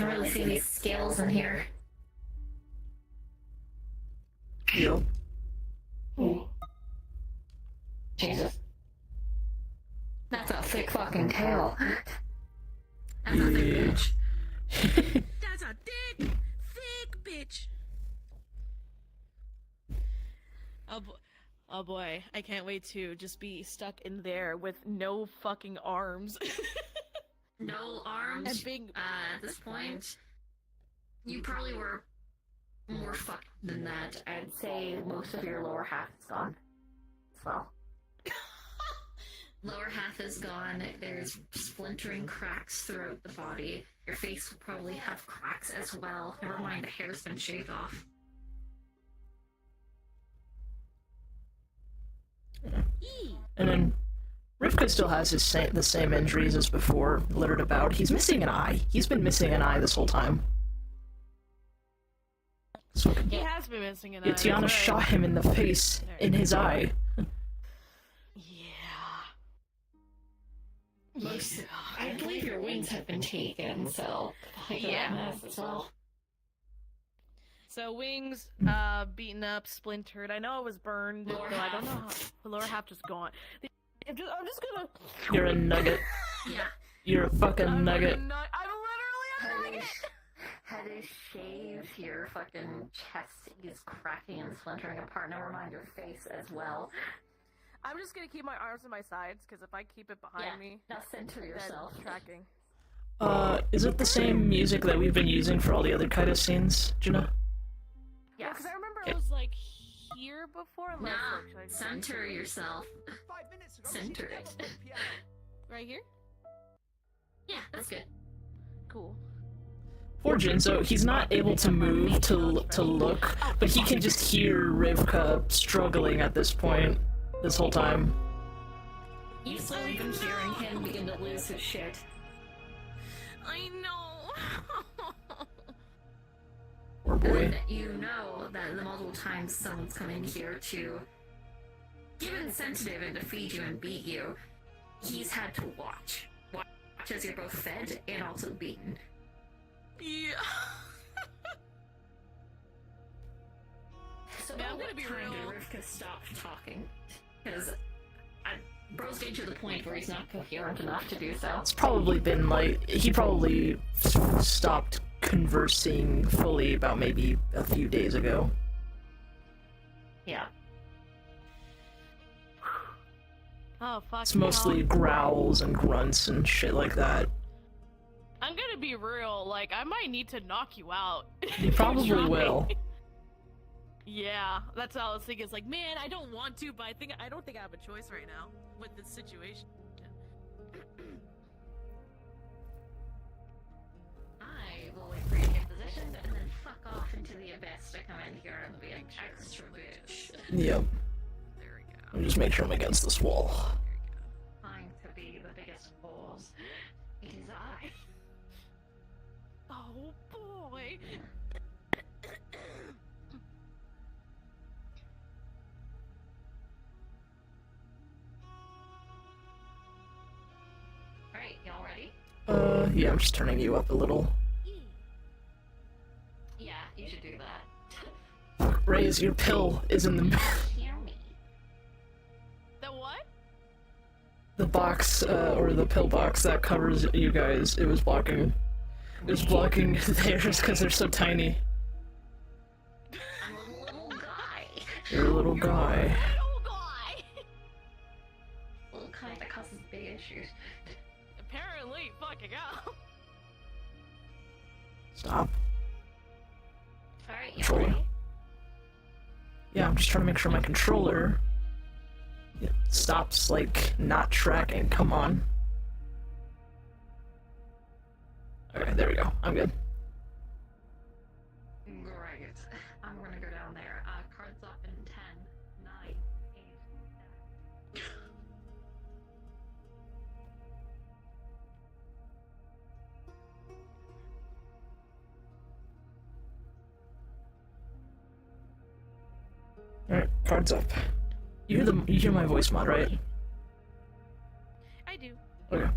can really see these scales in here. Yep. Jesus. That's a thick fucking tail. That's Yeah. a thick bitch. That's a thick bitch. Oh boy, I can't wait to just be stuck in there with no fucking arms. No arms. And being... At this point, you probably were more fucked than that. I'd say most of your lower half is gone as well. Lower half is gone. There's splintering cracks throughout the body. Your face will probably have cracks as well. Never mind, the hair's been shaved off. And then Rivka still has the same injuries as before, littered about. He's missing an eye. He's been missing an eye this whole time. So, He has been missing an eye. Tiana shot him in the face, in his eye. Most, I believe your wings have been taken, so yeah, as well. So wings, beaten up, splintered. I know it was burned, though I don't know how. The lower half just gone. I'm just gonna. You're a nugget. Yeah. You're a fucking nugget. I'm literally a nugget. Head is shaved, your fucking chest is cracking and splintering apart. Never mind your face as well. I'm just gonna keep my arms on my sides, because if I keep it behind me, now center yourself. then tracking. Is it the same music that we've been using for all the other kind of scenes, Jenna? Yeah, because I remember it was like here before. Now, center yourself. Center it. Right here? Yeah, that's good. Cool. Poor Jinzo, he's not able to move to look, but he can just hear Rivka struggling at this point, this whole time. You've slowly been hearing him begin to lose his shit. I know. Poor boy. And you know that the multiple times someone's come in here to give incentive and to feed you and beat you, he's had to watch. Watch as you're both fed and also beaten. Yeah. So I'm gonna be real. Rivka stopped talking, because Bro's getting to the point where he's not coherent enough to do so. It's probably been like, he probably stopped conversing fully about maybe a few days ago. Yeah. Oh fuck. It's mostly growls and grunts and shit like that. I'm gonna be real, like, I might need to knock you out. You probably will. Yeah, that's all I was thinking. It's like, man, I don't want to, but I don't think I have a choice right now with this situation. I will wait for you to get positioned and then fuck off into the abyss to come in here and be an extra bitch. Yep. There we go. Let me just make sure I'm against this wall. Trying to be the biggest balls. It is I. Oh boy. Alright, y'all ready? Yeah, I'm just turning you up a little. Yeah, you should do that. Raise, your pill is in the Hear me. The what? the box, or the pill box that covers you guys. It was blocking theirs because they're so tiny. I'm a little guy. You're a little guy. Little guy. Little guy that causes big issues. Apparently, fucking up. Stop. Alright, y'all Controller. ready? Yeah, I'm just trying to make sure my controller stops, like, not tracking. Come on. Okay, there we go. I'm good. Great. I'm gonna go down there. Cards up in 10, 9, 8, 7. Alright, cards up. You hear my voice mod, right? I do. Okay.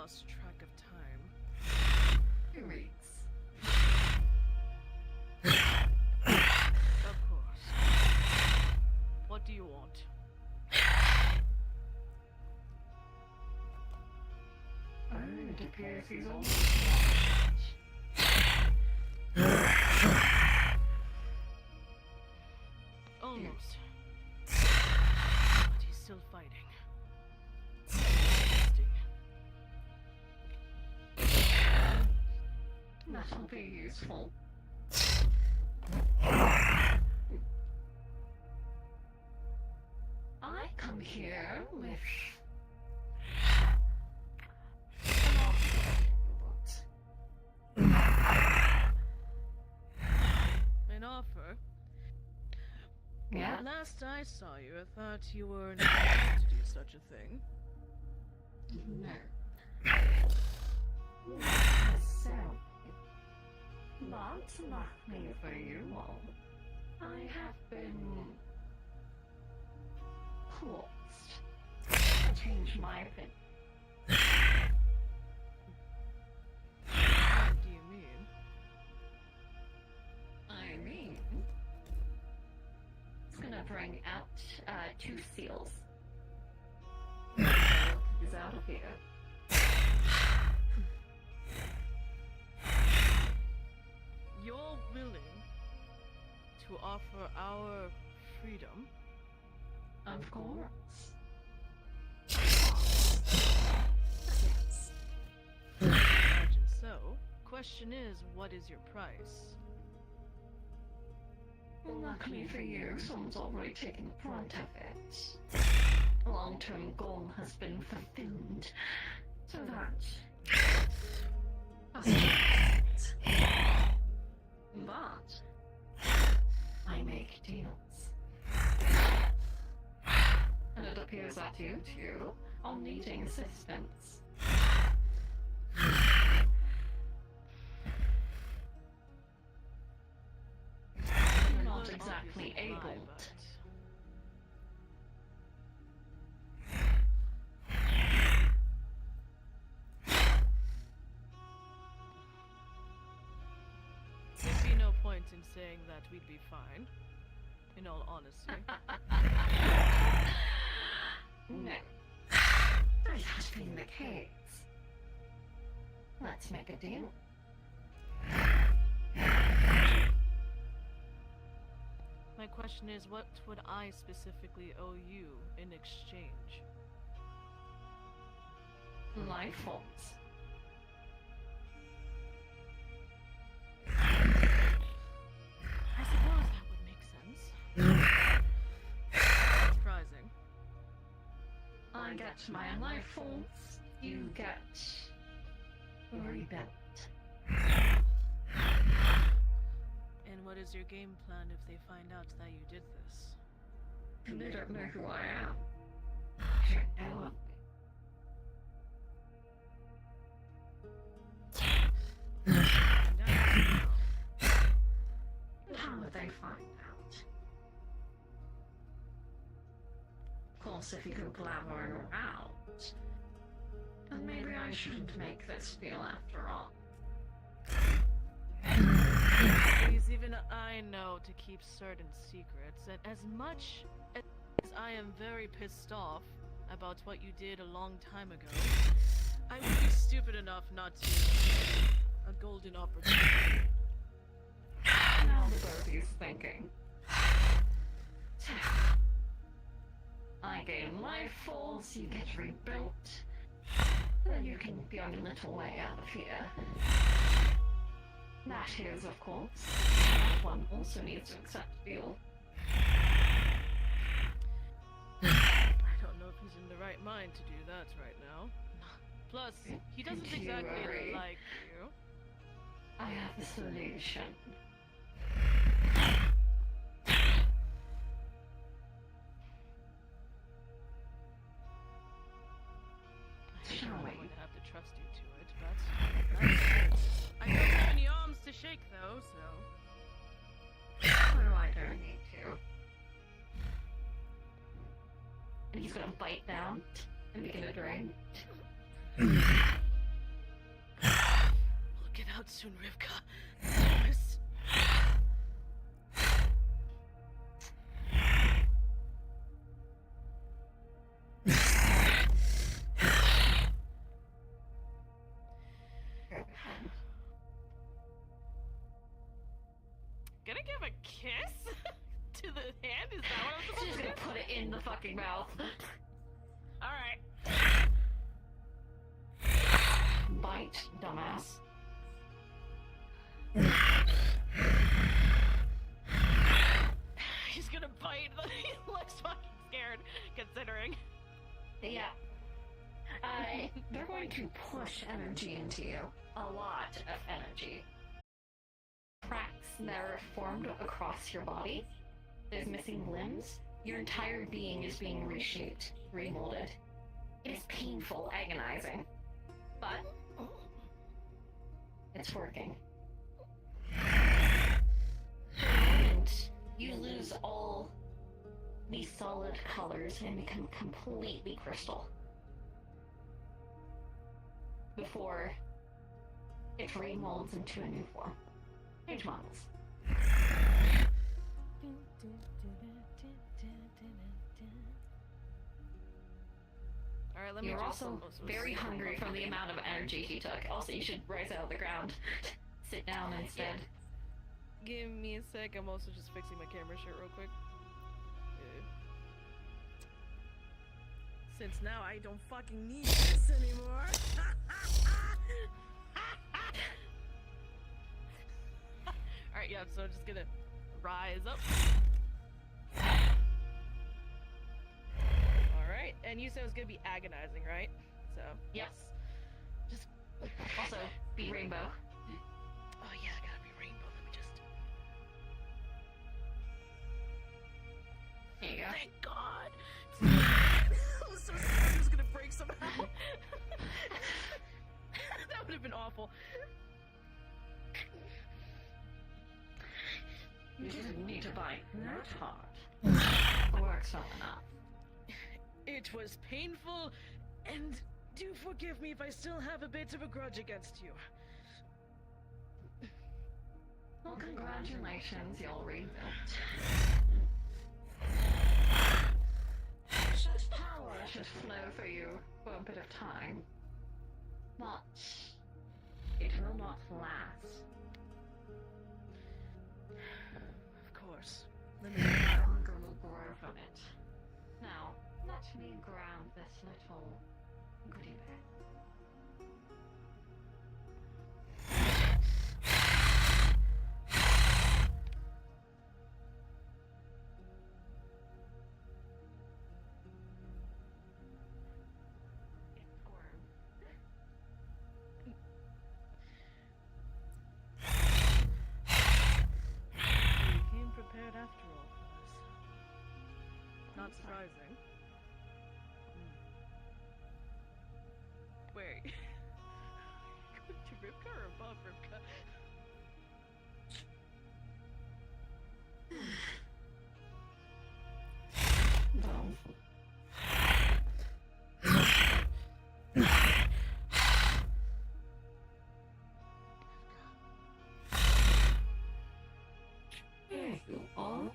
lost track of time. 2 weeks. Of course. What do you want? Oh, it appears he's all Almost. But he's still fighting. Interesting. That'll be useful. I come here with an offer. An offer? Yeah? Last I saw you, I thought you were not allowed to do such a thing. No. So, but luckily for you all, I have been forced to change my opinion. What do you mean? I mean, it's gonna bring out 2 seals. He's out of here. You're willing to offer our freedom? Of course. Yes. Imagine so. Question is, what is your price? Well, luckily for you, someone's already taken the brunt of it. A long-term goal has been fulfilled. So that... But... I make deals. And it appears that you two are needing assistance. You're not exactly Obviously able lie, to. but there'd be no point in saying that we'd be fine, in all honesty. No. That has been the case. Let's make a deal. My question is, what would I specifically owe you in exchange? Life forms. I suppose that would make sense. Surprising. I get my life forms, you get rebuilt. And what is your game plan if they find out that you did this? And they don't know who I am. They don't know of me. How would they find out? Of course, if you go blabbering around, then maybe I shouldn't make this deal after all. Please, even I know to keep certain secrets, and as much as I am very pissed off about what you did a long time ago, I would be stupid enough not to a golden opportunity. Now the Barbie's thinking. I gain life force, you get rebuilt, then you can be on your little way out of here. That is, of course, one also needs to accept the deal. I don't know if he's in the right mind to do that right now. Plus, he doesn't Don't you exactly worry. like you. I have a solution. Shall I'm we? going to have to trust you to it, but that's it. I don't have any arms to shake, though, so... Oh, I don't need to. And he's gonna bite down and begin to drain. out soon, Rivka. Promise. Gonna give a kiss to the hand? Is that what I'm supposed She's to do? gonna put it in the fucking mouth. Alright. Bite, dumbass. He's gonna bite. He looks fucking scared, considering. Yeah. They're going to push energy into you. A lot of energy. Cracks that are formed across your body. There's missing limbs. Your entire being is being reshaped, remolded. It is painful, agonizing. But it's working. And you lose all these solid colors and become completely crystal. Before it remolds into a new form. Page models. Alright, let me You're just... also very hungry from the amount of energy he took. Also, you should rise out of the ground. Sit down instead. Give me a sec, I'm also just fixing my camera shit real quick. Since now I don't fucking need this anymore. Alright, yeah, so I'm just gonna rise up. Alright, and you said it was gonna be agonizing, right? So, Yes. just... Also, be rainbow. Oh yeah, I gotta be rainbow, let me just... There you go. Thank God! I was so scared it was gonna break somehow. That would have been awful. You didn't need to bite that hard. The work's not enough. It was painful, and do forgive me if I still have a bit of a grudge against you. Well, congratulations, you'll rebuild. Such power should flow for you for a bit of time. But it will not last. Of course. Let me... Your hunger will grow from it. Now, let me grab this little goodie bag. It's warm. You came prepared after all for this. Not surprising. Wait. Going to Rivka or above Rivka? Well, there you are.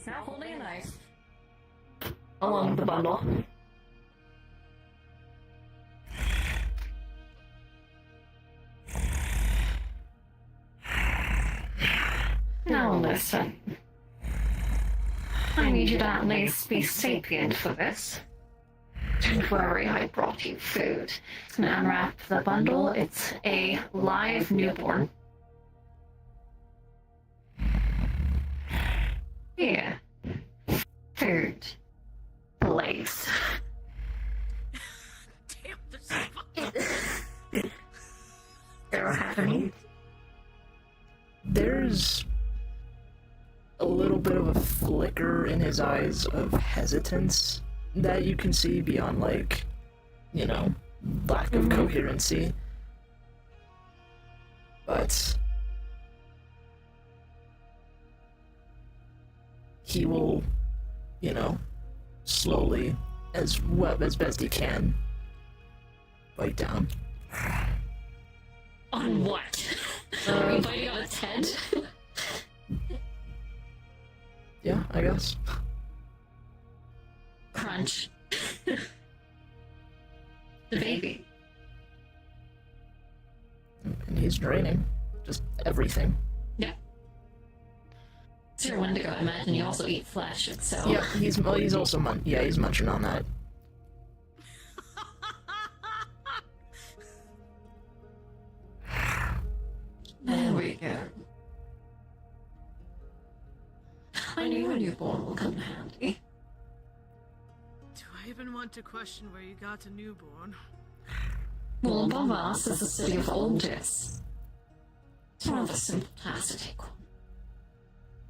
Now holding a knife along the bundle. Now listen. I need you to at least be sapient for this. Don't worry, I brought you food. Just gonna unwrap the bundle. It's a live newborn. Here. Food. Place. Damn, this is fucking... They're happening. There's a little bit of a flicker in his eyes of hesitance that you can see beyond, like, you know, lack of coherency. But he will, you know, slowly as well as best he can. Bite down. On what? Are you biting on its head? Yeah, I guess. Crunch. The baby. And he's draining. Just everything. Yeah. It's your Wendigo. I imagine you also eat flesh, so. Yeah, he's also he's munching on that. There we go. I knew a newborn will come handy. Do I even want to question where you got a newborn? Well, above us is the city of Aldis. It's rather simple task to take on.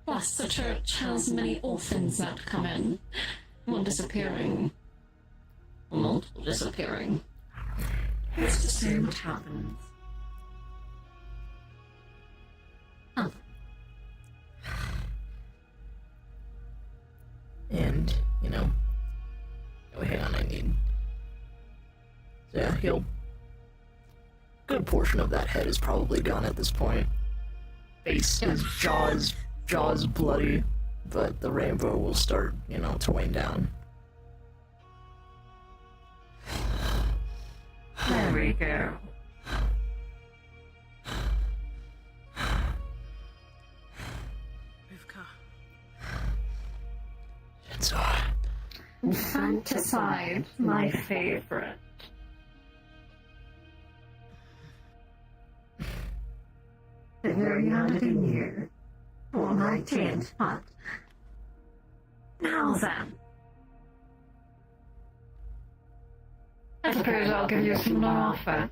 Plus, the church has many orphans that come in. One disappearing. Or multiple disappearing. It's to say what happens. Oh. And, oh, hang on, I need... So yeah, he'll... Good portion of that head is probably gone at this point. Face, his jaws bloody, but the rainbow will start, to wane down. There we go. Infanticide, my favorite. The very young year, or 19th month. Now then, I suppose I'll give you some offer.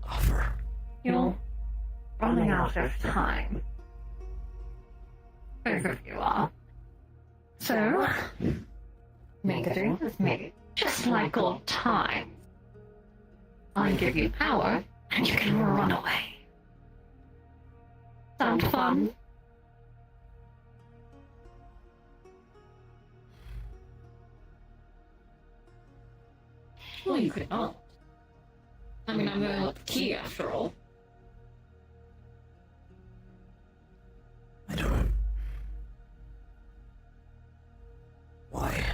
Offer? You're running out of time. Both of you are. So, make a deal with me, just like old times. I give you power, and you can run away. Sound fun? Well, you could not. I mean, I'm going with the key after all. I don't... Why?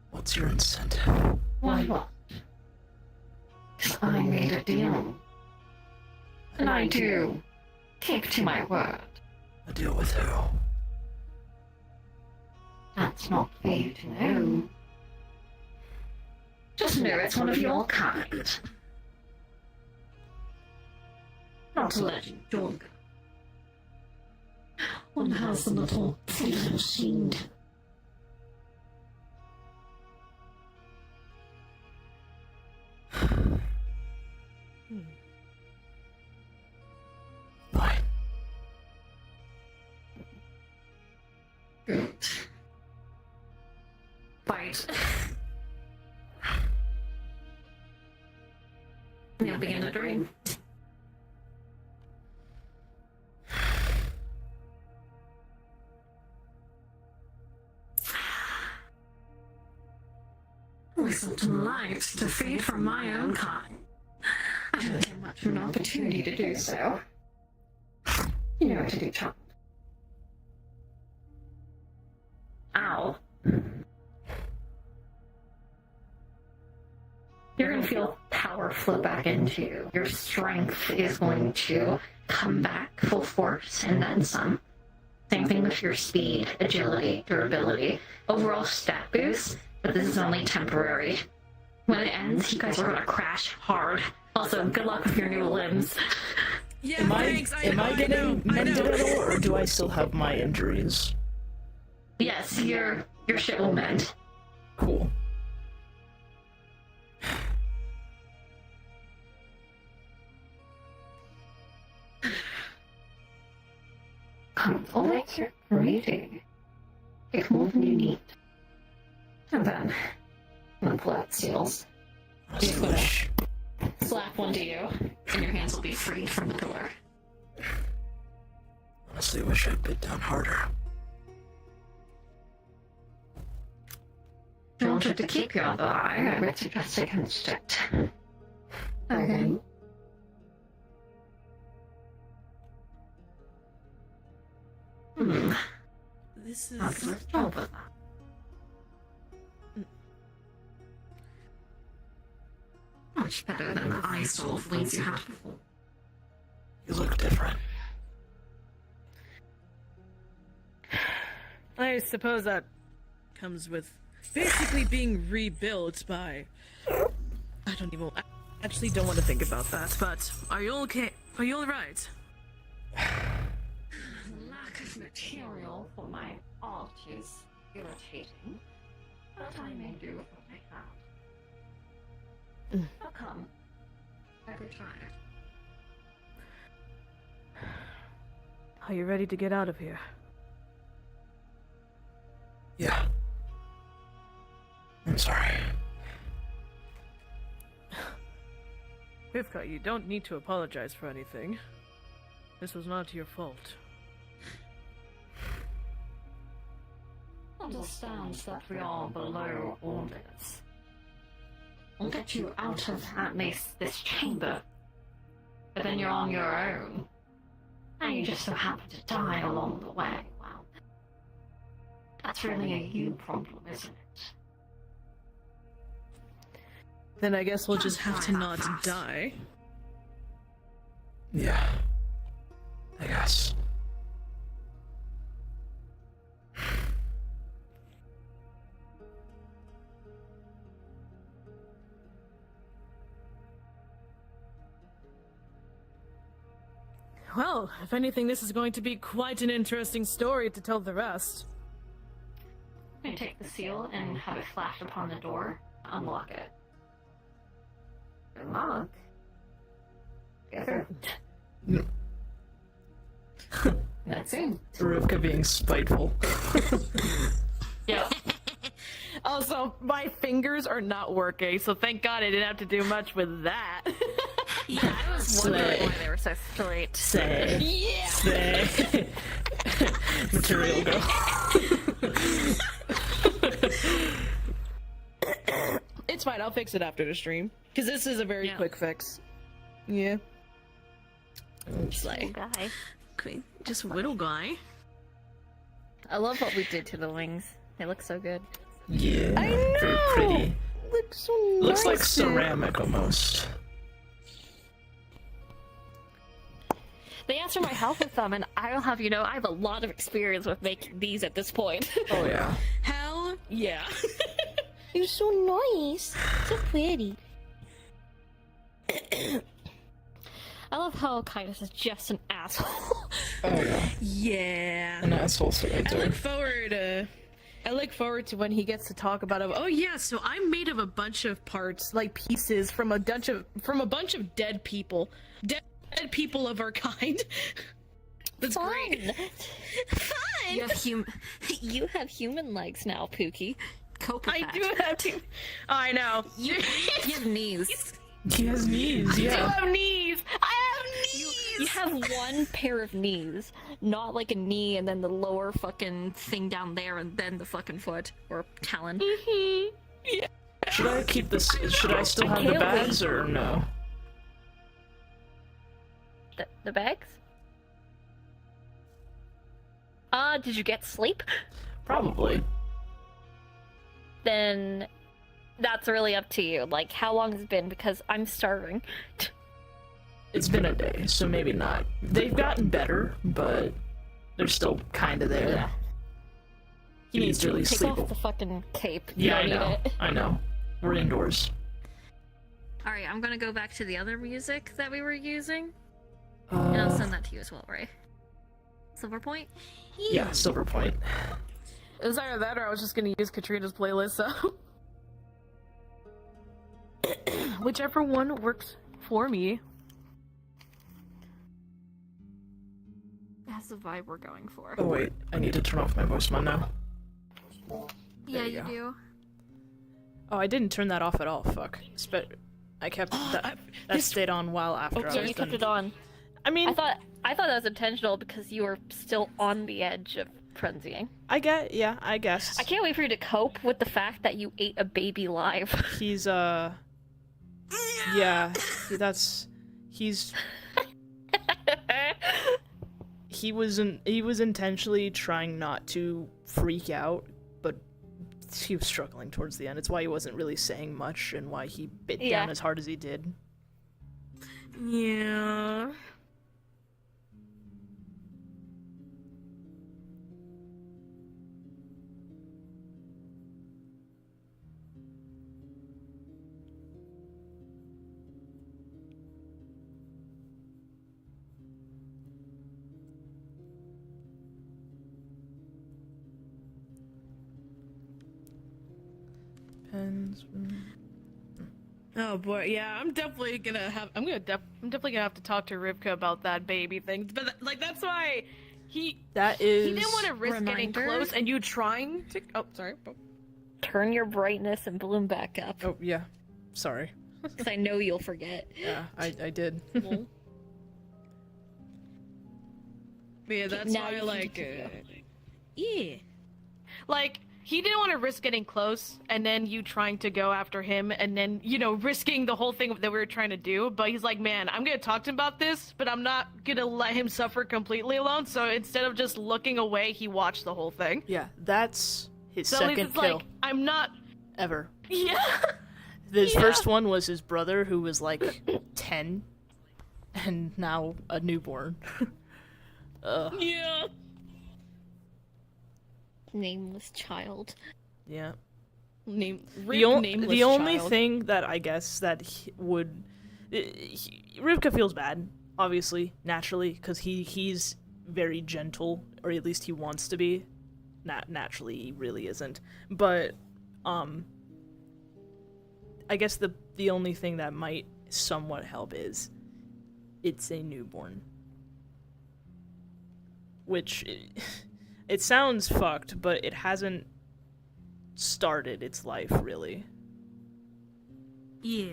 What's your incentive? Why what? I made a deal. And I do keep to my word. A deal with who? That's not for you to know. Just know it's one of your kind. Not a legend, Jorg. One has a little flesh seed. Fine. Good. Bite. You'll begin to dream. Listen to light to feed from my own kind. I don't get much of an opportunity to do so. You know what to do, child. Ow. You're going to feel power flow back into you. Your strength is going to come back full force and then some. Same thing with your speed, agility, durability, overall stat boost, but this is only temporary. When it ends, you guys are going to crash hard. Also, good luck with your new limbs. Yeah, Am thanks. I getting mended at all, or do I still have my injuries? Yes, your shit will mend. Cool. Complete your breathing. Take more than you need. And then, when pull out seals, Honestly, wish... slap one to you, and your hands will be freed from the pillar. Honestly wish I bit down harder. If you wanted to keep your other eye, I would suggest against it. Okay. This is. That's the job of that. Much better than the eyesore of wings you had before. You look different. I suppose that comes with basically being rebuilt by. I actually don't want to think about that, but are you okay? Are you alright? Lack of material for my art is irritating, but I may do what I can. How come? Every time. Are you ready to get out of here? Yeah. I'm sorry. Rivka, you don't need to apologize for anything. This was not your fault. Understands that we are below orders. I'll get you out of at least this chamber. But then you're on your own. And you just so happen to die along the way. Well, that's really a you problem, isn't it? Then I guess we'll just have to not die. Yeah. I guess. Well, if anything, this is going to be quite an interesting story to tell the rest. I'm gonna take the seal and have it flash upon the door. Unlock it. Unlock? That's it. Rivka being spiteful. Yeah. Also, my fingers are not working, so thank God I didn't have to do much with that. Yeah, I was wondering why they were so straight. Say. Yeah! Say. Material go. It's fine, I'll fix it after the stream. Because this is a very quick fix. Yeah. Little guy. Okay, just a little guy. I love what we did to the wings. They look so good. Yeah. I know! Very pretty. Looks so Looks like nice. ceramic almost. They asked for my help with them, and I'll have you know, I have a lot of experience with making these at this point. Oh yeah. Hell yeah. You're so nice. So pretty. I love how Kindness is just an asshole. Oh yeah. Yeah. An asshole I look forward to when he gets to talk about it. Oh yeah, so I'm made of a bunch of parts, like pieces from a bunch of dead people. Dead people of our kind. That's great. Fun! You have human legs now, Pookie. Cope with I that. do have to. I know. You have knees. He has knees, You yeah. have knees! I have knees! You have one pair of knees, not like a knee and then the lower Fucking thing down there and then the fucking foot or talon. Should I keep this? Should I still have the can't bags or no? the bags? Did you get sleep? Probably. Then that's really up to you. Like, how long has it been? Because I'm starving. It's been a day, so maybe not. They've gotten better, but they're still kind of there. Yeah. He needs to at least Take sleep. off the fucking cape. You Yeah, I don't need know. it. I know. We're indoors. Alright, I'm gonna go back to the other music that we were using. And I'll send that to you as well, Ray. Silver Point? Yeah, Silver Point. It was either that or I was just gonna use Katrina's playlist, so. Whichever one works for me. That's the vibe we're going for. Oh wait, I need to turn off my voice mod now. Yeah, you you go. do. Oh, I didn't turn that off at all. Fuck. I kept that. That stayed on while after I Yeah, was you done. kept it on. I mean, I thought that was intentional because you were still on the edge of frenzying. I guess. I can't wait for you to cope with the fact that you ate a baby live. He's he was intentionally trying not to freak out, but he was struggling towards the end. It's why he wasn't really saying much and why he bit down as hard as he did. Yeah. Pens. Oh boy, yeah, I'm definitely gonna have to talk to Rivka about that baby thing. But like, that's why he didn't want to risk getting close, and you trying to. Oh, sorry. Turn your brightness and bloom back up. Oh yeah, sorry. Because I know you'll forget. Yeah, I did. But yeah, that's Now why you can like, keep going. yeah, like. He didn't want to risk getting close, and then you trying to go after him, and then, you know, risking the whole thing that we were trying to do. But he's like, man, I'm going to talk to him about this, but I'm not going to let him suffer completely alone. So instead of just looking away, he watched the whole thing. Yeah, that's his So at least second it's kill like, I'm not... ever. Yeah. His first one was his brother, who was like 10, and now a newborn. Yeah. Nameless child. Yeah. Nameless the only child. thing that I guess that Rivka feels bad, obviously, naturally, because he's very gentle, or at least he wants to be. Not naturally, he really isn't. But I guess the only thing that might somewhat help is it's a newborn, which. It sounds fucked, but it hasn't started its life, really. Yeah.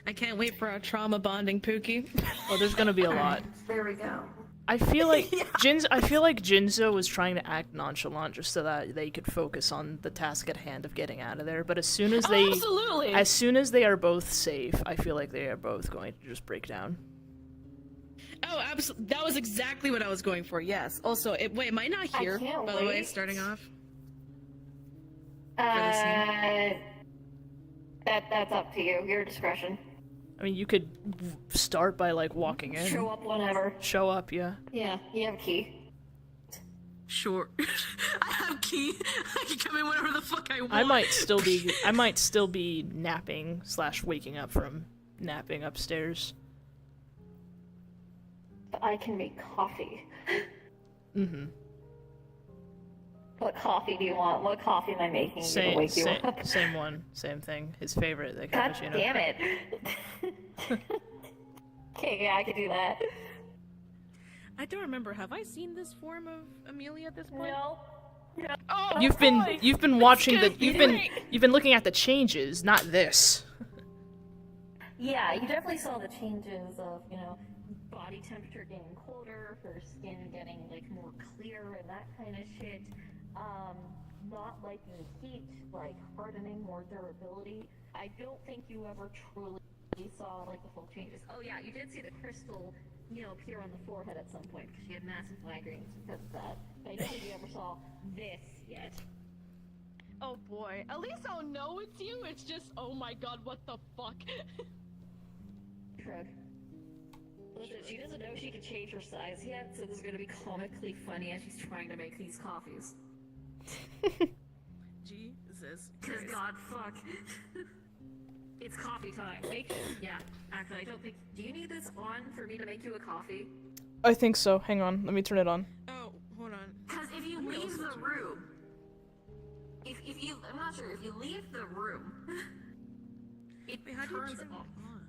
I can't wait for our trauma bonding, Pookie. Oh, there's gonna be a lot. There we go. I feel like Jinzo was trying to act nonchalant just so that they could focus on the task at hand of getting out of there. But as soon as they are both safe, I feel like they are both going to just break down. Oh, absolutely. That was exactly what I was going for. Yes. Also, wait, am I not here? can't By the way, wait. starting off. That's up to you. Your discretion. I mean, you could start by like walking in. Show up whenever. Show up, yeah. Yeah, you have a key. Sure. I have key. I can come in whenever the fuck I want. I might still be napping / waking up from napping upstairs. I can make coffee. Mm-hmm. What coffee do you want? What coffee am I making to wake you up? Same one, same thing. His favorite, the God cappuccino. damn it. Okay, yeah, I can do that. I don't remember. Have I seen this form of Amelia at this point? No. Oh, You've been watching you've been looking at the changes, not this. Yeah, you definitely saw the changes of, you know, body temperature getting colder, her skin getting, like, more clear and that kind of shit. Not liking heat, like, hardening, more durability. I don't think you ever truly saw, like, the full changes. Oh yeah, you did see the crystal, you know, appear on the forehead at some point, because she had massive migraines because of that. But I don't think you ever saw this yet. Oh boy. At least I'll know it's you. It's just, oh my god, what the fuck? Shrug. Listen, she doesn't know she can change her size yet, so this is gonna be comically funny as she's trying to make these coffees. Jesus. Cause god, fuck. It's coffee time. Yeah, actually, I don't think. Do you need this on for me to make you a coffee? I think so. Hang on, let me turn it on. Oh, hold on. Because if you leave the room, if you, I'm not sure, if you leave the room, it Wait, how do you turns turn off. it on?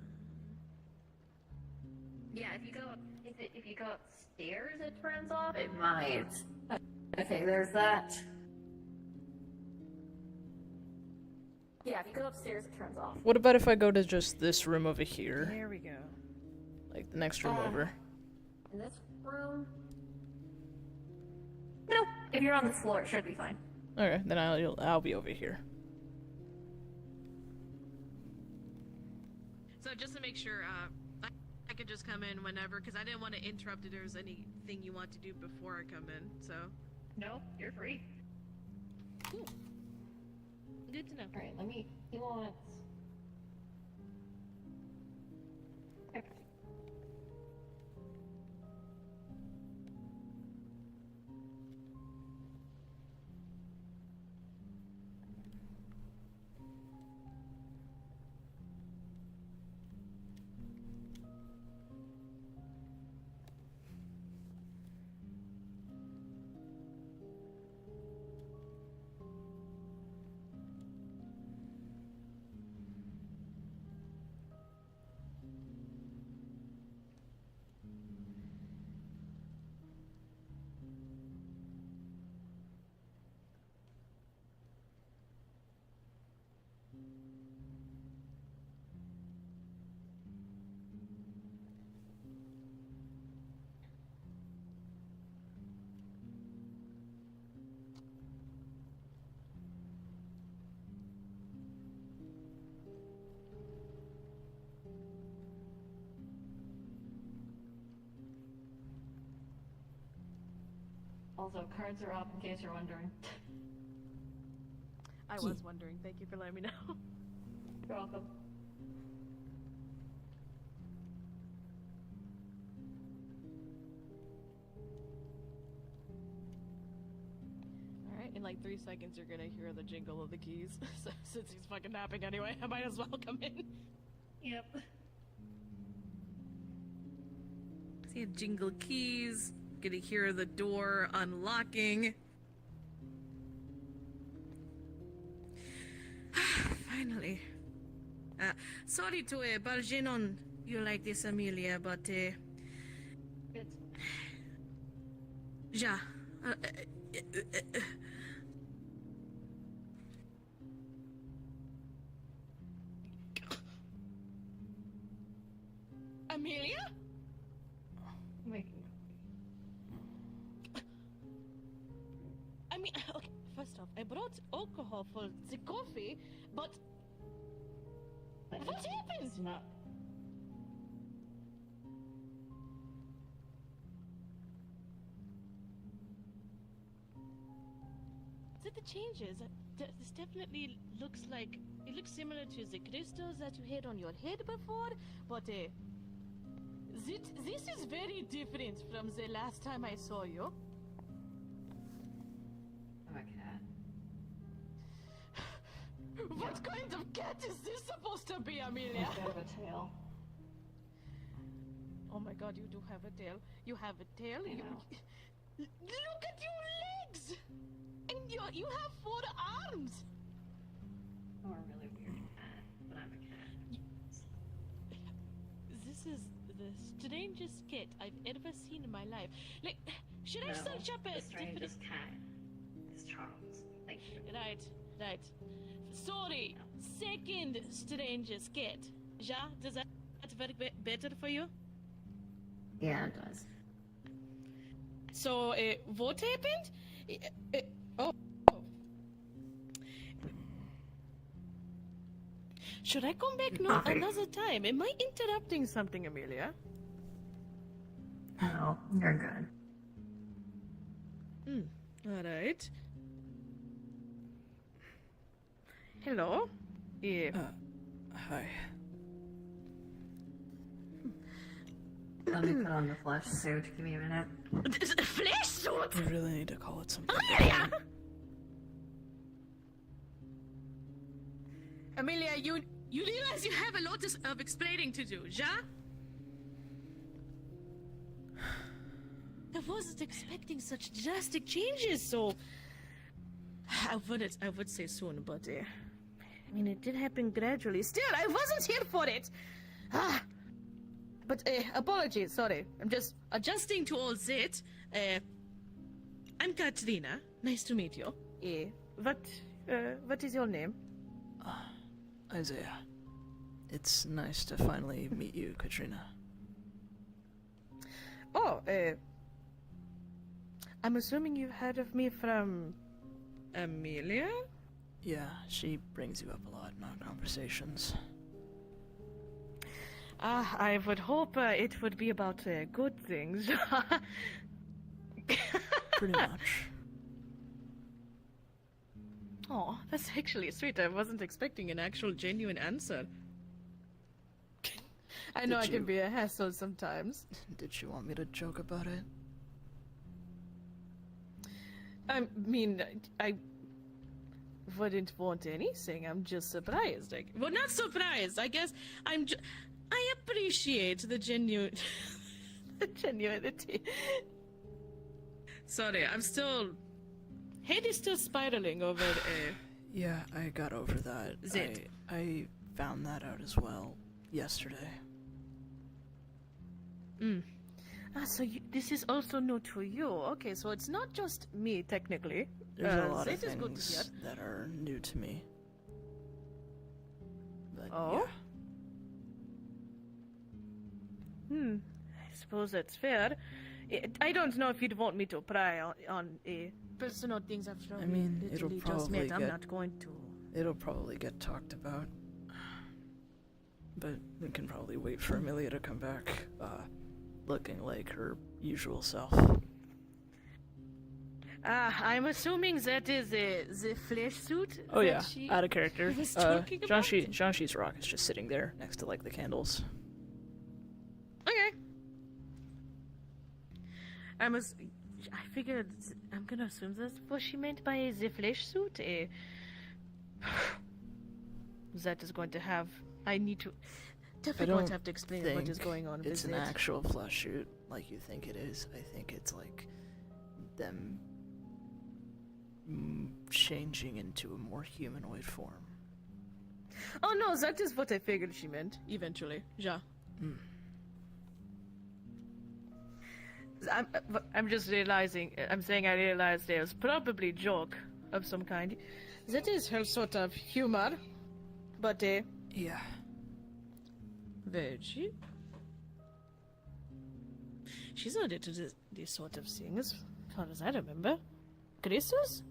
Yeah, if you go up, if you go upstairs, it turns off. It might. Okay, there's that. Yeah, if you go upstairs, it turns off. What about if I go to just this room over here? There we go. Like the next room over. In this room? No, if you're on the floor, it should be fine. Okay, then I'll be over here. So just to make sure, I could just come in whenever, because I didn't want to interrupt if there's anything you want to do before I come in, so... No, you're free. Cool. Good to know. Alright, let me... You want... Okay. Also, cards are up in case you're wondering. I was wondering. Thank you for letting me know. You're welcome. Alright, in like 3 seconds you're gonna hear the jingle of the keys. So, since he's fucking napping anyway, I might as well come in. Yep. See, jingle keys. Gonna hear the door unlocking. Finally. Sorry to barge in on you like this, Amelia, but It's... ja. Amelia? Making... I mean, okay, first off, I brought alcohol for the coffee, but what happened? It's not... The changes. This definitely looks like... It looks similar to the crystals that you had on your head before, but this is very different from the last time I saw you. I'm a cat. What kind of cat is this supposed to be, Amelia? Instead of a tail. Oh my god, you do have a tail. You have a tail? I know. Look at your legs! And you have 4 arms! Or a really weird cat, but I'm a cat. This is the strangest cat I've ever seen in my life. Like, should I No, search up a the strangest cat is Charles. Thank you. Right. Sorry, second strangest cat. Ja, does that work better for you? Yeah, it does. So, what happened? Oh. Should I come back another time? Am I interrupting something, Amelia? No, you're good. Alright. Hello? Yeah. Hi. Let me put on the flesh suit. Give me a minute. Flesh suit! You really need to call it something. Amelia, you realize you have a lot of explaining to do, ja? I wasn't expecting such drastic changes, so I would say soon, but I mean, it did happen gradually. Still, I wasn't here for it. But apologies, sorry. I'm just adjusting to all that. I'm Katrina. Nice to meet you. What is your name? Isaiah. It's nice to finally meet you, Katrina. Oh, I'm assuming you've heard of me from Amelia? Yeah, she brings you up a lot in our conversations. I would hope it would be about good things. Pretty much. Oh, that's actually sweet. I wasn't expecting an actual genuine answer. I know Did I can you- be a hassle sometimes. Did you want me to joke about it? I mean, I wouldn't want anything. I'm just surprised. Well, not surprised. I guess I appreciate the genuine, the genuinity. Sorry, I'm still. Head is still spiraling over. Yeah, I got over that. Zed. I found that out as well yesterday. So this is also new to you. Okay, so it's not just me, technically. There's a lot of Zed is good to things hear. that are new to me. But Oh? yeah. I suppose that's fair. I don't know if you'd want me to pry on personal things after I mean, it'll literally just probably met. I'm get- not going to. It'll probably get talked about. But we can probably wait for Amelia to come back, looking like her usual self. I'm assuming that is the flesh suit. Oh that yeah, she out of character. was talking about? Zhanshi's rock is just sitting there next to like the candles. Okay. I figured. I'm gonna assume that's what she meant by the flesh suit. That is going to have. I need to. Definitely going don't to have to explain what is think going on with it's an it. actual flesh shoot like you think it is. I think it's like them changing into a more humanoid form. Oh no, that is what I figured she meant. Eventually, yeah. I'm just realizing. I'm saying I realized there's probably joke of some kind. That is her sort of humor, but Yeah. Veggie. She's not into these sort of things, as far as I remember. Crystals?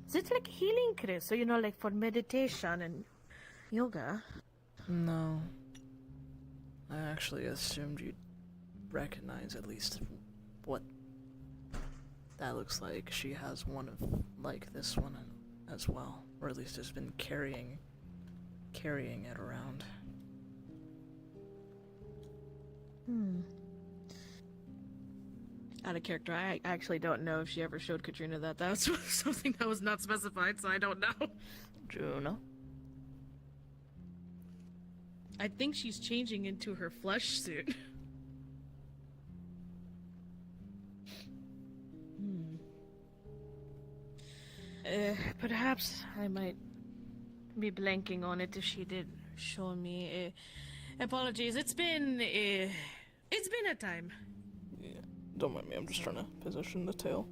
Is it like healing crystal? You know, like for meditation and yoga. No. I actually assumed you'd recognize at least what that looks like. She has one of like this one as well, or at least has been carrying it around. Out of character, I actually don't know if she ever showed Katrina that. That was something that was not specified, so I don't know. Juno? I think she's changing into her flesh suit. Perhaps I might be blanking on it if she did show me. Apologies. It's been a time. Yeah. Don't mind me, I'm just trying to position the tail.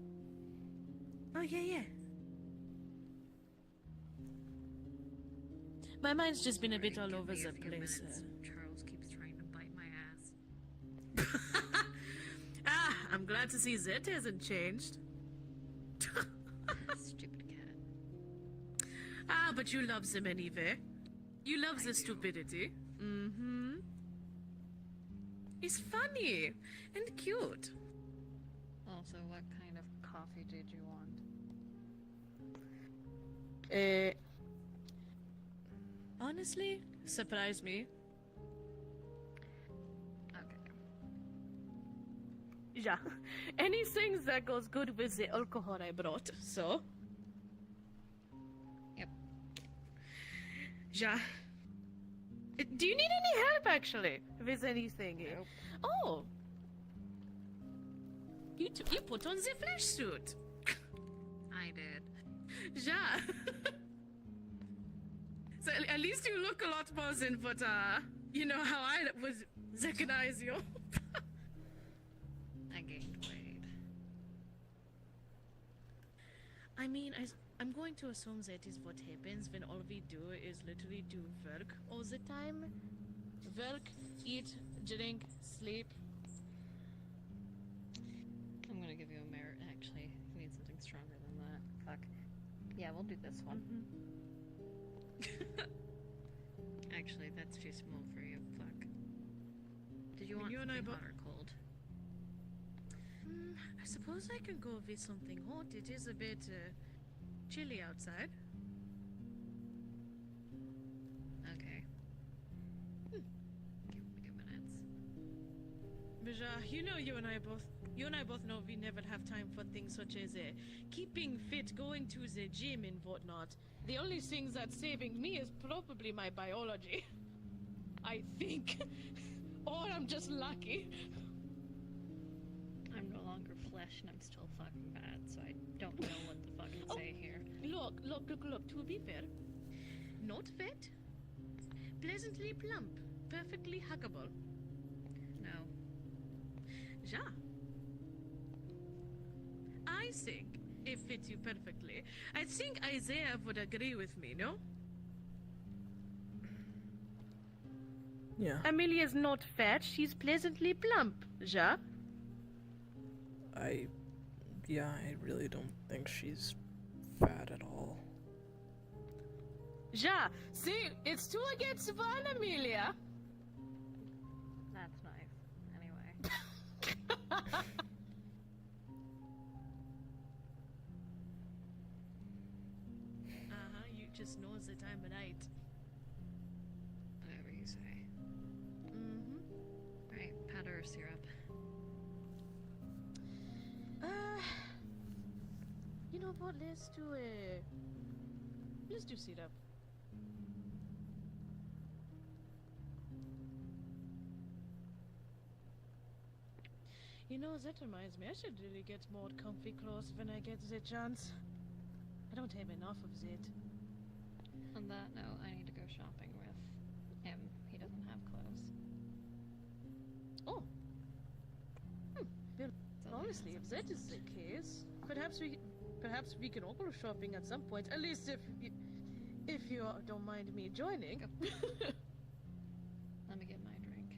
Oh yeah. My mind's just been a bit all over the place. Charles keeps trying to bite my ass. I'm glad to see Zet hasn't changed. Stupid cat. But you love them anyway. You love the stupidity. Mm-hmm. It's funny and cute. Also, what kind of coffee did you want? Honestly, surprise me. Okay. Yeah. Anything that goes good with the alcohol I brought, so. Yep. Yeah. Do you need any help, actually, with anything? Nope. Oh. You put on the flesh suit. I did. Yeah. So at least you look a lot more than what, you know how I was recognize you. I gained weight. I mean, I'm going to assume that is what happens when all we do is literally do work all the time. Work, eat, drink, sleep. gonna give you a merit. Actually, I need something stronger than that. Fuck. Yeah, we'll do this one. Actually, that's too small for you. Fuck. Did you want you and I something both- hot or cold? I suppose I can go with something hot. It is a bit chilly outside. Okay. Give me 2 minutes. Baja, you and I both know we never have time for things such as keeping fit, going to the gym and whatnot. The only thing that's saving me is probably my biology. I think. Or I'm just lucky. I'm no longer flesh and I'm still fucking bad, so I don't know what the fuck to say here. Look. To be fair, not fat, pleasantly plump, perfectly huggable. No. Ja. I think it fits you perfectly. I think Isaiah would agree with me, no? Yeah. Amelia's not fat, she's pleasantly plump, ja? I really don't think she's fat at all. Ja, see, it's 2 against 1, Amelia. That's nice. Anyway. You just know that I'm right. Whatever you say. Mm-hmm. Right, powder or syrup? You know what, let's do syrup. You know, that reminds me, I should really get more comfy clothes when I get the chance. I don't have enough of that. On that note, I need to go shopping with him. He doesn't have clothes. Oh, well, That's all he honestly, has if that is the case, perhaps we can all go shopping at some point. At least if you don't mind me joining. Let me get my drink.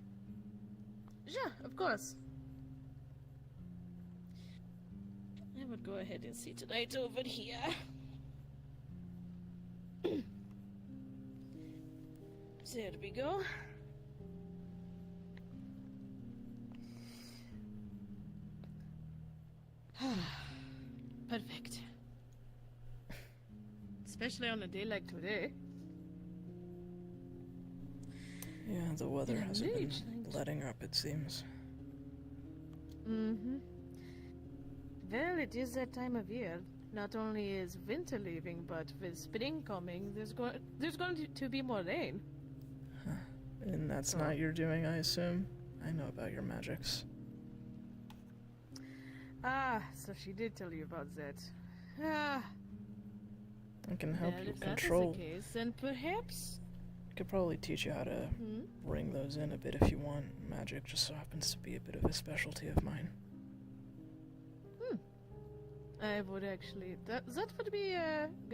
Yeah, of course. I would go ahead and sit right over here. There we go. Perfect. Especially on a day like today. Yeah, the weather Yeah, hasn't really been changed. letting up, it seems. Mm-hmm. Well, it is that time of year. Not only is winter leaving, but with spring coming, there's going to be more rain. And that's Oh. not your doing, I assume? I know about your magics. Ah, so she did tell you about that. Ah, I can help well, you if that is control. the case, then perhaps. I could probably teach you how to ring those in a bit if you want. Magic just so happens to be a bit of a specialty of mine. I would actually. That would be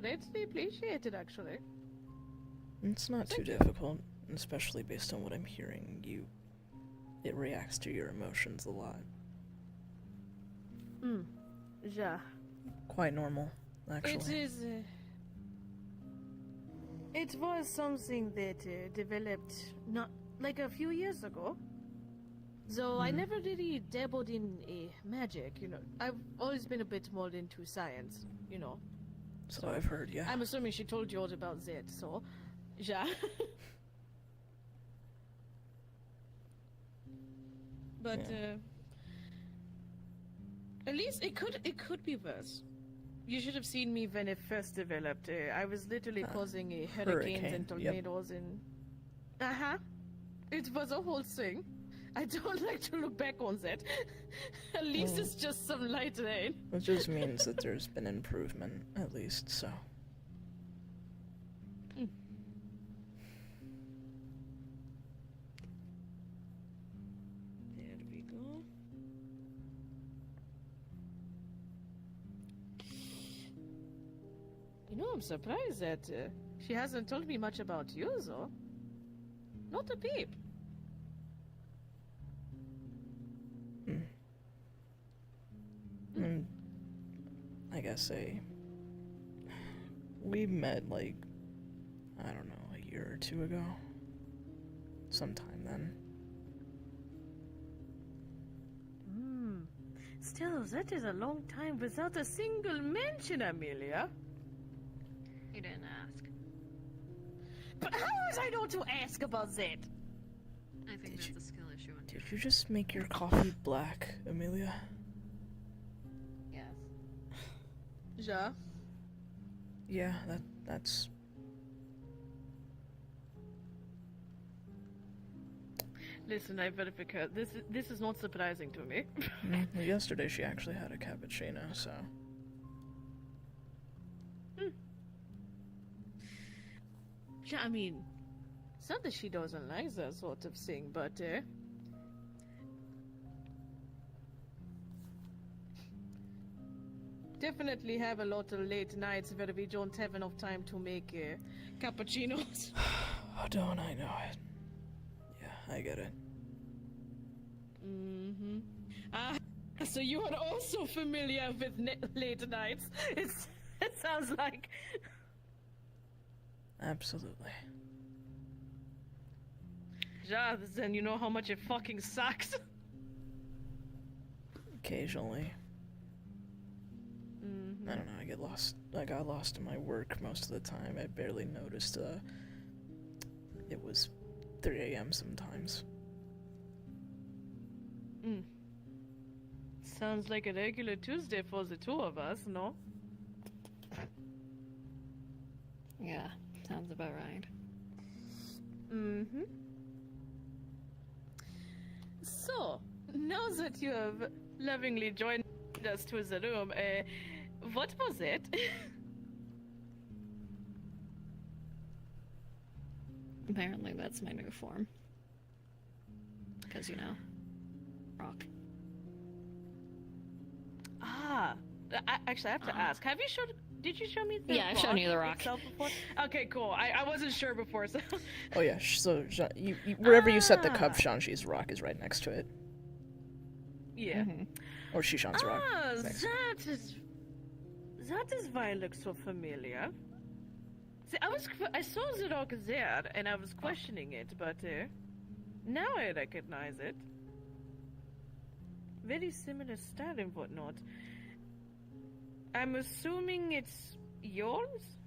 greatly appreciated, actually. It's not too difficult, especially based on what I'm hearing. It reacts to your emotions a lot. Yeah. Quite normal, actually. It is. It was something that developed not like a few years ago. Though I never really dabbled in magic, you know. I've always been a bit more into science, you know. So I've heard, yeah. I'm assuming she told you all about that, so yeah. But Yeah. at least it could be worse. You should have seen me when it first developed. I was literally causing hurricanes hurricane, and tornadoes and it was a whole thing. I don't like to look back on that. At least it's just some light rain. It just means that there's been improvement, at least, so. There we go. You know, I'm surprised that she hasn't told me much about you, though. Not a peep. And like I say, we met like, I don't know, a year or two ago. Sometime then. Still, that is a long time without a single mention, Amelia. You didn't ask. But how was I not to ask about that? I think that's a skill issue on Did you just make your coffee black, Amelia? Yes. Ja. Yeah, that's... Listen, I verified. This is not surprising to me. Well, yesterday she actually had a cappuccino, so... Yeah, I mean, it's not that she doesn't like that sort of thing, but definitely have a lot of late nights where we don't have enough time to make cappuccinos. Oh, don't I know it. Yeah, I get it. Mm-hmm. So you are also familiar with late nights. It sounds like... Absolutely. Yeah, then you know how much it fucking sucks. Occasionally. Mm-hmm. I don't know, I got lost in my work most of the time. I barely noticed, it was 3 a.m. sometimes. Sounds like a regular Tuesday for the two of us, no? Yeah, sounds about right. Mm-hmm. So, now that you have lovingly joined us to the room, what was it? Apparently that's my new form. Because, you know, rock. Actually, I have to ask. Did you show me the Yeah, I've shown you the rock. itself before? Okay, cool. I wasn't sure before, so... Oh yeah, so you wherever you set the cup, Shanxi's rock is right next to it. Yeah. Mhm. Or Shishan's rock. Thanks. That is why it looks so familiar. See, I saw the rock there, and I was questioning it, but now I recognize it. Very similar style and whatnot. I'm assuming it's yours?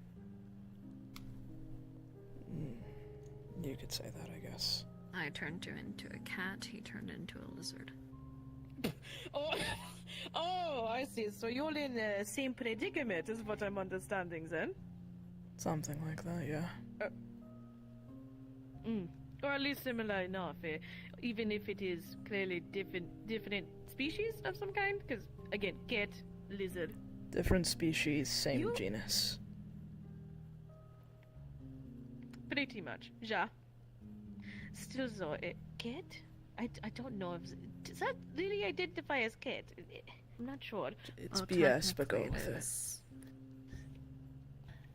You could say that, I guess. I turned you into a cat, he turned into a lizard. Oh, I see. So you're in the same predicament, is what I'm understanding then? Something like that, yeah. Or at least similar enough, even if it is clearly different species of some kind. Because again, cat, lizard. Different species, same genus. Pretty much, ja. Still though, cat? I don't know if... Does that really identify as cat? I'm not sure. It's Well, BS, but go technically with it it. is.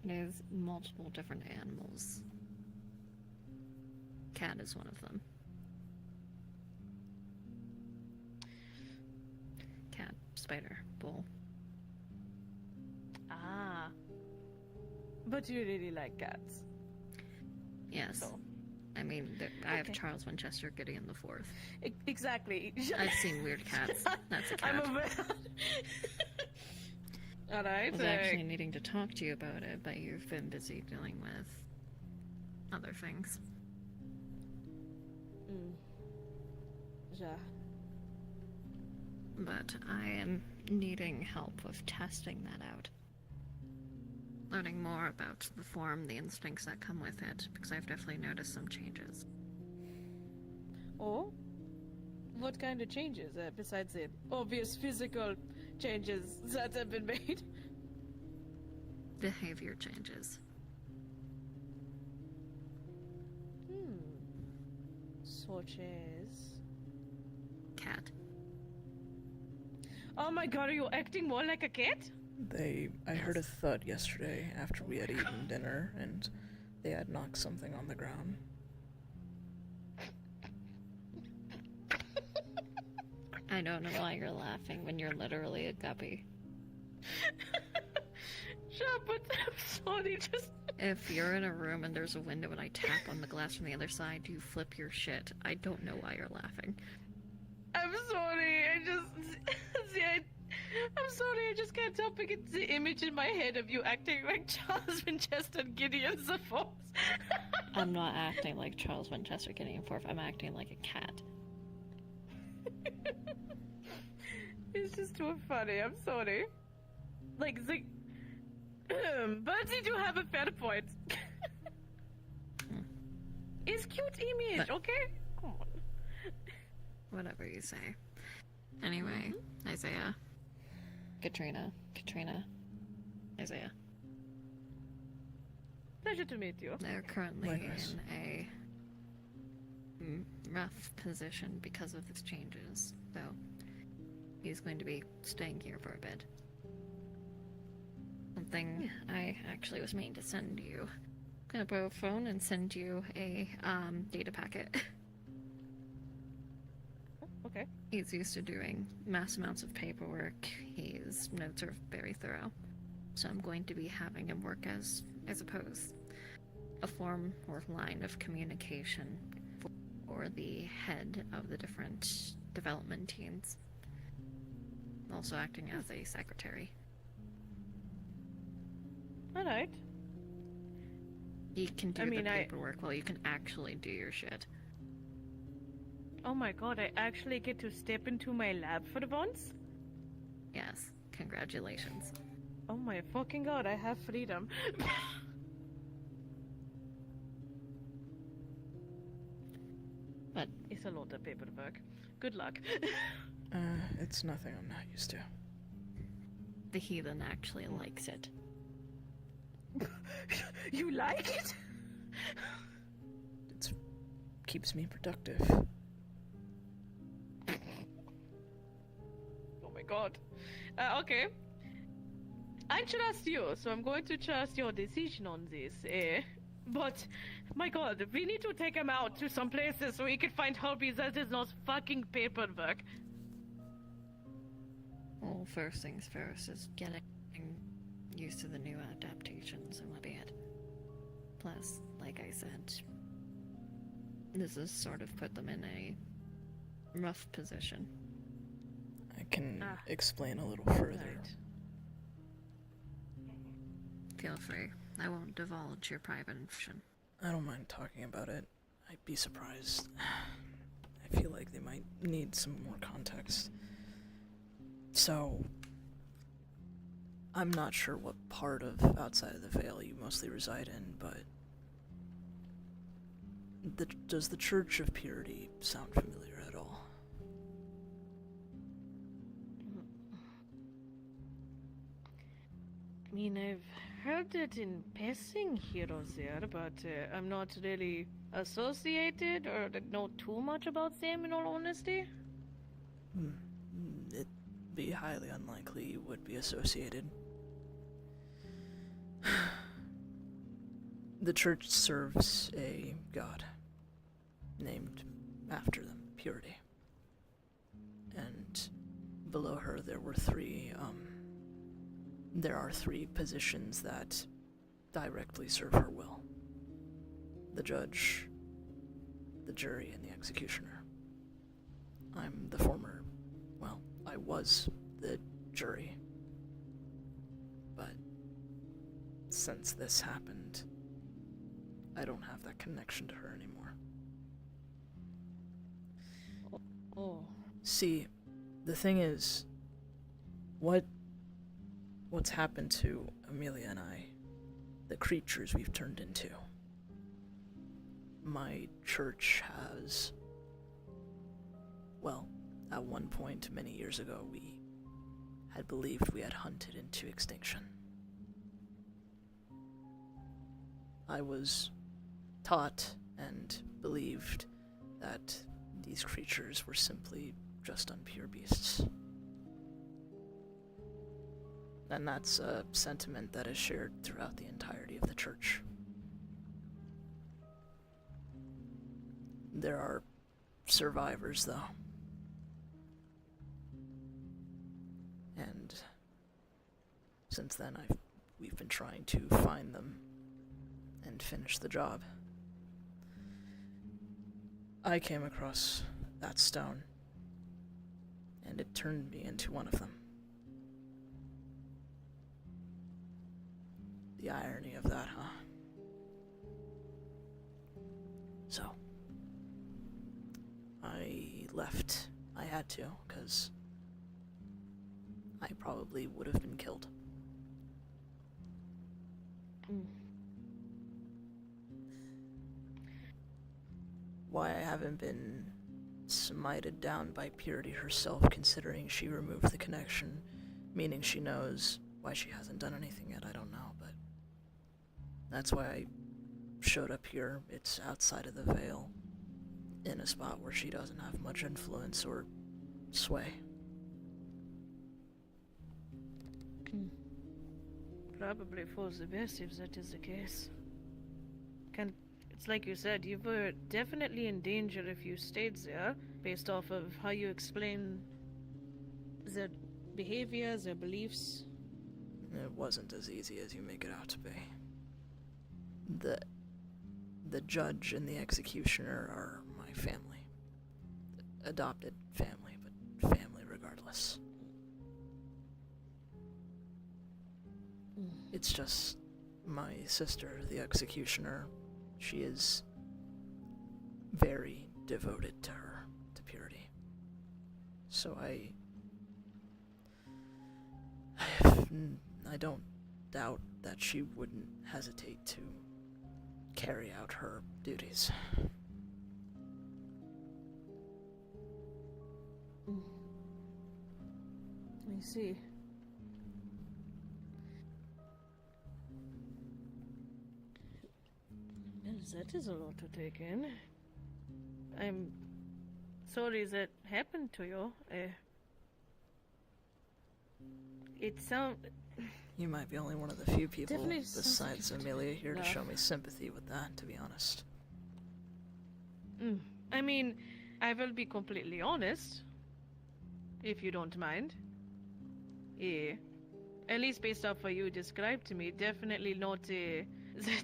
There's multiple different animals. Cat is one of them. Cat, spider, bull. Ah. But you really like cats. Yes. So. I mean, I have Okay. Charles Winchester Gideon the Fourth. Exactly. I've seen weird cats. That's a cat. I'm aware. I Alright. was actually needing to talk to you about it, but You've been busy dealing with other things. Ja. but I am needing help with testing that out. Learning more about the form, the instincts that come with it, because I've definitely noticed some changes. Oh? What kind of changes, besides the obvious physical changes that have been made? Behavior changes. Such as... Cat. Oh my god, are you acting more like a cat? I heard a thud yesterday after we had eaten dinner, and they had knocked something on the ground. I don't know why you're laughing when you're literally a guppy. Shut up, but I'm sorry, just... If you're in a room and there's a window and I tap on the glass from the other side, you flip your shit. I don't know why you're laughing. I'm sorry, I just... See, I'm sorry, I just can't help but get the image in my head of you acting like Charles Winchester and Gideon the Fourth. I'm not acting like Charles Winchester Gideon Forth, I'm acting like a cat. It's just too funny, I'm sorry. Like, Bertie do have a fair point. It's cute image, But- okay? Come on. Whatever you say. Anyway, Isaiah. Katrina. Isaiah. Pleasure to meet you. They're currently Likewise. in a rough position because of these changes, so he's going to be staying here for a bit. Something I actually was meaning to send you. I'm gonna borrow a phone and send you a data packet. Okay. He's used to doing mass amounts of paperwork. His notes are very thorough. So I'm going to be having him work as, I suppose, a form or line of communication for the head of the different development teams. Also acting as a secretary. Alright. He can do I mean, the paperwork while you can actually do your shit. Oh my god, I actually get to step into my lab for once? Yes, congratulations. Oh my fucking god, I have freedom. But It's a lot of paperwork. Good luck. It's nothing I'm not used to. the heathen actually likes it. You like it? It keeps me productive. Oh my god. Okay. I trust you, so I'm going to trust your decision on this. But, my god, we need to take him out to some places so he can find hobbies that is not fucking paperwork. Well, first things first is getting used to the new adaptations and what be it. Plus, like I said, this has sort of put them in a rough position. I can Ah. explain a little further. Right. Feel free. I won't divulge your private information. I don't mind talking about it. I'd be surprised. I feel like they might need some more context. So, I'm not sure what part of outside of the Vale you mostly reside in, but does the Church of Purity sound familiar at all? I mean, I've heard it in passing here or there, but I'm not really associated or know too much about them, in all honesty. It'd be highly unlikely you would be associated. The church serves a god named after them, Purity. And below her there are three positions that directly serve her will. The judge, the jury, and the executioner. I'm the former, well, I was the jury. But since this happened, I don't have that connection to her anymore. Oh. See, the thing is, what's happened to Amelia and I, the creatures we've turned into. My church has, well, at one point many years ago, we had believed we had hunted into extinction. I was taught and believed that these creatures were simply just unpure beasts. And that's a sentiment that is shared throughout the entirety of the church. There are survivors, though. since then, we've been trying to find them and finish the job. I came across that stone, and it turned me into one of them. The irony of that, huh? So, I left. I had to, because I probably would have been killed. Why I haven't been smited down by Purity herself, considering she removed the connection, meaning she knows why she hasn't done anything yet, I don't know, but that's why I showed up here. It's outside of the Veil, in a spot where she doesn't have much influence or sway. Probably for the best if that is the case. It's like you said, you were definitely in danger if you stayed there, based off of how you explain their behavior, their beliefs. It wasn't as easy as you make it out to be. The judge and the executioner are my family. Adopted family, but family regardless. It's just my sister, the executioner. She is very devoted to her, to Purity. So I don't doubt that she wouldn't hesitate to carry out her duties. I see. Well, that is a lot to take in. I'm sorry that happened to you. It sounds... You might be only one of the few people Definitely sounds besides like Amelia here to rough. show me sympathy with that, to be honest. I mean, I will be completely honest, if you don't mind. Yeah. At least based off what you described to me, definitely not the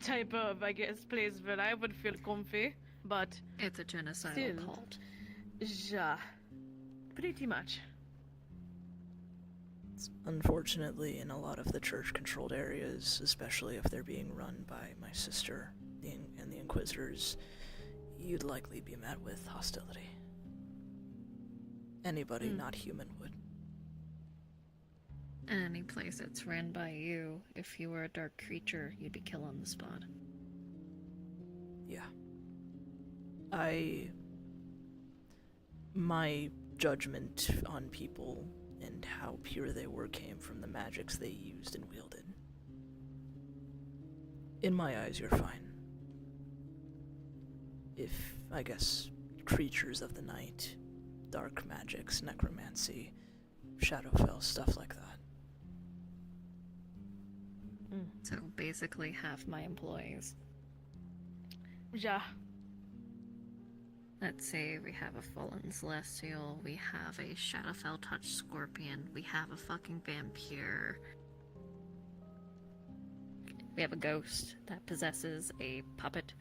type of, I guess, place where I would feel comfy, but... It's a genocidal Still. cult. Yeah. Pretty much. Unfortunately, in a lot of the church-controlled areas, especially if they're being run by my sister and the Inquisitors, you'd likely be met with hostility. Anybody not human would. Any place that's ran by you, if you were a dark creature, you'd be killed on the spot. Yeah. My judgment on people and how pure they were came from the magics they used and wielded. In my eyes, you're fine. If, I guess, creatures of the night, dark magics, necromancy, Shadowfell, stuff like that. So basically half my employees. Yeah. Let's say we have a fallen celestial, we have a Shadowfell touch scorpion, we have a fucking vampire. We have a ghost that possesses a puppet.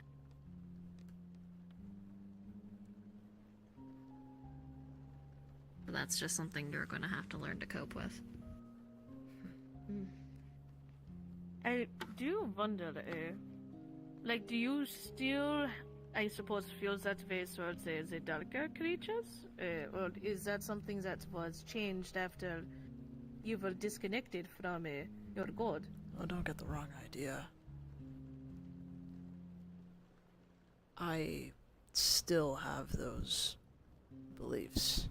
But that's just something you're gonna have to learn to cope with. I do wonder, like, do you still, I suppose, feel that way towards the darker creatures? Or is that something that was changed after you were disconnected from your god? Oh, don't get the wrong idea. I still have those beliefs.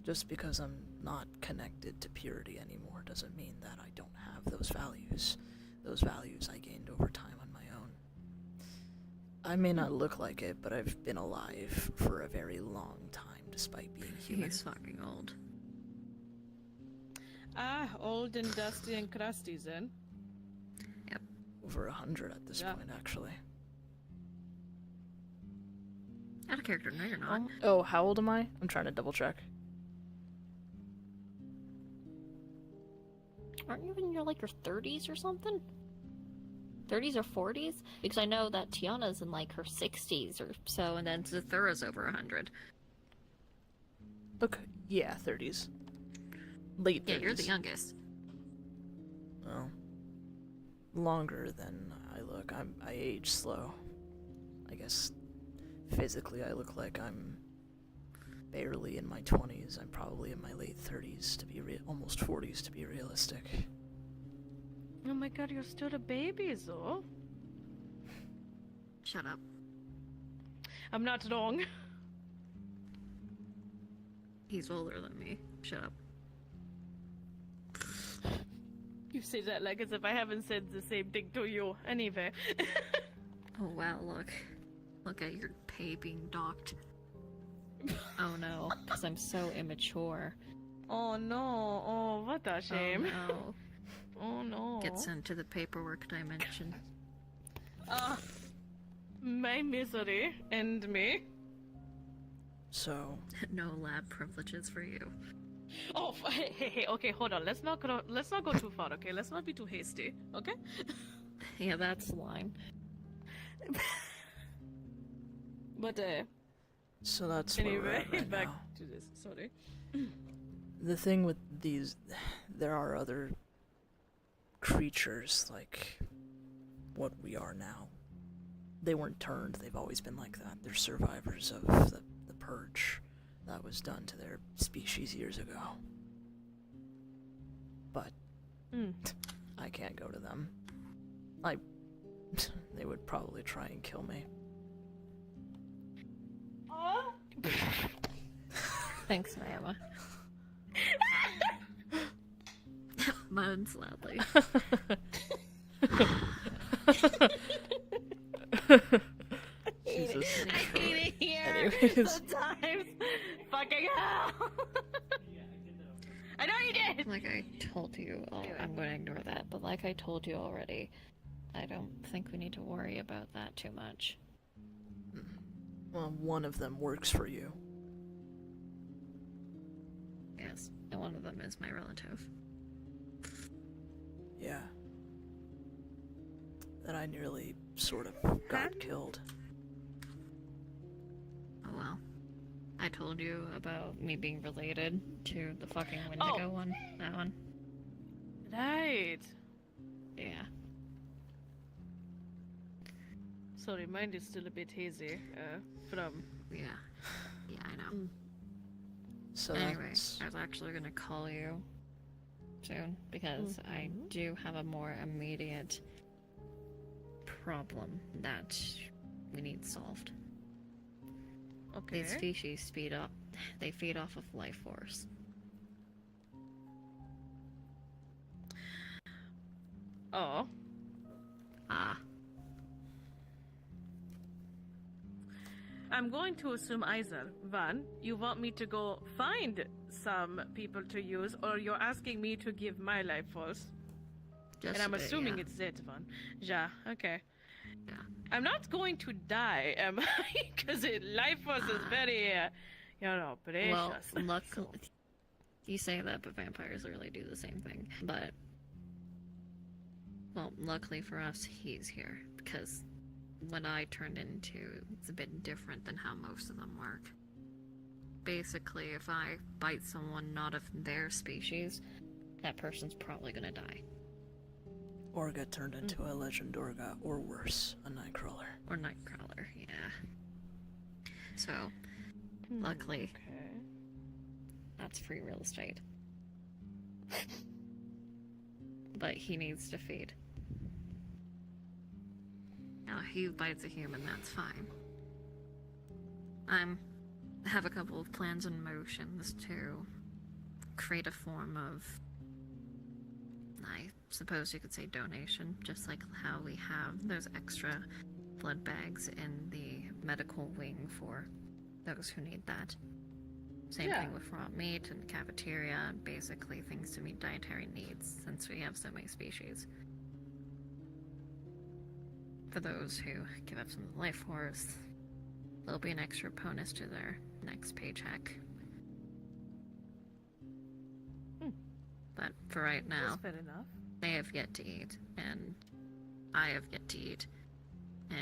Just because I'm not connected to purity anymore doesn't mean that I don't have those values. Those values I gained over time on my own. I may not look like it, but I've been alive for a very long time despite being human. He's fucking old. Ah, old and dusty and crusty then. Over 100 at this Yeah. point, actually. Out of character, no you're not. Oh, how old am I? I'm trying to double check. aren't you in your like your 30s or something? 30s or 40s? Because I know that Tiana's in like her 60s or so, and then Zathura's over 100. Okay, yeah, 30s. Late 30s. Yeah, you're the youngest. Well, longer than I look. I age slow. I guess physically I look like I'm barely in my 20s. I'm probably in my late 30s to be almost 40s to be realistic. Oh my god, you're still a baby, though. Shut up. I'm not wrong. He's older than me. Shut up. You say that like as if I haven't said the same thing to you. Anyway. Oh wow, look. Look at your pay being docked. Oh no, because I'm so immature. Oh no. Oh, what a shame. Oh no. Oh no. Get sent to the paperwork dimension. Ah. My misery and me. So, No lab privileges for you. Oh, hey, okay, hold on. Let's not go too far, okay? Let's not be too hasty, okay? Yeah, that's the line. But so that's where we're anyway, at right back now. to this. Sorry. The thing with these, there are other creatures like what we are now. They weren't turned, they've always been like that. They're survivors of the purge that was done to their species years ago. But I can't go to them. They would probably try and kill me. Thanks, Naima. Moans loudly. Jesus. I hate it here. Anyways. Sometimes. Fucking hell. I know you did. Like I told you, I'm going to ignore that, but like I told you already, I don't think we need to worry about that too much. Well, one of them works for you. Yes, and one of them is my relative. Yeah. That I nearly sort of got killed. Oh well. I told you about me being related to the fucking Wendigo one. That one. Right. Yeah. Sorry, mine is still a bit hazy. From. Yeah. Yeah, I know. So Anyway, that's... I was actually gonna call you soon because I do have a more immediate problem that we need solved. Okay. These species they feed off of life force. Oh. Ah. I'm going to assume either. One, you want me to go find some people to use, or you're asking me to give my life force? Just And I'm a bit, assuming yeah. it's that one. Yeah, okay. Yeah. I'm not going to die, am I? Because life force is very, precious. Well, luck. So- You say that, but vampires really do the same thing. But, well, luckily for us, he's here because what I turned into is a bit different than how most of them work. Basically, if I bite someone not of their species, that person's probably gonna die. Or get turned into a Legend Orga, or worse, a Nightcrawler. Or Nightcrawler, yeah. So, luckily, Okay. that's free real estate. But he needs to feed. Now, if he bites a human, that's fine. I have a couple of plans and motions to create a form of, I suppose you could say, donation, just like how we have those extra blood bags in the medical wing for those who need that. Same Yeah. thing with raw meat and cafeteria, basically things to meet dietary needs, since we have so many species. For those who give up some of the life force, there'll be an extra bonus to their next paycheck. But for right now, That's fair enough. they have yet to eat, and I have yet to eat.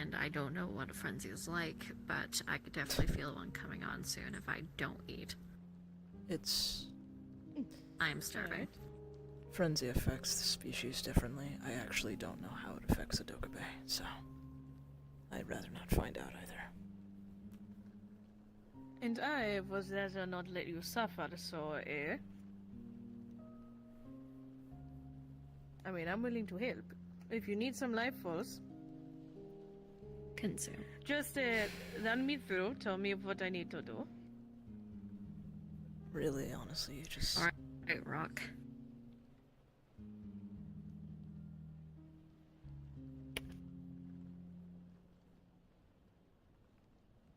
And I don't know what a frenzy is like, but I could definitely feel one coming on soon if I don't eat. It's... I am starving. Alright. Frenzy affects the species differently. I actually don't know how it affects a Dokkaebi, so... I'd rather not find out either. And I was rather not let you suffer, so, I mean, I'm willing to help. If you need some life force, Consume. just run me through, tell me what I need to do. Really, honestly, you just... Alright, Rock.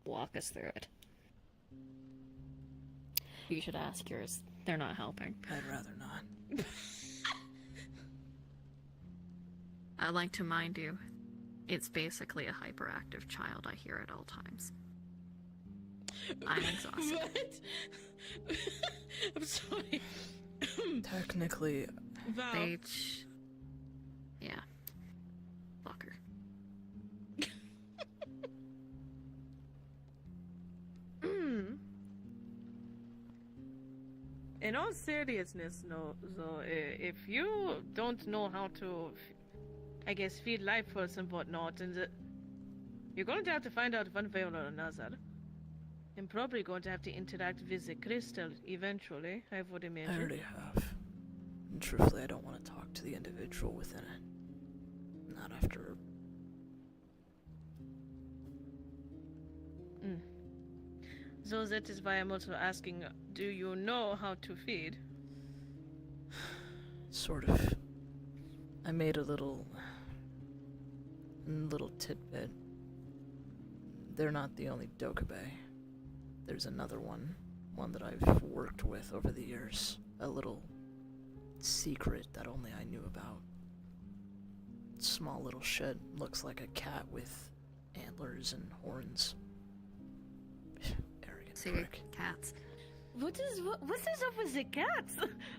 Walk us through it. You should ask yours. They're not helping. I'd rather not. I'd like to mind you, it's basically a hyperactive child I hear at all times. I'm exhausted. What? I'm sorry. Technically, Val. Yeah. Fucker. In all seriousness, no, so if you don't know how to, I guess, feed life force and whatnot, and you're going to have to find out one way or another. And probably going to have to interact with the crystal eventually, I would I imagine. already have. And truthfully, I don't want to talk to the individual within it. Not after... So that is why I'm also asking, do you know how to feed? Sort of. I made a little tidbit. They're not the only Dokkaebi. There's another one that I've worked with over the years. A little secret that only I knew about. Small little shit, looks like a cat with antlers and horns. Arrogant See, prick. cats. What's up with the cats?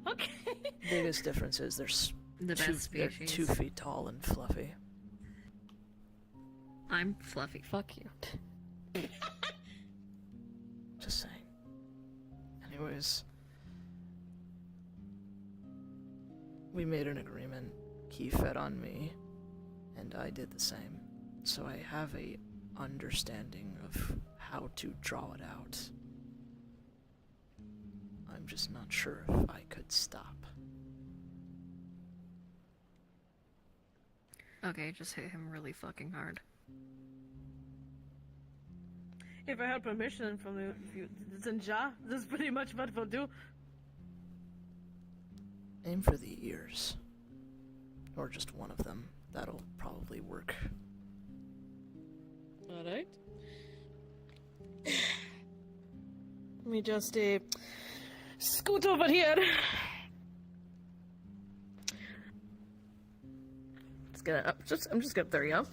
Okay. Biggest difference is they're The best they're species. 2 feet tall and fluffy. I'm fluffy. Fuck you. Just saying. Anyways, we made an agreement. He fed on me, and I did the same. So I have a understanding of how to draw it out. I'm just not sure if I could stop. Okay, just hit him really fucking hard. If I had permission from you, Zinja, that's pretty much what we'll do. Aim for the ears. Or just one of them. That'll probably work. Alright. Let me just scoot over here. I'm just gonna throw you up.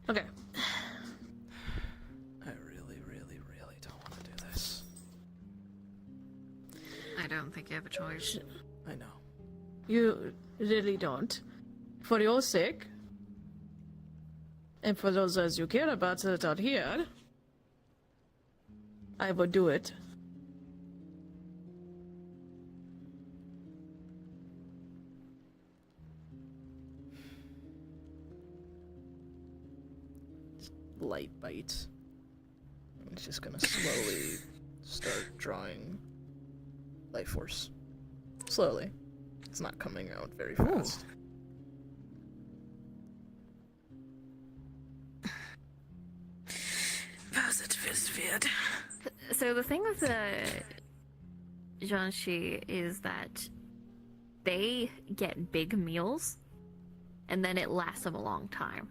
Okay. I really, really, really don't want to do this. I don't think you have a choice. I know. You really don't. For your sake, and for those as you care about that are here, I would do it. Light bite. It's just gonna slowly start drawing life force. Slowly. It's not coming out very fast. Positive is weird. So the thing with the Jiangxi is that they get big meals, and then it lasts them a long time.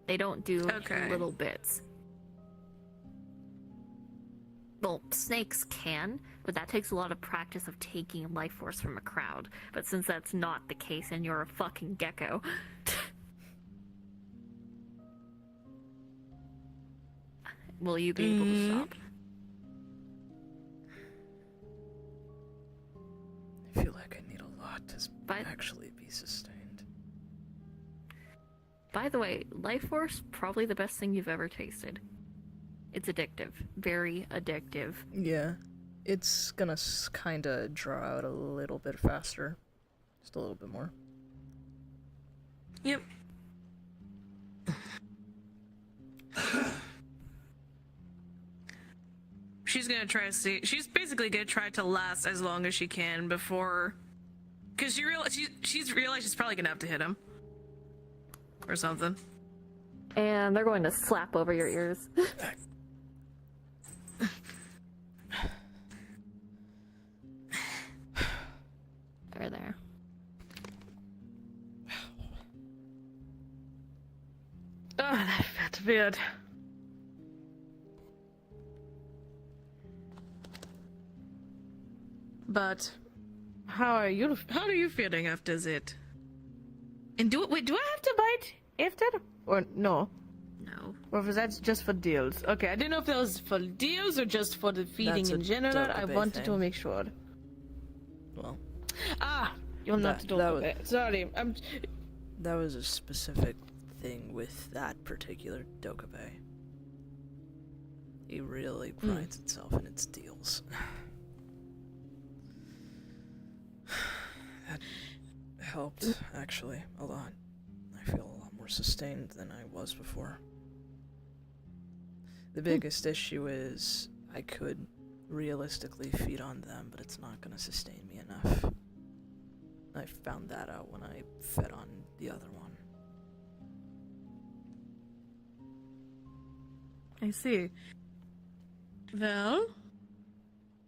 They don't do Okay. little bits. Well, snakes can, but that takes a lot of practice of taking life force from a crowd. But since that's not the case and you're a fucking gecko... will you be able to stop? I feel like I need actually be sustained. By the way, Life Force, probably the best thing you've ever tasted. It's addictive. Very addictive. Yeah. It's gonna kinda draw out a little bit faster. Just a little bit more. Yep. She's gonna try to see. She's basically gonna try to last as long as she can before, because she's realized she's probably gonna have to hit him or something. And they're going to slap over your ears. There. Oh, that felt weird. But how are you feeling after that? And do I have to bite after or no? No. Or was that just for deals? Okay, I didn't know if that was for deals or just for the feeding That's a in general. I Dokkaebi wanted to thing. make sure. Well, You're not That- the that was- Dokkaebi. Sorry, I'm. that was a specific thing with that particular Dokkaebi. He really prides itself in its deals. That helped, actually, a lot. I feel a lot more sustained than I was before. The biggest issue is I could realistically feed on them, but it's not going to sustain me enough. I found that out when I fed on the other one. I see. Well,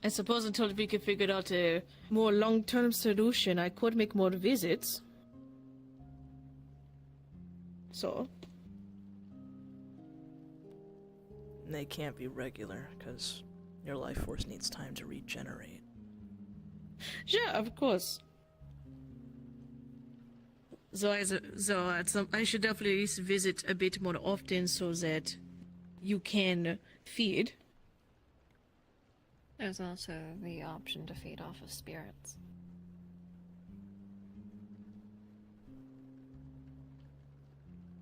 I suppose until we can figure out a more long-term solution, I could make more visits. So, They can't be regular, because your life force needs time to regenerate. yeah, of course. So I should definitely visit a bit more often so that you can feed. There's also the option to feed off of spirits.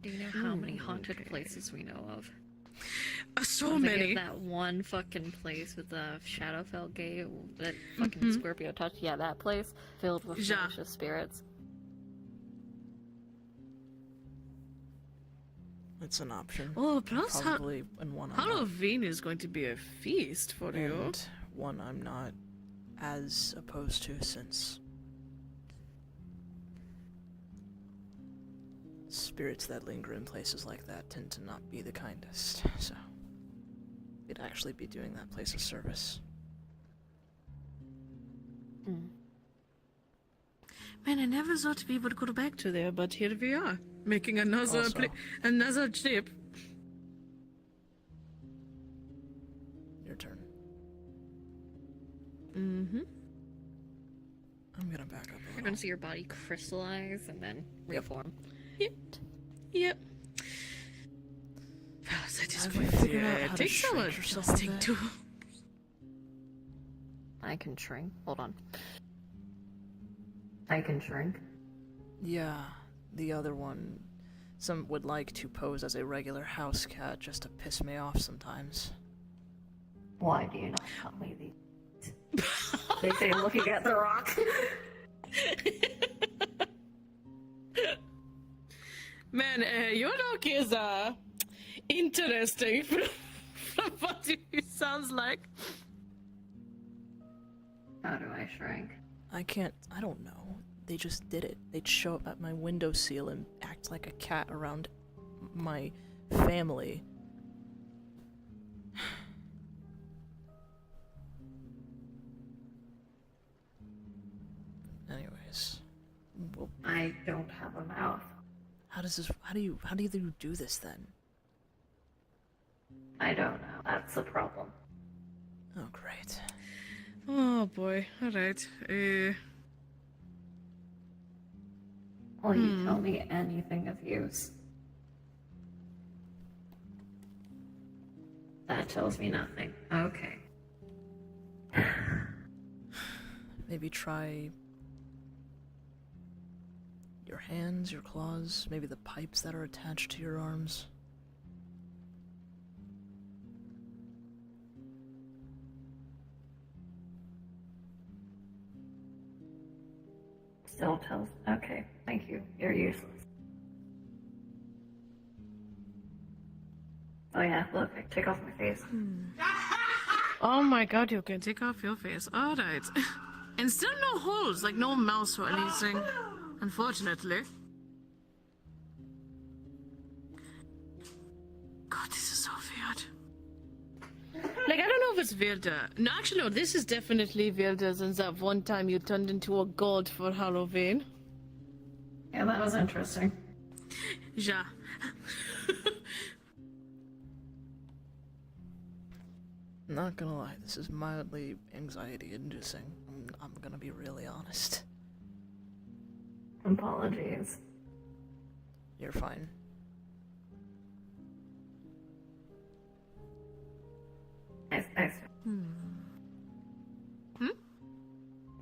Do you know how many haunted places we know of? So I'm thinking many. of that one fucking place with the Shadowfell gate that fucking Scorpio touched. Yeah, that place filled with Ja. malicious spirits. It's an option. Oh, plus Probably and one I'm not. Halloween is going to be a feast for you. And one I'm not as opposed to, since spirits that linger in places like that tend to not be the kindest, so it'd actually be doing that place a service. Man, I never thought we would go back to there, but here we are, making another Also- another trip. Your turn. Mm-hmm. I'm gonna back up a You're little. gonna see your body crystallize and then reform. Yep. Well, that is Have going you to figured out how to take some shrink yourself adjusting a bit? too. I can shrink. Hold on. I can shrink. Yeah, the other one. Some would like to pose as a regular house cat just to piss me off sometimes. Why do you not tell me these? They say looking at the rock. Man, your dog is interesting from what it sounds like. How do I shrink? I don't know. They just did it. They'd show up at my windowsill and act like a cat around my family. Anyways, well, I don't have a mouth. how do you do this then? I don't know. That's the problem. Oh, great. Oh boy. All right. Will you tell me anything of use? That tells me nothing. Okay. Maybe try Your hands, your claws, maybe the pipes that are attached to your arms. Still tells. Okay, thank you. You're useless. Oh yeah, look, I take off my face. Oh my god, you can take off your face. Alright. And still no holes, like no mouse or anything. Unfortunately. God, this is so weird. Like, I don't know if it's weirder. No, actually, no, this is definitely weirder than that one time you turned into a god for Halloween. Yeah, that was interesting. Yeah. Not gonna lie, this is mildly anxiety-inducing. I'm gonna be really honest. Apologies. You're fine.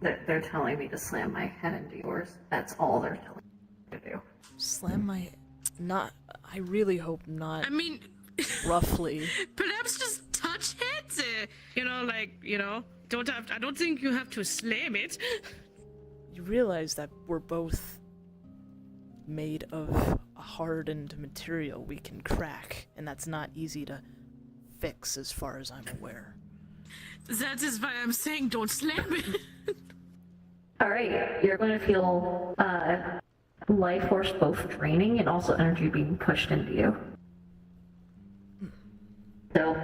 They're telling me to slam my head into yours. That's all they're telling me to do. Slam my... Not... I really hope not. I mean, Roughly. perhaps just touch it. You know, like, you know, I don't think you have to slam it. You realize that we're both made of a hardened material we can crack, and that's not easy to fix as far as I'm aware. That is why I'm saying don't slam it. Alright, you're going to feel life force both draining and also energy being pushed into you. So,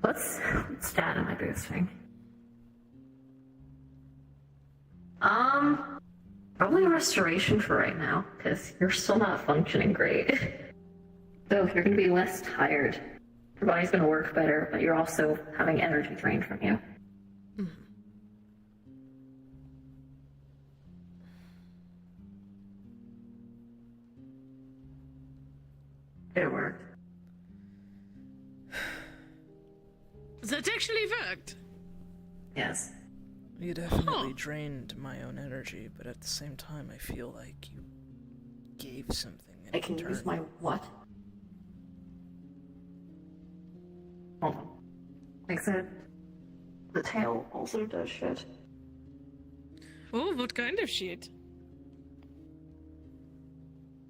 what's stat am I boosting? Probably restoration for right now, because you're still not functioning great. So you're gonna be less tired. Your body's gonna work better, but you're also having energy drained from you. It worked. That actually worked. Yes. You definitely drained my own energy, but at the same time, I feel like you gave something in I can return. use my what? Hold on. Like I said, the tail also does shit. Oh, what kind of shit?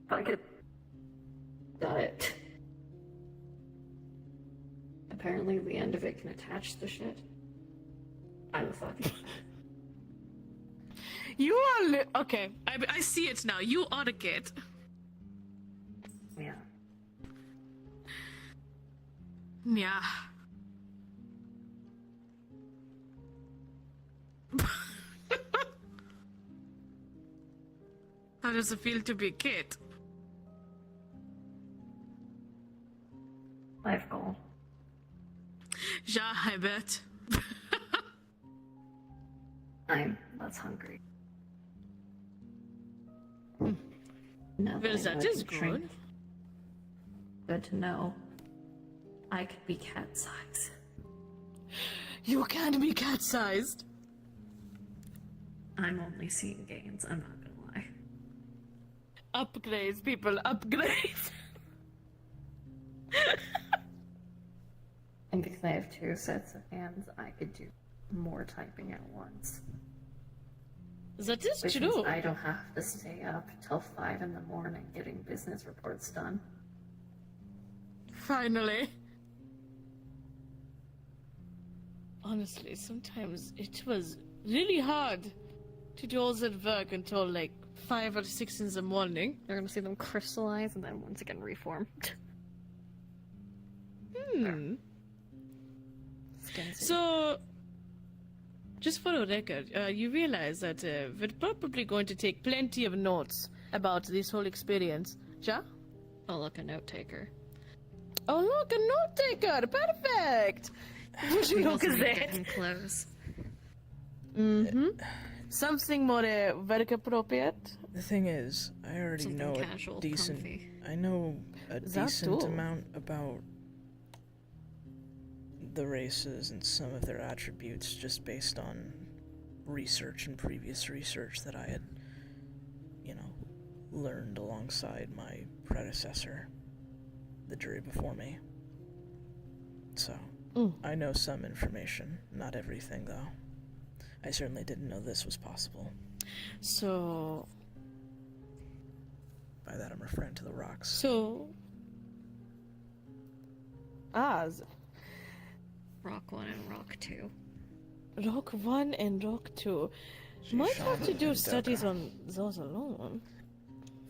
If I could... Got it. Apparently the end of it can attach the shit. I'm fucking... You are okay. I see it now. You are the kid. Yeah. Yeah. How does it feel to be a kid? Life goal. Yeah, I bet. I'm less hungry. No, Well, that is good. Good to know. I could be cat size. You can't be cat-sized. I'm only seeing gains, I'm not gonna lie. Upgrades, people, upgrades. And because I have 2 sets of hands, I could do more typing at once. That is Which true. means I don't have to stay up till 5 in the morning getting business reports done. Finally. Honestly, sometimes it was really hard to do all that work until like 5 or 6 in the morning. You're gonna see them crystallize and then once again reform. So, just for the record, you realize that we're probably going to take plenty of notes about this whole experience. Ja? Oh, look, a note taker. Oh, look, a note taker! Perfect! Would you look at that? Different clothes. Something more work appropriate? The thing is, I already Something know casual, a decent... comfy. I know a That decent too. amount about the races and some of their attributes just based on research and previous research that I had, learned alongside my predecessor, the jury before me. So, I know some information, not everything though. I certainly didn't know this was possible. So... By that I'm referring to the rocks. So... Rock 1 and Rock 2. Rock 1 and Rock 2. Might have to do studies on those alone.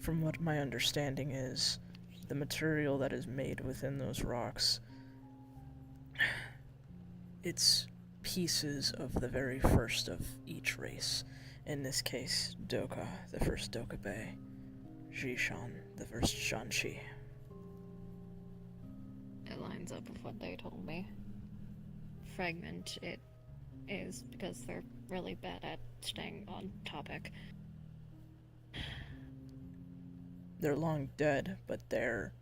From what my understanding is, the material that is made within those rocks, it's pieces of the very first of each race. In this case, Doka, the first Dokabe, Jishan, the first Shanshi. It lines up with what they told me. Fragment it is because they're really bad at staying on topic. They're long dead, but their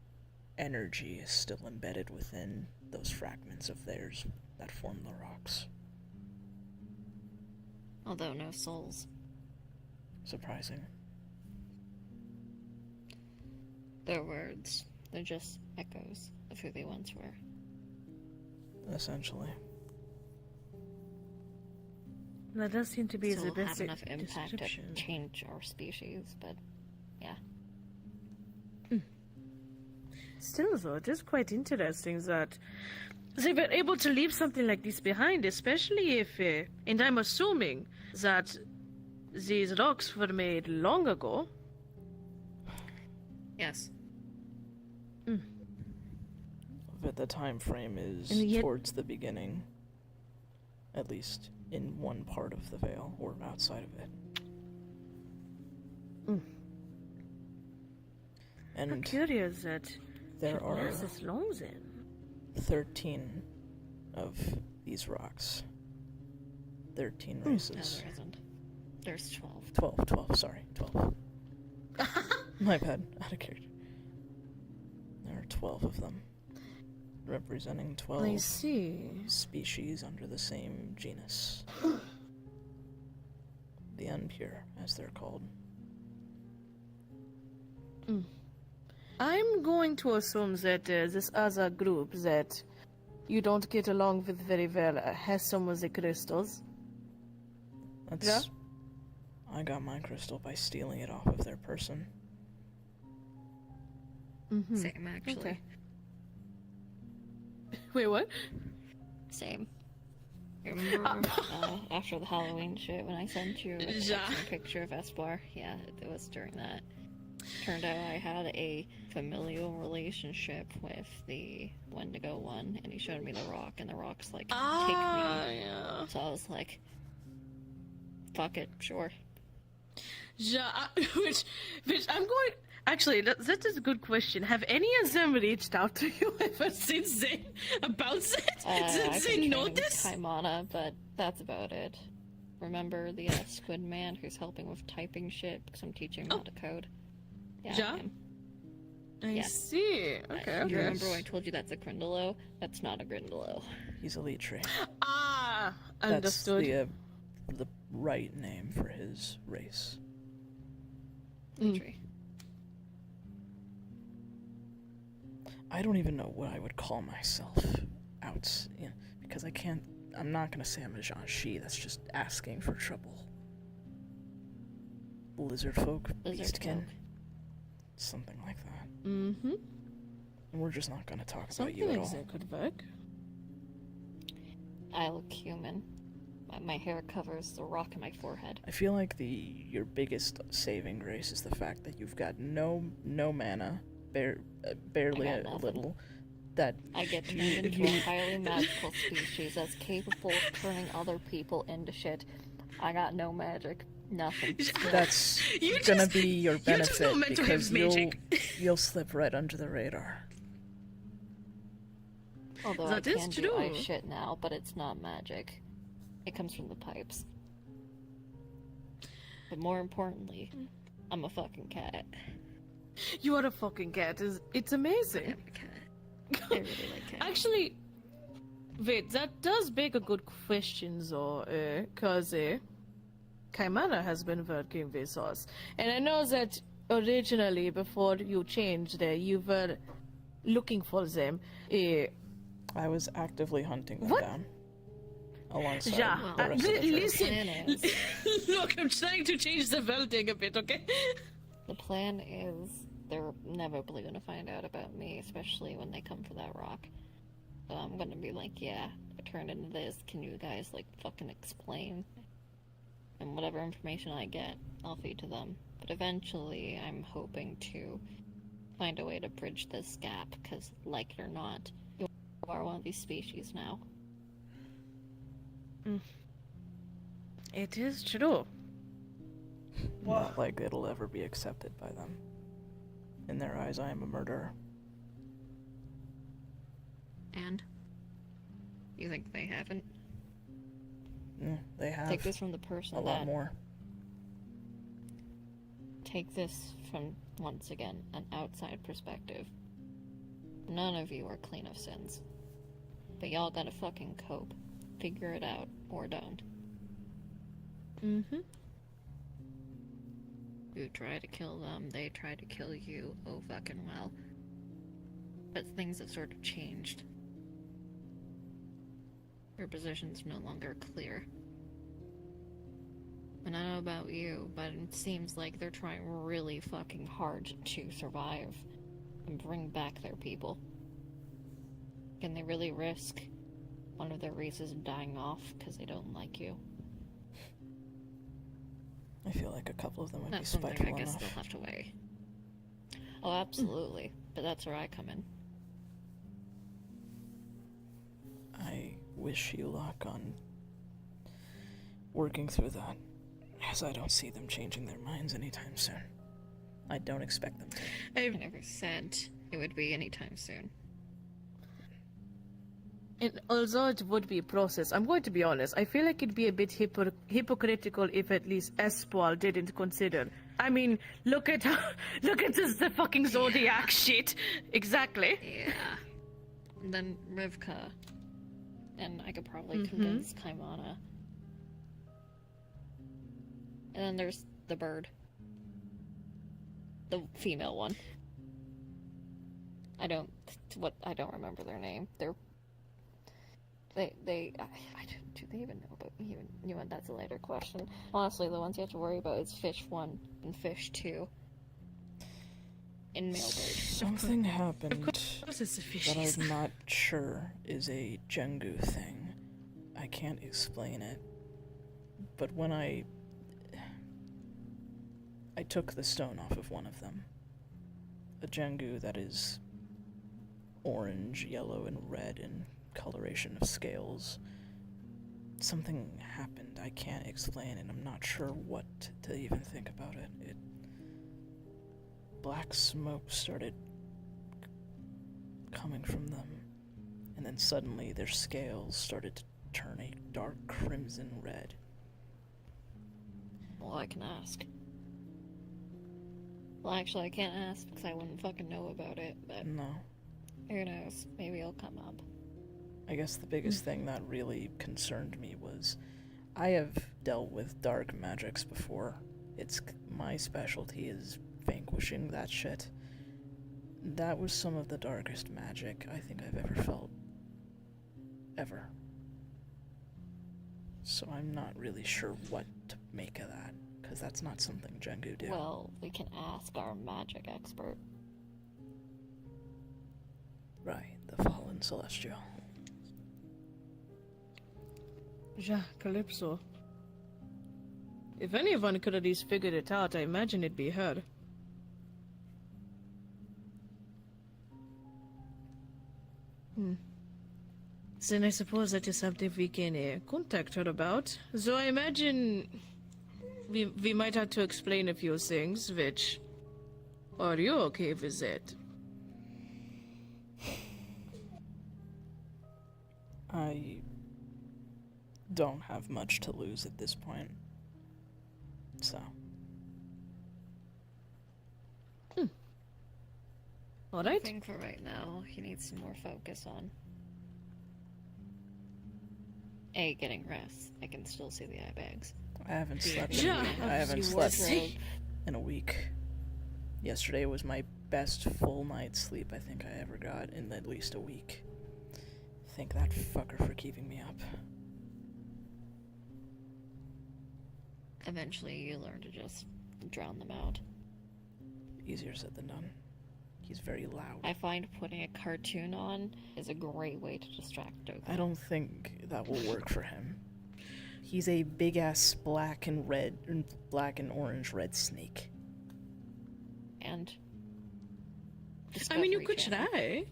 energy is still embedded within those fragments of theirs that form the rocks. Although no souls. Surprising. Their words, they're just echoes of who they once were. Essentially. That does seem to be So the we'll have best enough impact to description. change our species, but yeah. Still, though, it is quite interesting that they were able to leave something like this behind, especially if, and I'm assuming that these rocks were made long ago. Yes. But the time frame is And yet- towards the beginning. At least in one part of the veil, or outside of it. I'm And curious that there it are lasts this long then. 13 of these rocks. 13 No, races. there isn't. There's 12. 12, sorry, 12. My bad, out of character. There are 12 of them, representing 12 I see. species under the same genus. The Unpure, as they're called. I'm going to assume that this other group that you don't get along with very well has some of the crystals. That's... Yeah? I got my crystal by stealing it off of their person. Same, actually. Okay. Wait, what? Same. Remember after the Halloween shit when I sent you a text Yeah. and a picture of Esbar? Yeah, it was during that. Turned out I had a familial relationship with the Wendigo one, and he showed me the rock, and the rock's like, take me. Yeah. So I was like, fuck it, sure. Yeah, which I'm going... Actually, that is a good question. Have any of them reached out to you ever since then about that? I've Since they been training with noticed? Kaimana, but that's about it. Remember the squid man who's helping with typing shit because I'm teaching him how to code? Yeah? him. I Yeah. see. Okay, You okay. remember when I told you that's a Grindylow? That's not a Grindylow. He's a Leetri. Ah, That's understood. the right name for his race. Tree. I don't even know what I would call myself because I'm not gonna say I'm a Jiangshi, that's just asking for trouble. Lizard folk, Lizard beastkin, folk. something like that. Mm-hmm. And we're just not gonna talk about Something you at like all. that could work. I look human. My hair covers the rock in my forehead. I feel like your biggest saving grace is the fact that you've got no mana, barely I a got nothing. little. That I get turned into a highly magical species that's capable of turning other people into shit. I got no magic. Nothing. that's You gonna just- be your you just know benefit mental because health magic. you'll slip right under the radar. Although That I is can do ice true. shit now, but it's not magic. It comes from the pipes. But more importantly, I'm a fucking cat. You are a fucking cat. It's I amazing. am a cat. I really like cats. Actually, wait, that does beg a good question, though, cause Kaimana has been working with us. And I know that originally, before you changed there, you were looking for them. I was actively hunting them What? down. Alongside Yeah, the rest of the troops. listen. plan is- Look, I'm trying to change the wording a bit, okay? The plan is they're inevitably gonna find out about me, especially when they come for that rock. So I'm gonna be like, yeah, I turned into this. Can you guys, like, fucking explain? And whatever information I get, I'll feed to them. But eventually, I'm hoping to find a way to bridge this gap, because, like it or not, you are one of these species now. It is true. Not like it'll ever be accepted by them. In their eyes, I am a murderer. And? You think they haven't? They have Take this from the person a lot that... more. Take this from, once again, an outside perspective. None of you are clean of sins. But y'all gotta fucking cope. Figure it out, or don't. Mm-hmm. You try to kill them, they try to kill you, oh fucking well. But things have sort of changed. Your position's no longer clear. And I don't know about you, but it seems like they're trying really fucking hard to survive and bring back their people. Can they really risk one of their races dying off because they don't like you? I feel like a couple of them would That's be something spiteful I guess enough. they'll have to weigh. Oh, absolutely. But that's where I come in. I wish you luck on working through that, as I don't see them changing their minds anytime soon. I don't expect them to. I never said it would be anytime soon. And although it would be a process, I'm going to be honest, I feel like it'd be a bit hypocritical if at least Espal didn't consider. I mean, look at the fucking Zodiac shit. Exactly. Yeah. And then Rivka. And I could probably convince Kaimana. And then there's the bird. The female one. I don't remember their name. Do they even know about me? That's a later question. Honestly, the ones you have to worry about is Fish 1 and Fish 2. In Mailbird. Something happened This is a that fishies. I'm not sure is a Jengu thing. I can't explain it. But when I took the stone off of one of them, a Jengu that is orange, yellow, and red in coloration of scales. Something happened I can't explain, and I'm not sure what to even think about it. Black smoke started coming from them, and then suddenly their scales started to turn a dark crimson red. Well, I can ask. Well, actually, I can't ask because I wouldn't fucking know about it, but No. who knows? Maybe it'll come up. I guess the biggest thing that really concerned me was I have dealt with dark magics before. My specialty is vanquishing that shit. That was some of the darkest magic I think I've ever felt. Ever. So I'm not really sure what to make of that, because that's not something Jengu do. Well, we can ask our magic expert. Right, the fallen celestial. Yeah, Calypso. If anyone could at least figure it out, I imagine it'd be her. Then I suppose that is something we can contact her about. So I imagine we might have to explain a few things, which... Are you okay with it? I don't have much to lose at this point. So. I Alright. think for right now, he needs some more focus on getting rest. I can still see the eye bags. I haven't slept. Yeah, I haven't obviously slept wardrobe. in a week. Yesterday was my best full night's sleep I think I ever got in at least a week. Thank that fucker for keeping me up. Eventually, you learn to just drown them out. Easier said than done. He's very loud. I find putting a cartoon on is a great way to distract Doku. I don't think that will work for him. He's a big ass black and orange red snake. And I mean, you Discovery could Channel. try.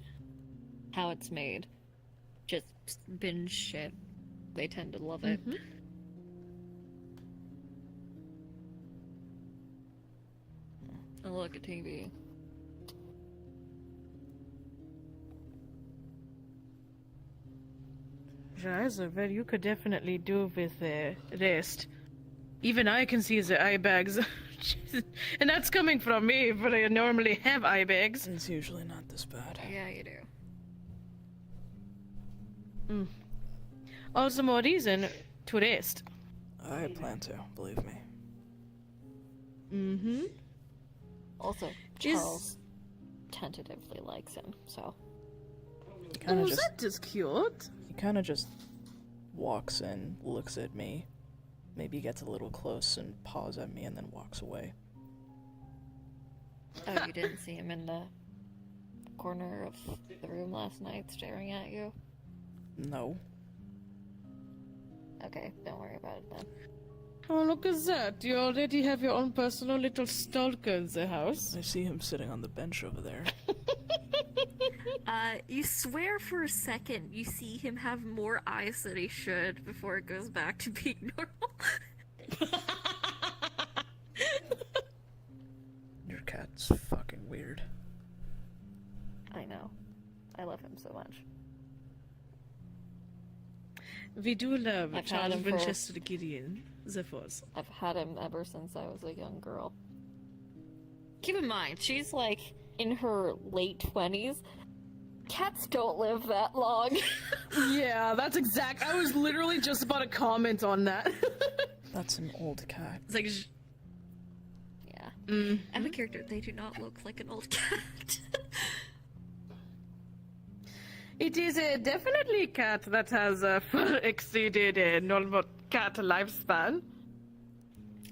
How it's made. Just binge shit. They tend to love it. Mhm. I look at TV. Yeah, so well, you could definitely do with rest. Even I can see the eye bags. And that's coming from me, but I normally have eye bags. It's usually not this bad. Yeah, you do. All the more reason to rest. I plan to, believe me. Mm-hmm. Also, Charles tentatively likes him, so. He kind Oh, of just that is cute. he kind of just walks in, looks at me, maybe gets a little close and paws at me and then walks away. Oh, you didn't see him in the corner of the room last night staring at you? No. Okay, don't worry about it then. Oh, look at that. You already have your own personal little stalker in the house. I see him sitting on the bench over there. You swear for a second you see him have more eyes than he should before it goes back to being normal. Your cat's fucking weird. I know. I love him so much. We do love I've had Charles him for- Winchester Gideon, the Force. I've had him ever since I was a young girl. Keep in mind, she's like in her late 20s. Cats don't live that long. Yeah, that's exact. I was literally just about to comment on that. That's an old cat. It's like, Yeah. I'm a character, they do not look like an old cat. it is definitely a cat that has far exceeded a normal cat lifespan.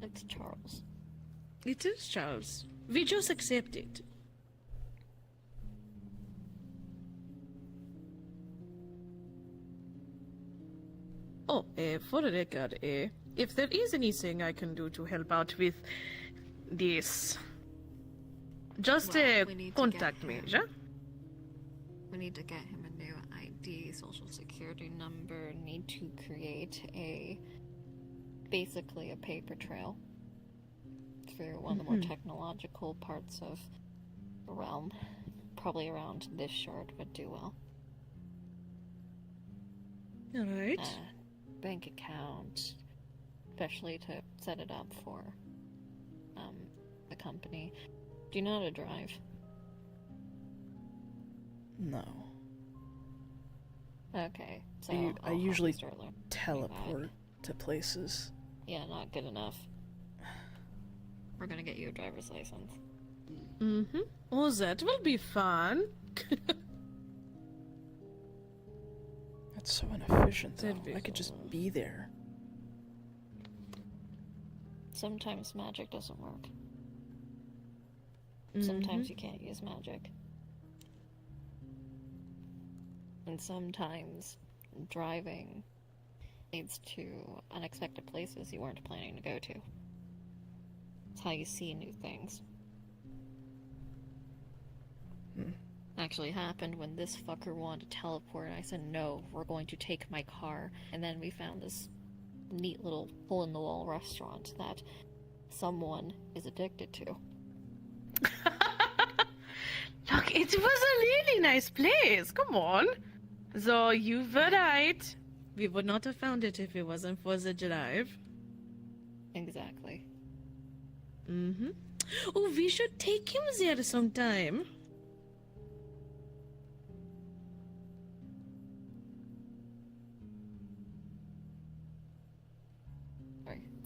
It's Charles. It is Charles. We just accept it. Oh, for the record, if there is anything I can do to help out with this, just Well, we need to contact get me, him. yeah? We need to get him a new ID, social security number. Need to create basically a paper trail through one of the more technological parts of the realm. Probably around this shard would do well. Alright. Bank account, especially to set it up for the company. Do you know how to drive? No. Okay, so I I'll help you usually start learning Teleport to places. Yeah, not good enough. We're gonna get you a driver's license. Mm-hmm. Oh, that will be fun. That's so inefficient, though. That'd be I could just fun. be there. Sometimes magic doesn't work. Sometimes you can't use magic. And sometimes driving leads to unexpected places you weren't planning to go to. It's how you see new things. Actually happened when this fucker wanted to teleport and I said no, we're going to take my car. And then we found this neat little hole in the wall restaurant that someone is addicted to. Look, it was a really nice place. Come on. So you were right. We would not have found it if it wasn't for the drive. Exactly. Mm-hmm. Oh, we should take him there sometime.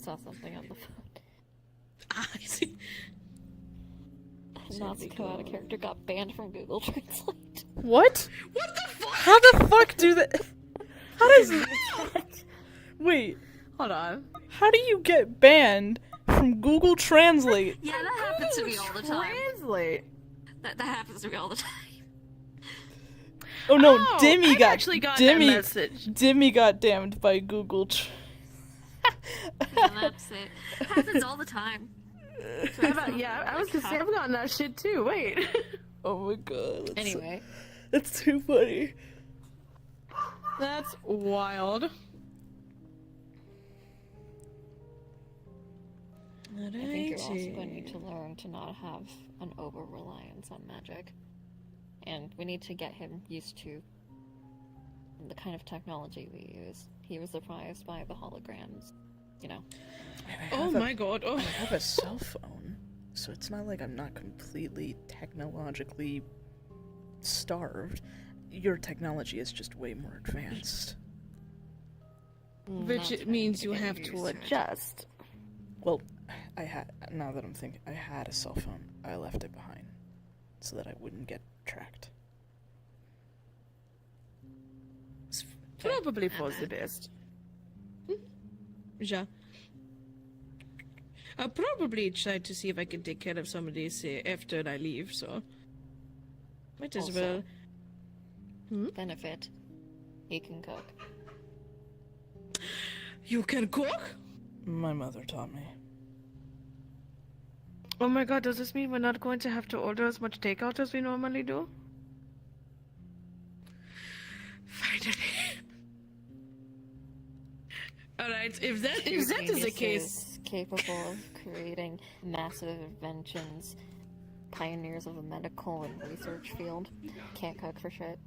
saw something on the phone. Ah, I see. Natsuko out of character got banned from Google Translate. What? What the fuck? How the fuck do that? How does... Wait, Hold on. how do you get banned from Google Translate? Yeah, that happens to me all the time. Translate. That happens to me all the time. Oh no, Oh, Dimmy I've got actually got Dimmy, that message. Dimmy got damned by Google. And that's it. It happens all the time. Yeah, I was gonna say I've gotten that shit too. Wait. Oh my god. Anyway, That's too funny. That's wild. I think you're also going to need to learn to not have an over-reliance on magic. And we need to get him used to the kind of technology we use. He was surprised by the holograms, you know. Oh my god. Oh. I have a cell phone, so it's not like I'm not completely technologically starved. Your technology is just way more advanced. Which That's it means right, you get have used to it. adjust. Well, now that I'm thinking, I had a cell phone. I left it behind so that I wouldn't get tracked. Probably for the best. Yeah. I'll probably try to see if I can take care of some of these after I leave, so. Might as Also, well. benefit. He can cook. You can cook? My mother taught me. Oh my god, does this mean we're not going to have to order as much takeout as we normally do? Finally. Alright, if that is the Genius case. capable of creating massive inventions, pioneers of the medical and research field. Can't cook for shit.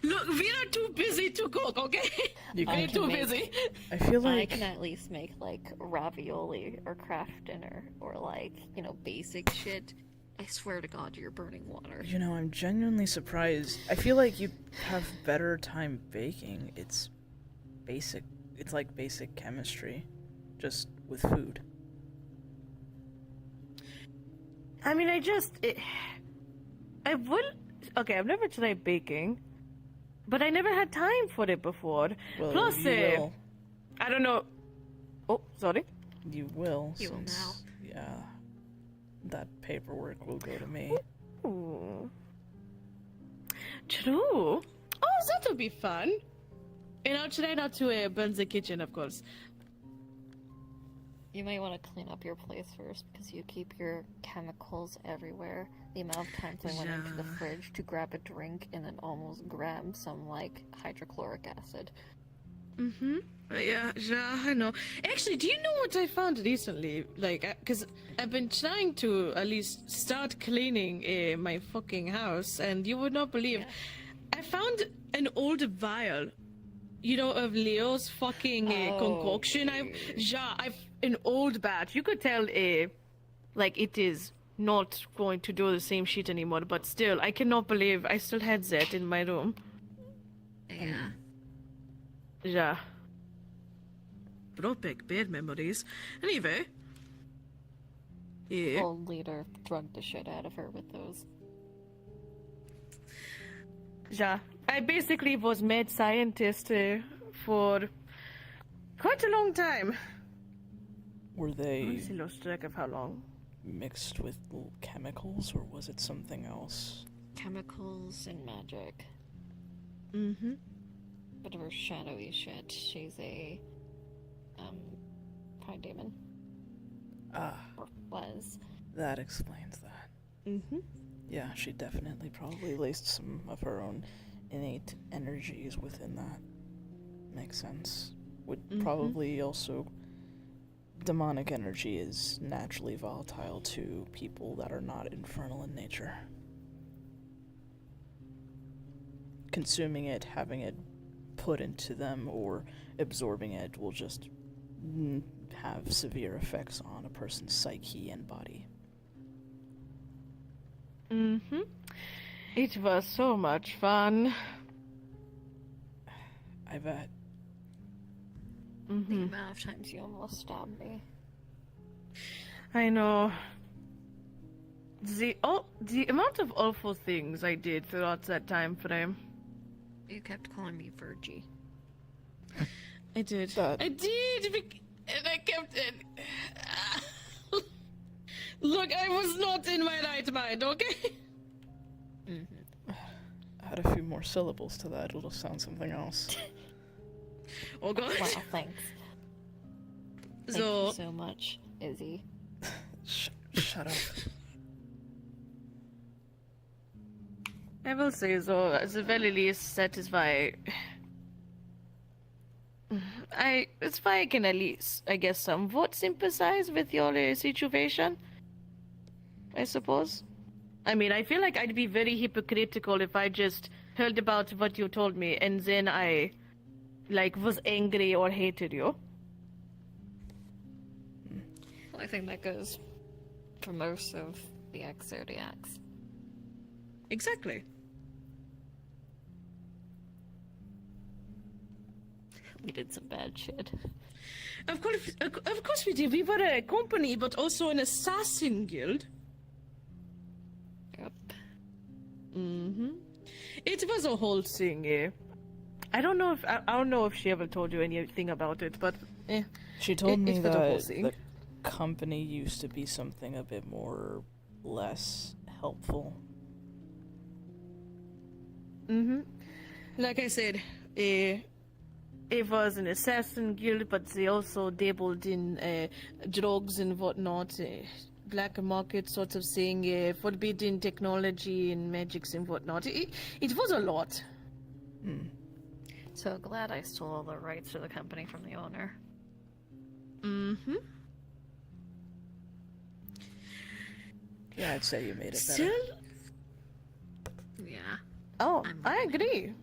Look, we are too busy to cook, okay? You I We're can, can too make- busy. I feel I like can at least make like ravioli or craft dinner or like, you know, basic shit. I swear to God, you're burning water. you know, I'm genuinely surprised. I feel like you have better time baking. It's basic. It's like basic chemistry, just with food. I mean, I would. Okay, I've never tried baking, but I never had time for it before. Well, Plus, you will. I don't know. Oh, sorry. You will, You will since yeah, that paperwork will go to me. Ooh. True. Oh, that'll be fun. And I'll try not to burn the kitchen, of course. You might want to clean up your place first because you keep your chemicals everywhere. The amount of times I went into the Yeah. fridge to grab a drink and then almost grabbed some like hydrochloric acid. Mm-hmm. Yeah, I know. Actually, do you know what I found recently? Like, because I've been trying to at least start cleaning my fucking house, and you would not believe. I found an old vial, you know, of Leo's fucking concoction. I've an old batch. You could tell, like, it is not going to do the same shit anymore, but still, I cannot believe I still had that in my room. Yeah. Yeah. Brought back bad memories. Anyway. Yeah. Old leader drugged the shit out of her with those. Yeah. I basically was mad scientist for quite a long time. Were they Honestly lost track of how long. mixed with chemicals, or was it something else? Chemicals and magic. Mm-hmm. Bit of her shadowy shit. She's a pride demon. Ah, Or was. that explains that. Mm-hmm. Yeah, she definitely probably laced some of her own innate energies within that. Makes sense. Would probably also... Demonic energy is naturally volatile to people that are not infernal in nature. Consuming it, having it put into them, or absorbing it will just have severe effects on a person's psyche and body. Mm-hmm. It was so much fun. I bet. The amount of times you almost stabbed me. I know. The amount of awful things I did throughout that time frame. You kept calling me Virgie. I did. That- I did, and I kept it. Look, I was not in my right mind, okay? Add a few more syllables to that, it'll sound something else. Oh god. Wow, thanks. Thank So, you so much, Izzy. Shut up. I will say, though, at the very least, that is why. It's why I can at least, I guess, somewhat sympathize with your situation. I suppose. I mean, I feel like I'd be very hypocritical if I just heard about what you told me and then I, like, was angry or hated you. Well, I think that goes for most of the ex-Zodiacs. Exactly. We did some bad shit. Of course we did. We were a company, but also an assassin guild. Yep. It was a whole thing, eh? I don't know if she ever told you anything about it, but She told me it's for the whole that thing. the company used to be something a bit more less helpful. Like I said, it was an assassin guild, but they also dabbled in drugs and whatnot, black market sort of thing, forbidden technology and magics and whatnot. It was a lot. So glad I stole the rights to the company from the owner. Yeah, I'd say you made it better. Still, Yeah. oh, I'm I learning. agree.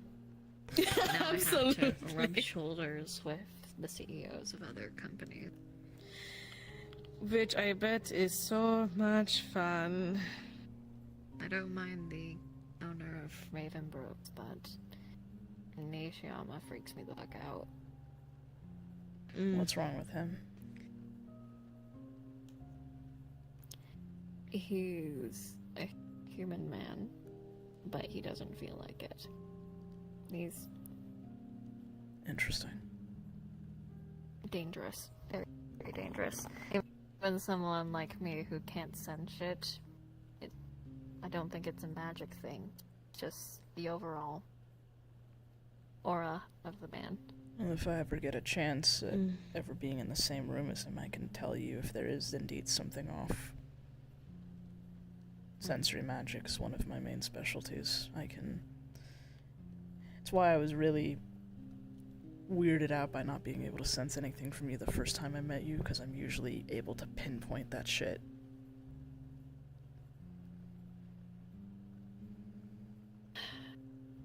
Now I have Absolutely. to rub shoulders with the CEOs of other companies. Which I bet is so much fun. I don't mind the owner of Ravenbrook, but Nishiyama freaks me the fuck out. What's wrong with him? He's a human man, but he doesn't feel like it. He's Interesting. dangerous. Very, very dangerous. Even someone like me who can't send shit, I don't think it's a magic thing. Just the overall aura of the man. Well, if I ever get a chance at ever being in the same room as him, I can tell you if there is indeed something off. Sensory magic's one of my main specialties. It's why I was really weirded out by not being able to sense anything from you the first time I met you, because I'm usually able to pinpoint that shit.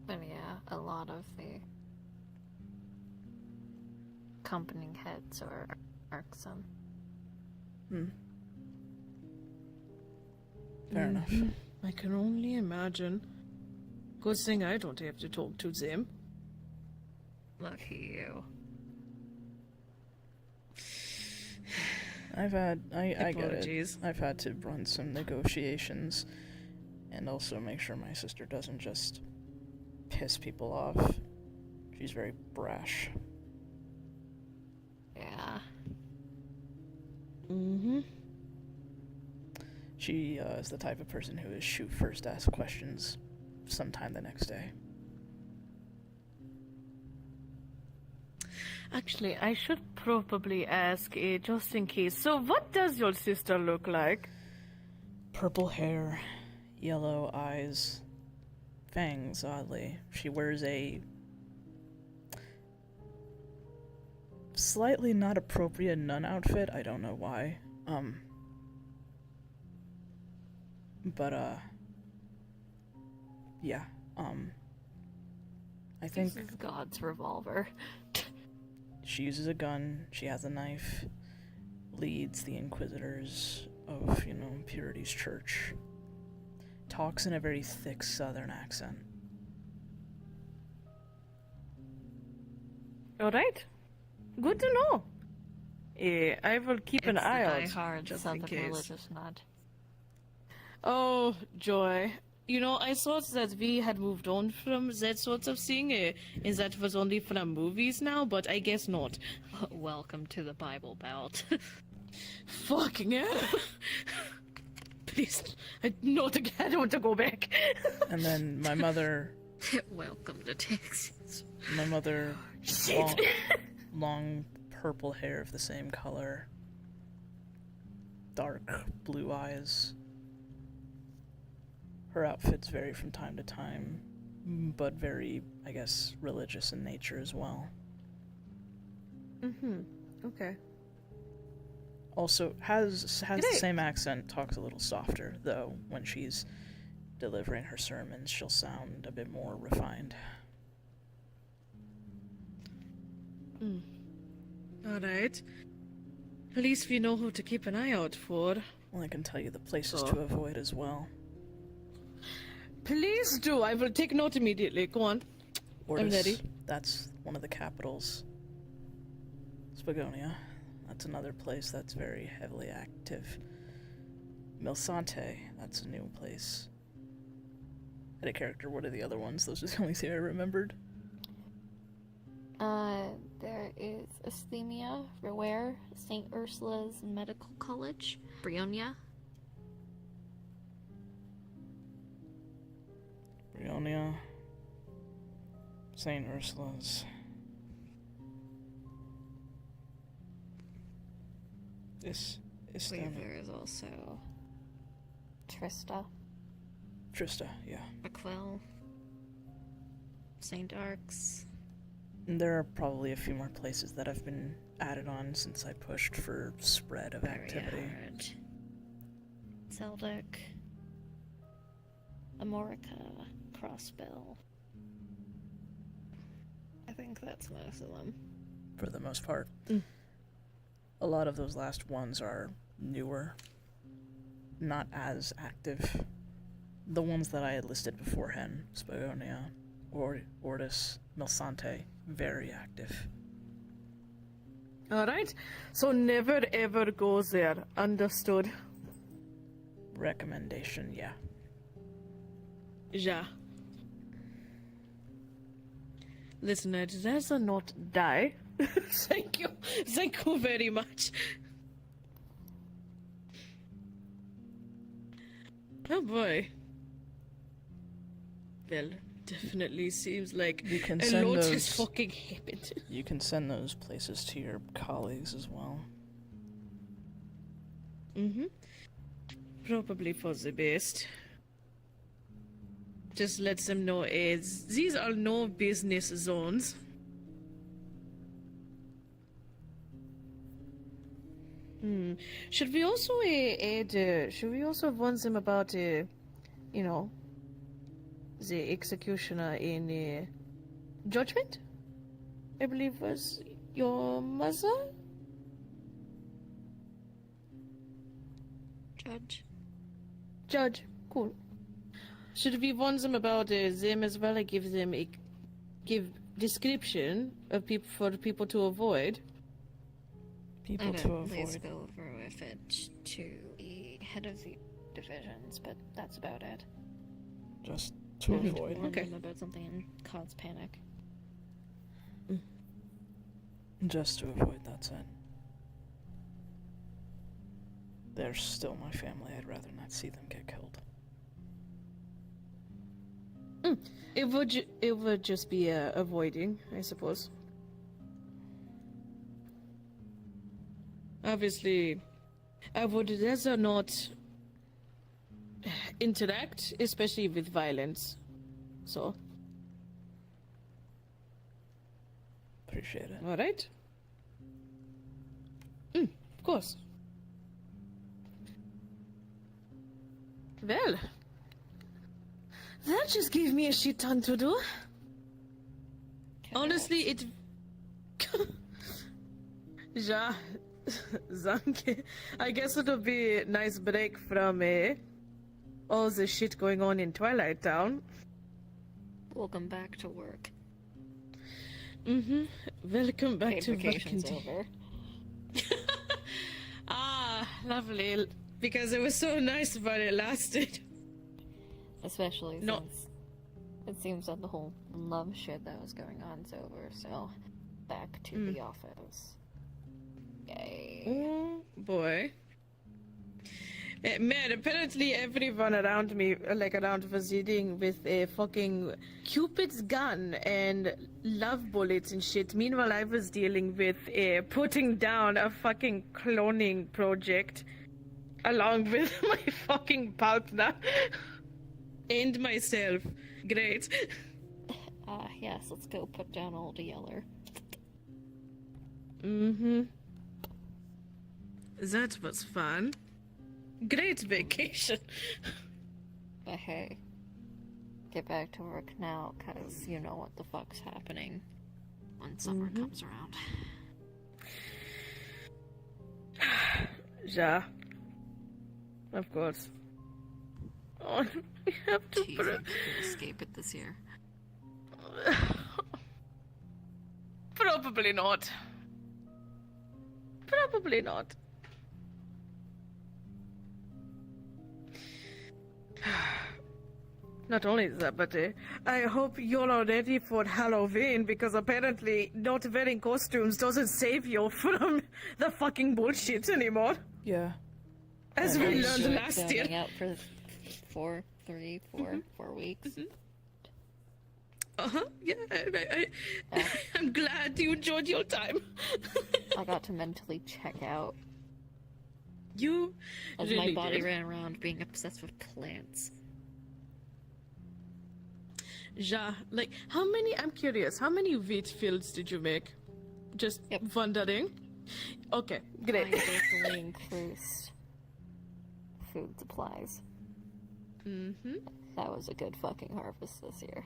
But yeah, a lot of the company heads are irksome. Fair enough. I can only imagine. Good thing I don't have to talk to them. Lucky you. I get it. Apologies. I've had to run some negotiations and also make sure my sister doesn't just piss people off. She's very brash. Yeah. She is the type of person who is shoot first, ask questions sometime the next day. Actually, I should probably ask, just in case. So, what does your sister look like? Purple hair, yellow eyes, fangs, oddly. She wears a slightly not appropriate nun outfit. I don't know why. Yeah, I think This is God's revolver. she uses a gun, she has a knife, leads the Inquisitors of, Purity's church. Talks in a very thick southern accent. Alright. Good to know. I will keep an It's the eye out. die-hard just in Southern case. religious nut. Oh, Joy. You know, I thought that we had moved on from that sort of thing, and that was only from movies now, but I guess not. Welcome to the Bible Belt. Fucking hell. Please, not again. I don't want to go back. And then my mother, Welcome to Texas. long, long purple hair of the same color, dark blue eyes. Her outfits vary from time to time, but very, I guess, religious in nature as well. Okay. Also, has the same accent, talks a little softer, though when she's delivering her sermons, she'll sound a bit more refined. Alright. At least we know who to keep an eye out for. Well, I can tell you the places to avoid as well. Please do. I will take note immediately. Go on. I'm ready. That's one of the capitals. Spagonia. That's another place that's very heavily active. Milsante. That's a new place. Had a character. What are the other ones? Those are the only two I remembered. There is Asthemia, Reware, St. Ursula's Medical College, Brionia. Brionia. St. Ursula's. I believe there is also Trista, yeah. Aquil, St. Arcs. And there are probably a few more places that have been added on since I pushed for spread of activity. Zeldic, Amorica, Crossbill. I think that's most of them. For the most part. A lot of those last ones are newer, not as active. The ones that I had listed beforehand, Spagonia, Ortis, Milsante, very active. Alright. So never ever go there. Understood. Recommendation, yeah. Ja. Listen, I'd rather not die. Thank you. Thank you very much. Oh boy. Well, definitely seems like You can a send lot those. has fucking happened. You can send those places to your colleagues as well. Probably for the best. Just let them know these are no business zones. Should we also add? Should we also warn them about the executioner in Judgment? I believe was your mother. Judge. Cool. Should we warn them about them as well? Like give them give description of people to avoid. People to Please avoid. go over with it to the head of the divisions, but that's about it. Just to avoid. Warn Okay. them about something and cause panic. Just to avoid, that's it. They're still my family. I'd rather not see them get killed. It would just be avoiding, I suppose. Obviously, I would rather not interact, especially with violence. So, Appreciate it. all right. Of course. Well, that just gave me a shit ton to do. Honestly, it. Ja, danke. I guess it'll be a nice break from all the shit going on in Twilight Town. Welcome back to work. Mm-hmm. Welcome back Paid to vacation's Vacancy. over. Ah, lovely. Because it was so nice while it lasted. Especially No. since it seems that the whole love shit that was going on's over, so back to the office. Yay. Oh boy. Man, apparently everyone around me, like around, was dealing with a fucking Cupid's gun and love bullets and shit. Meanwhile, I was dealing with putting down a fucking cloning project along with my fucking partner and myself. Great. Yes, let's go put down old Yeller. Mm-hmm. That was fun. Great vacation. But hey, get back to work now, cause you know what the fuck's happening when summer comes around. Yeah. Of course. Oh, we have to Do you think you can escape it this year? Probably not. Probably not. Not only that, but I hope you're all ready for Halloween, because apparently not wearing costumes doesn't save you from the fucking bullshit anymore. Yeah. As we learned last Going year. out for 4 weeks. Uh-huh, yeah, I'm glad you enjoyed your time. I got to mentally check out You as really my body did. ran around being obsessed with plants. Ja, like, I'm curious, how many wheat fields did you make? Just Yep. wondering. Okay, I great. definitely increased food supplies. Mm-hmm. That was a good fucking harvest this year.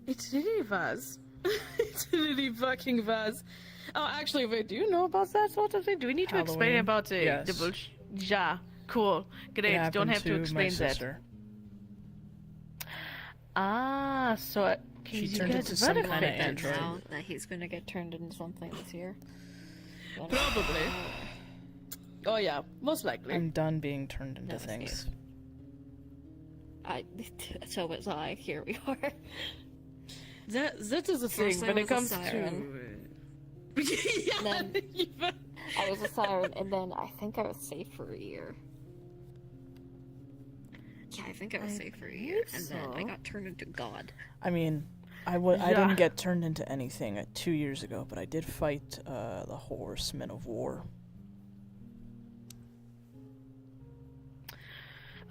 It really was. It really fucking was. Oh, actually, wait, do you know about that sort of thing? Do we need to explain Halloween? about Yes. the bullshit? Yeah, cool. Great, It don't happened have to my explain that. sister. Ah, so She you turned guys into some benefit kinda then. android. Now that he's gonna get turned into something this year. Probably. Oh yeah, most likely. I'm done being turned into No, it's things. So was I. Here we are. That is a thing First I when it was a comes siren. to. Yeah. Then- I was a siren, and then I think I was safe for a year. Yeah, I think I was safe for a year, and then I so. got turned into God. I mean, I Yeah. didn't get turned into anything 2 years ago, but I did fight the Horsemen of War.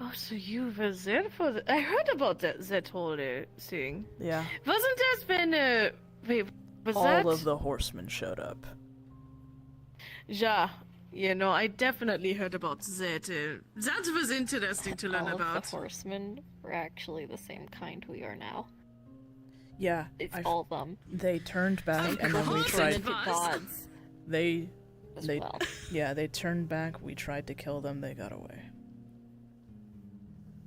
Oh, so you were there for the... I heard about that whole thing. Yeah. Wasn't that when, wait, was All that... of the horsemen showed up. Yeah, you know, I definitely heard about that. That was interesting to learn All about. of the horsemen were actually the same kind we are now. Yeah. It's I f- all of them. They turned back Some and then we horses tried. Turned into Buzz. gods They as They- well. Yeah, they turned back. We tried to kill them. They got away.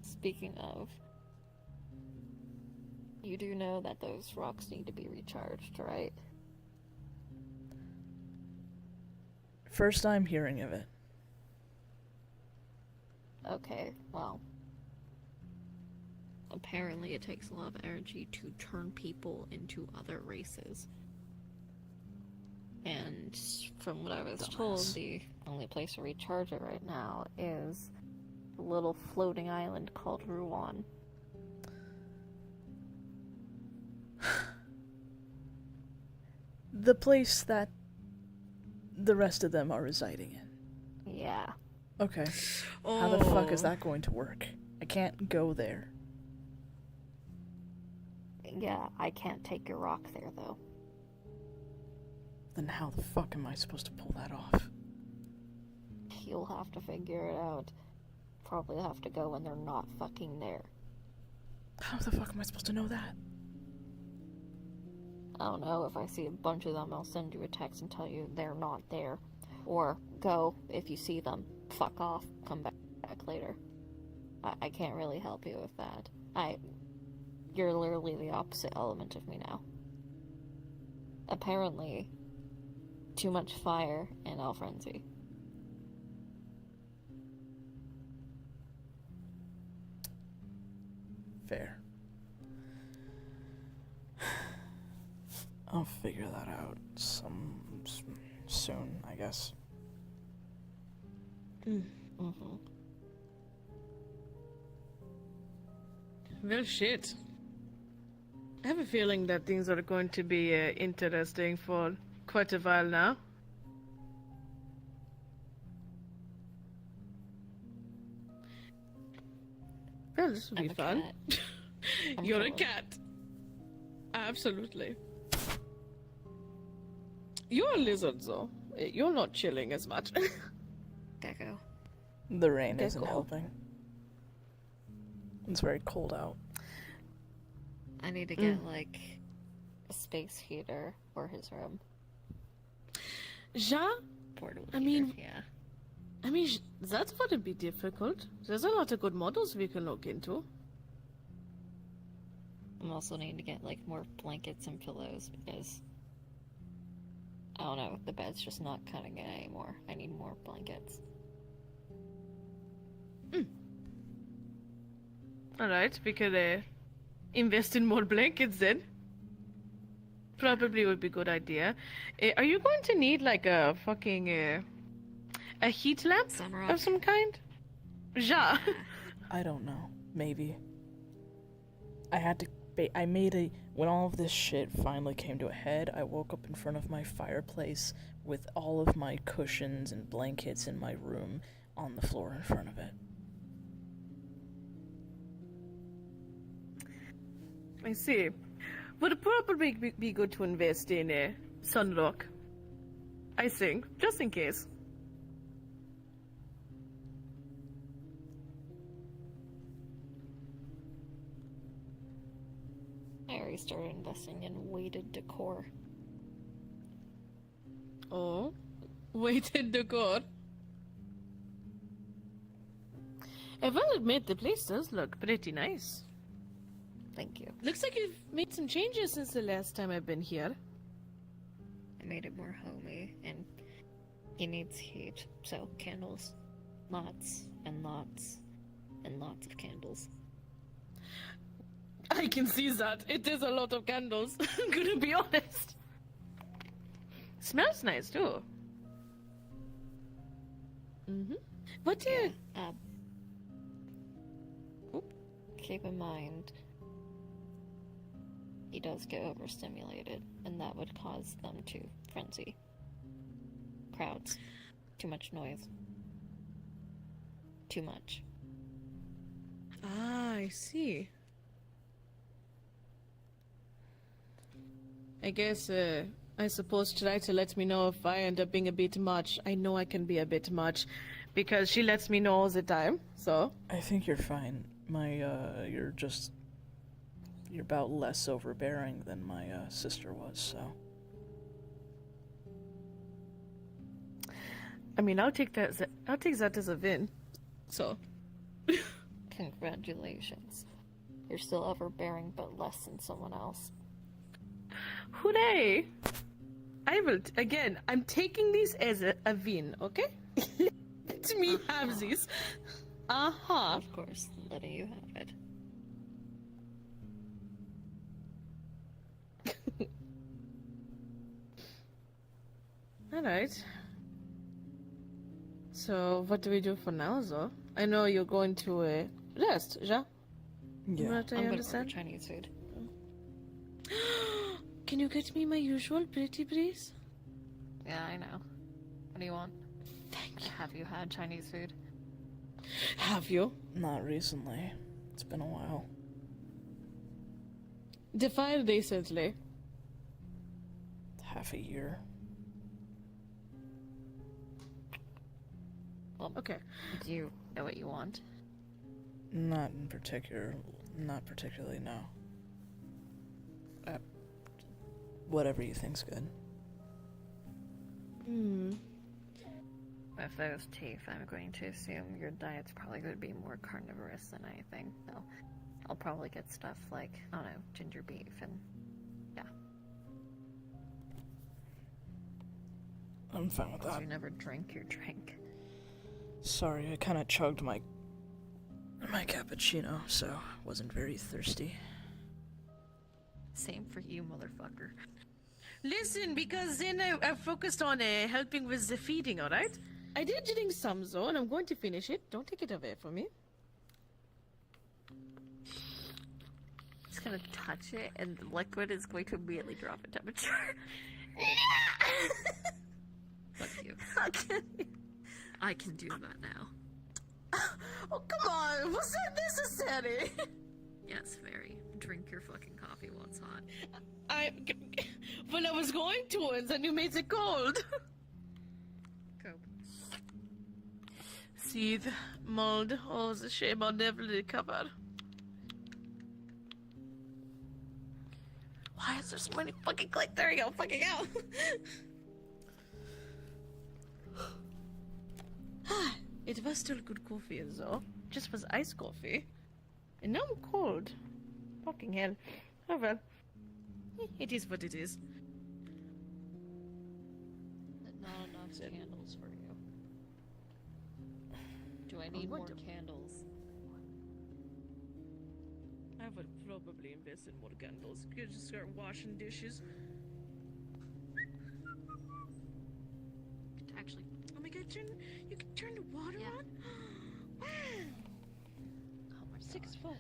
Speaking of, you do know that those rocks need to be recharged, right? First time hearing of it. Okay, well. Apparently it takes a lot of energy to turn people into other races. And from what I was told, Dumbass. the only place to recharge it right now is a little floating island called Ruan. The place that the rest of them are residing in. Yeah. Okay. Oh. How the fuck is that going to work? I can't go there. Yeah, I can't take your rock there, though. Then how the fuck am I supposed to pull that off? You'll have to figure it out. Probably have to go when they're not fucking there. How the fuck am I supposed to know that? I don't know, if I see a bunch of them, I'll send you a text and tell you they're not there. Or go, if you see them, fuck off, come back later. I can't really help you with that. You're literally the opposite element of me now. apparently too much fire and Alfrenzy. Fair. I'll figure that out soon, I guess. Mm-hmm. Well, shit. I have a feeling that things are going to be interesting for quite a while now. Well, this will be I'm a fun. cat. I'm You're a cool. cat. Absolutely. You're a lizard, though. You're not chilling as much. Gecko. The rain isn't Gecko. helping. It's very cold out. I need to get, like, a space heater for his room. Ja? Portable I heater, mean- yeah. That wouldn't be difficult. There's a lot of good models we can look into. I'm also needing to get, like, more blankets and pillows because, I don't know, the bed's just not cutting it anymore. I need more blankets. Alright, we could invest in more blankets then. Probably would be a good idea. Are you going to need like a fucking a heat lamp Sunrock. of some kind? Ja. I don't know. Maybe. I had to. I made a. When all of this shit finally came to a head, I woke up in front of my fireplace with all of my cushions and blankets in my room on the floor in front of it. I see. Would probably be good to invest in a sunrock. I think, just in case. I already started investing in weighted decor. Oh, weighted decor. I will admit the place does look pretty nice. Thank you. Looks like you've made some changes since the last time I've been here. I made it more homey, and he needs heat, so candles. Lots and lots and lots of candles. I can see that. It is a lot of candles. I'm gonna be honest. Smells nice too. What do you... Yeah, keep in mind, he does get overstimulated, and that would cause them to frenzy. Crowds. Too much noise. Too much. Ah, I see. I guess, I suppose try to let me know if I end up being a bit much. I know I can be a bit much, because she lets me know all the time, so... I think you're fine. You're about less overbearing than my sister was, so. I mean, I'll take that as a win. So... Congratulations. You're still overbearing, but less than someone else. Hooray! I will, again, I'm taking this as a win, okay? Let me have this. Uh-huh. Of course, letting you have it. Alright. So, what do we do for now, though? I know you're going to, rest, ja? Yeah. What I I'm gonna order understand? Chinese food. Can you get me my usual pretty please? Yeah, I know. What do you want? Thank you. Have you had Chinese food? Have you? Not recently. It's been a while. Define recently. Half a year. Well, Okay. do you know what you want? Not particularly, no. Whatever you think's good. With those teeth, I'm going to assume your diet's probably going to be more carnivorous than anything. So I'll probably get stuff like, I don't know, ginger beef and yeah. I'm fine with that. You never drink your drink. Sorry, I kind of chugged my cappuccino, so wasn't very thirsty. Same for you, motherfucker. Listen, because then I focused on helping with the feeding, alright? I did drink some, though, and I'm going to finish it. Don't take it away from me. Just gonna touch it, and the liquid is going to immediately drop in temperature. Fuck you. I can do that now. Oh, come on! Was that necessary? Yes, very. Drink your fucking coffee while it's hot. When I was going to, and then you made it cold. Go. Seethe, mold, oh, it's a shame I'll never recover. Why is there so many fucking clicks? There we go, fucking out. It was still good coffee, though. Just was iced coffee. And now I'm cold. Fucking hell. Oh well. It is what it is. Not enough candles for you. Do I need more candles? I would probably invest in more candles. You could just start washing dishes. Actually, Oh my god, you can turn the water Yeah. on? Wow! oh my 6 God. foot.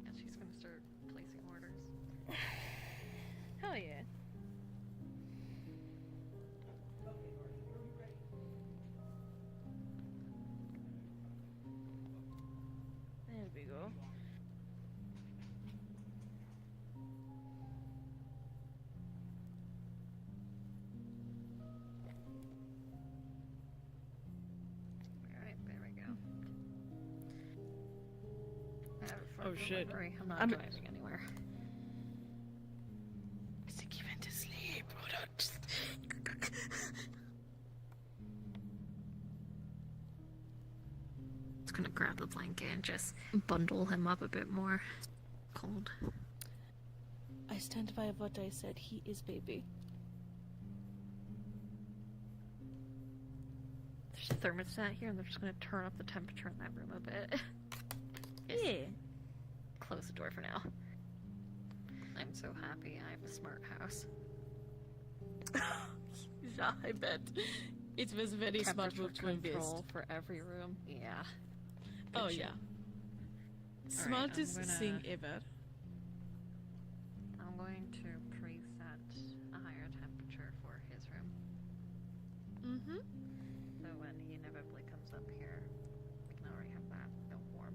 And she's gonna start placing orders. Hell yeah. There we go. Alright, there we go. Oh, shit. Don't worry, I'm not I'm- driving anywhere. I think he went to sleep. Hold on. Just... Just gonna grab the blanket and just bundle him up a bit more. Cold. I stand by what I said. He is baby. There's a thermostat here, and they're just gonna turn up the temperature in that room a bit. Yeah. Close the door for now. I'm so happy I have a smart house. Yeah, I bet. It was very smart Temperature move to invest. control for every room. Yeah. Oh, Good shit. yeah. I'm Smartest gonna- thing ever. I'm going to preset a higher temperature for his room. Mm-hmm. So when he inevitably comes up here, we can already have that feel warm.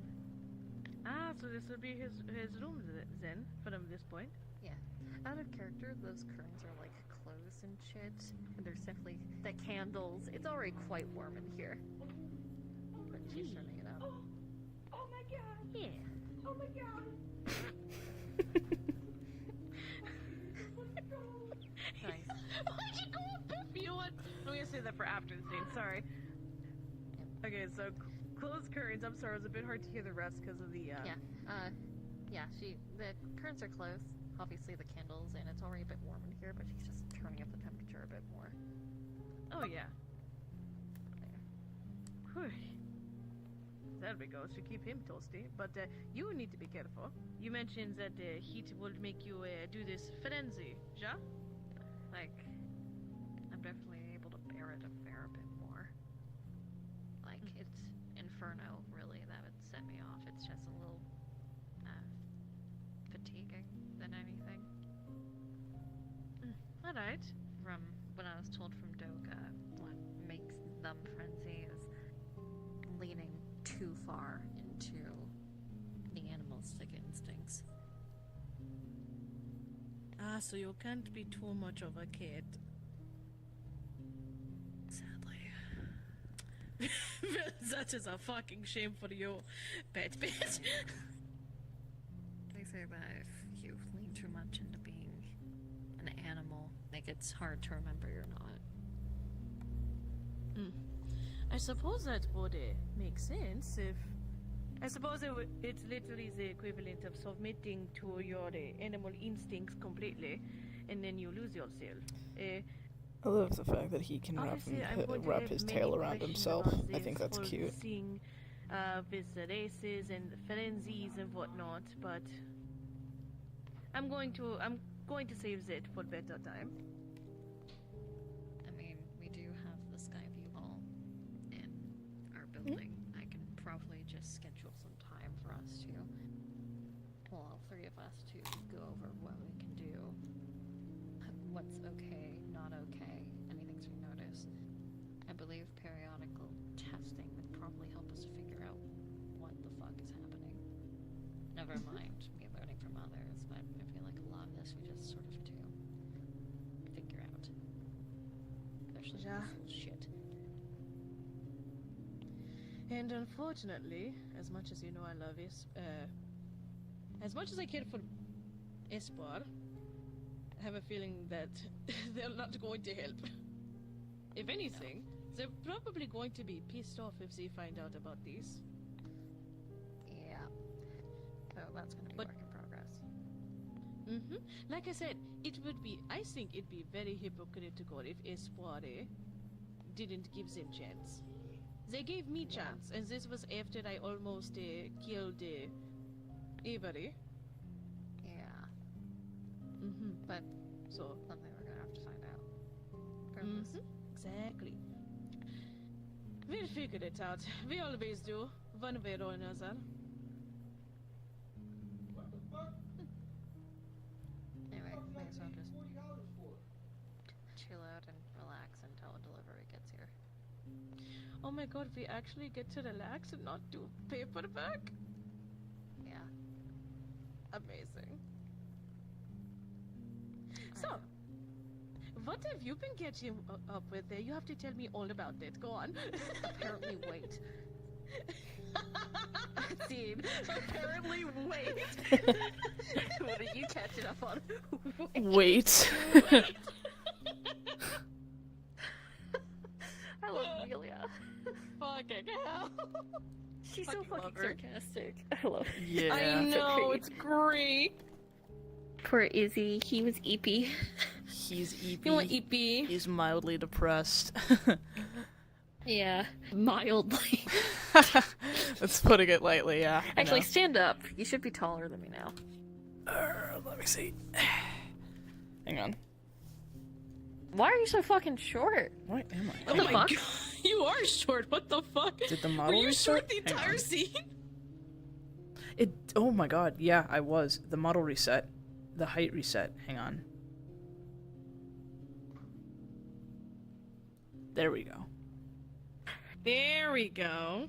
Ah, so this will be his room then, from this point. Yeah. Out of character, those curtains are like closed and shit. And there's definitely the candles. It's already quite warm in here. But she's turning it up. Oh my god! Yeah. Oh my god! Nice. Why'd you go up poopy? You know what? I'm gonna say that for after the scene, sorry. Okay, so closed curtains. I'm sorry, it was a bit hard to hear the rest because of the, Yeah. The curtains are closed. Obviously the candles, and it's already a bit warm in here, but she's just turning up the temperature a bit more. Oh, yeah. Whew. There we go, so keep him toasty. But you need to be careful. You mentioned that heat will make you do this frenzy, ja? Like, I'm definitely able to bear it a fair bit more. Like, it's Inferno, really, that would set me off. It's just a little, fatiguing than anything. Alright. From what I was told from Doka, what makes them frenzy is leaning too far into the animalistic instincts. Ah, so you can't be too much of a kid. Sadly. That is a fucking shame for you, pet bitch. They say that if you lean too much into being an animal, like it's hard to remember you're not. I suppose that would make sense if I suppose it's literally the equivalent of submitting to your animal instincts completely, and then you lose yourself. I love the fact that he can Obviously, I'm going to wrap have his many tail around questions himself. about I think this that's whole cute. thing, with the races and the frenzies and whatnot, but I'm going to save that for better time. I mean, we do have the Skyview Hall in our building. I can probably just schedule some time for us to, well, all three of us to go over what we can do, what's okay, not okay, any things we notice. I believe periodical testing would probably help us figure out what the fuck is happening. Never mind me learning from others, but I feel like a lot of this we just sort of do figure out. Especially Yeah. this shit. And unfortunately, as much as you know I love as much as I care for Esper, I have a feeling that they're not going to help. If anything, they're probably going to be pissed off if they find out about these. Yeah. So that's gonna be But- work in progress. Like I said, I think it'd be very hypocritical if Espoir didn't give them chance. They gave me chance, and this was after I almost killed Avery. Yeah. But so Something we're gonna have to find out. Purpose. exactly. We'll figure it out. We always do, one way or another. Anyway, may as well just chill out and relax until a delivery gets here. Oh my god, we actually get to relax and not do paperwork? Yeah. Amazing. I So, know. what have you been catching up with there? You have to tell me all about it. Go on. Apparently, wait. Scene. Apparently, wait. What are you catching up on? Wait. I love Amelia. Fucking hell. She's so Fucking love fucking her. sarcastic. I love her. Yeah. I know, it's great. Poor Izzy, he was eepy. He's EP. You know what, EP? He's mildly depressed. Yeah, mildly. That's putting it lightly, yeah. I Actually, know. stand up. You should be taller than me now. Let me see. Hang on. Why are you so fucking short? What am I? Oh the my fuck? god, you are short. What the fuck? Did the Were model you restart? short the Hang entire on. scene? It. Oh my god. Yeah, I was. The model reset. The height reset. Hang on. There we go. There we go.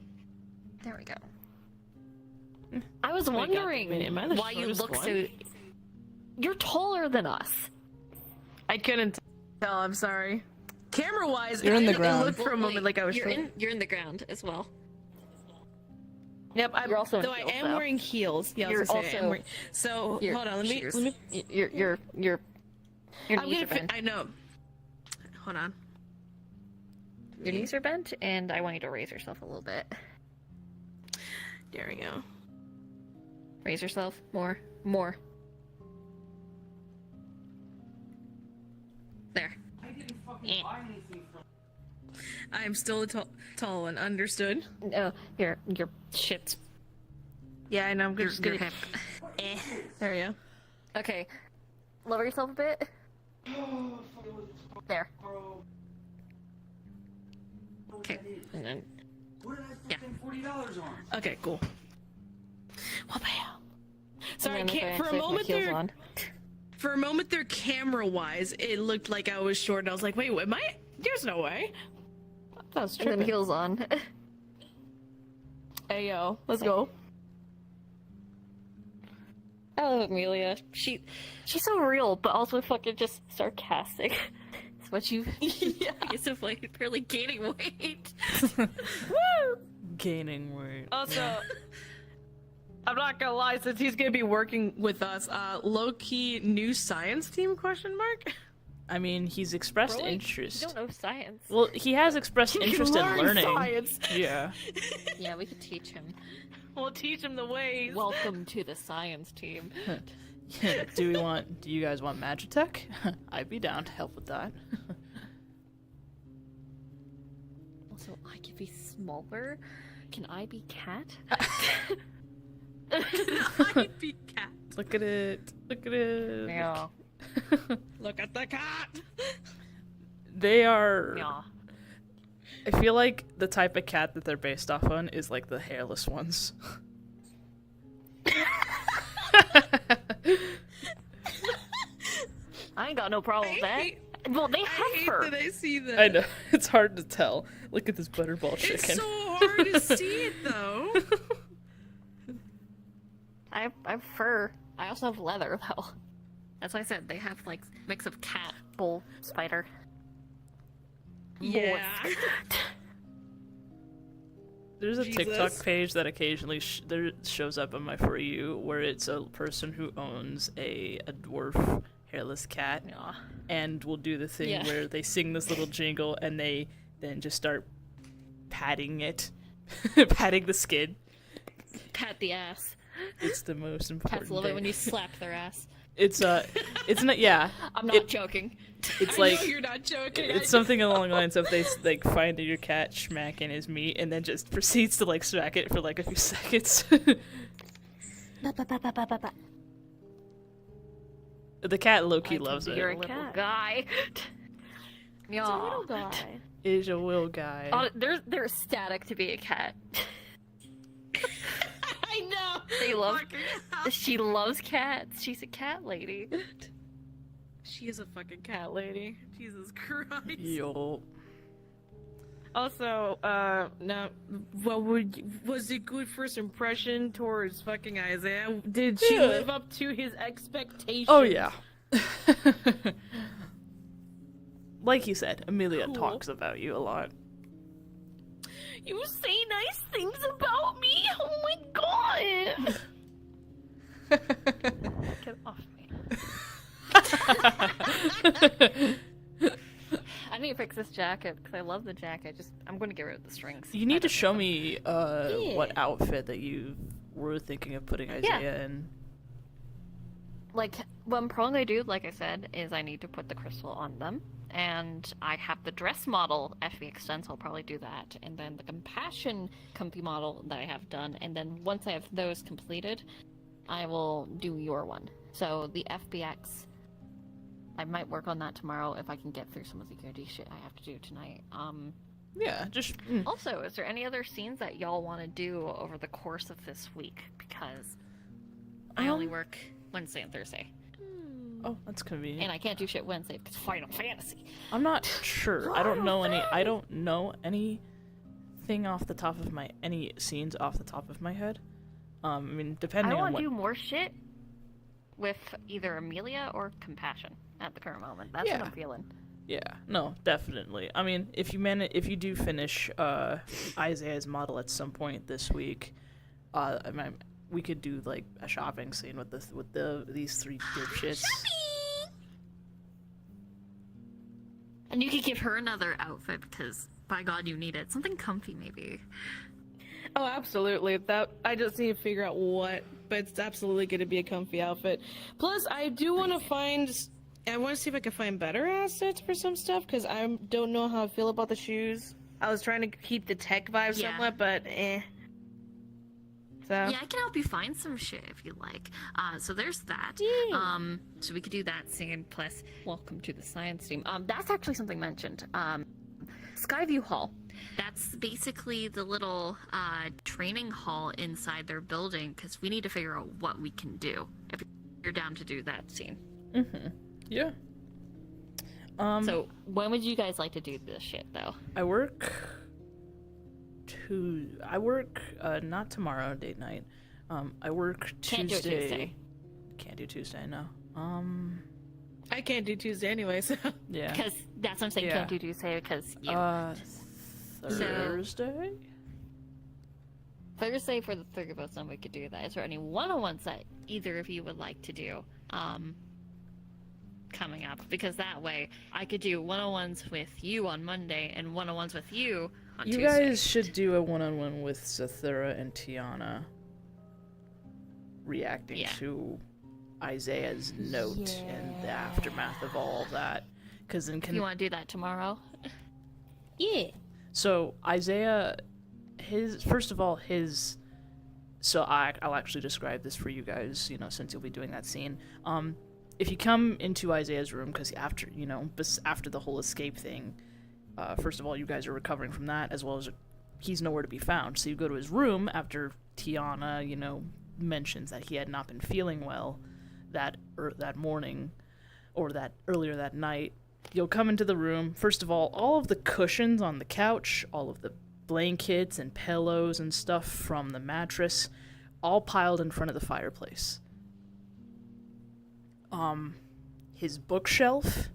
There we go. I was Oh my God, wondering wait, am I the why you shortest look one? so. You're taller than us. I couldn't tell, I'm sorry. Camera-wise, You're in the it ground. looked for a moment like I was short. You're in the ground as well. Yep, You're also in though I heels, am though. wearing heels. Yeah, I was You're gonna say, I am also- wearing... So, Your hold on, let shoes. me... Your I'm knees gonna are bent. I know. Hold on. Your knees are bent, and I want you to raise yourself a little bit. There we go. Raise yourself more. There. Eh. I'm still a tall one, understood? No, your shit's Yeah, I know, I'm your, just your gonna... hip. There we go. Okay, lower yourself a bit. There. Okay, and then Okay, cool. What the hell? Sorry, and then if I for a actually have my moment heels there... on. For a moment there, camera-wise, it looked like I was short, and I was like, wait, am I? There's no way. That was And then tripping. heels on. Hey, yo, let's go. Oh, Amelia. She's so real, but also fucking just sarcastic. It's what you Yeah. basically barely gaining weight. Woo! Gaining weight. Also, I'm not gonna lie, since he's gonna be working with us, low-key new science team, question mark? I mean, he's expressed Bro, interest. You don't know science. Well, he has expressed interest in learning. Science. Yeah. Yeah, we could teach him. We'll teach him the ways. Welcome to the science team. Do you guys want Magitech? I'd be down to help with that. Also, I could be smaller. Can I be cat? I'd be cat. Look at it. Look at it. Yeah. Look at the cat. They are. Yeah. I feel like the type of cat that they're based off on is like the hairless ones. I ain't got no problem with that. Well, they have fur. I see that. I know. It's hard to tell. Look at this butterball chicken. It's so hard to see it though. I have fur. I also have leather, though. That's why I said they have, like, mix of cat, bull, spider. Yeah. There's a Jesus. TikTok page that occasionally shows up on my For You where it's a person who owns a dwarf hairless cat Yeah. and will do the thing Yeah. where they sing this little jingle and they then just start patting it, patting the skin. Pat the ass. It's the most important Cats love it thing. when you slap their ass. It's not, yeah. I'm not joking. It's I like, know you're not joking. it's something along the lines of they like find your cat smacking his meat and then just proceeds to like smack it for like a few seconds. The cat low-key loves You're it. a little guy. Yeah. It's a little guy. Is a will guy. Oh, they're ecstatic to be a cat. I know. They love. Fucking hell. She loves cats. She's a cat lady. She is a fucking cat lady. Jesus Christ. Yo. Also, now, was it good first impression towards fucking Isaiah? Did she Yeah. live up to his expectations? Oh yeah. Like you said, Amelia Cool. talks about you a lot. You say nice things about me. Oh my god. Get off me. I need to fix this jacket because I love the jacket. I'm going to get rid of the strings. You need to show me what outfit that you were thinking of putting Isaiah in. Like, what I'm probably going to do, like I said, is I need to put the crystal on them. And I have the dress model FB extend, so I'll probably do that. And then the compassion comfy model that I have done. And then once I have those completed, I will do your one. So the FBX, I might work on that tomorrow if I can get through some of the goodie shit I have to do tonight. Yeah, just Also, is there any other scenes that y'all want to do over the course of this week? Because I only work Wednesday and Thursday. oh, that's convenient. And I can't do shit Wednesday because Final Fantasy. I'm not sure. I don't know anything off the top of any scenes off the top of my head. I mean, depending I on want what. to do more shit with either Amelia or Compassion at the current moment. That's Yeah. what I'm feeling. Yeah, no, definitely. I mean, if you do finish Isaiah's model at some point this week, I mean, we could do like a shopping scene with these three dipshits. And you could give her another outfit because, by God, you need it. Something comfy, maybe. Oh, absolutely. That I just need to figure out what, but it's absolutely going to be a comfy outfit. Plus, I do want to I want to see if I can find better assets for some stuff because I don't know how I feel about the shoes. I was trying to keep the tech vibe Yeah. somewhat, but eh. So Yeah, I can help you find some shit if you like. So there's that. So we could do that scene. Plus, Welcome to the science team. That's actually something mentioned. Skyview Hall. that's basically the little training hall inside their building because we need to figure out what we can do. If you're down to do that scene. Yeah. So when would you guys like to do this shit, though? I work not tomorrow, date night. I work Tuesday. Can't do it Tuesday. Can't do Tuesday, no. I can't do Tuesday anyway, so Yeah. Because that's what I'm saying. Yeah. Can't do Tuesday because you. Thursday? Thursday for the three of us, then we could do that. Is there any one-on-ones that either of you would like to do? coming up, because that way I could do one-on-ones with you on Monday and one-on-ones with you on You Tuesday. guys should do a one-on-one with Zathura and Tiana, reacting Yeah. to Isaiah's note and the aftermath of all of that. Because then You want to do that tomorrow? Yeah. So Isaiah, first of all, so I'll actually describe this for you guys, since you'll be doing that scene. If you come into Isaiah's room, because after the whole escape thing, first of all, you guys are recovering from that, as well as he's nowhere to be found. So you go to his room after Tiana, mentions that he had not been feeling well that morning, or that earlier that night. You'll come into the room. First of all of the cushions on the couch, all of the blankets and pillows and stuff from the mattress, all piled in front of the fireplace. His bookshelf,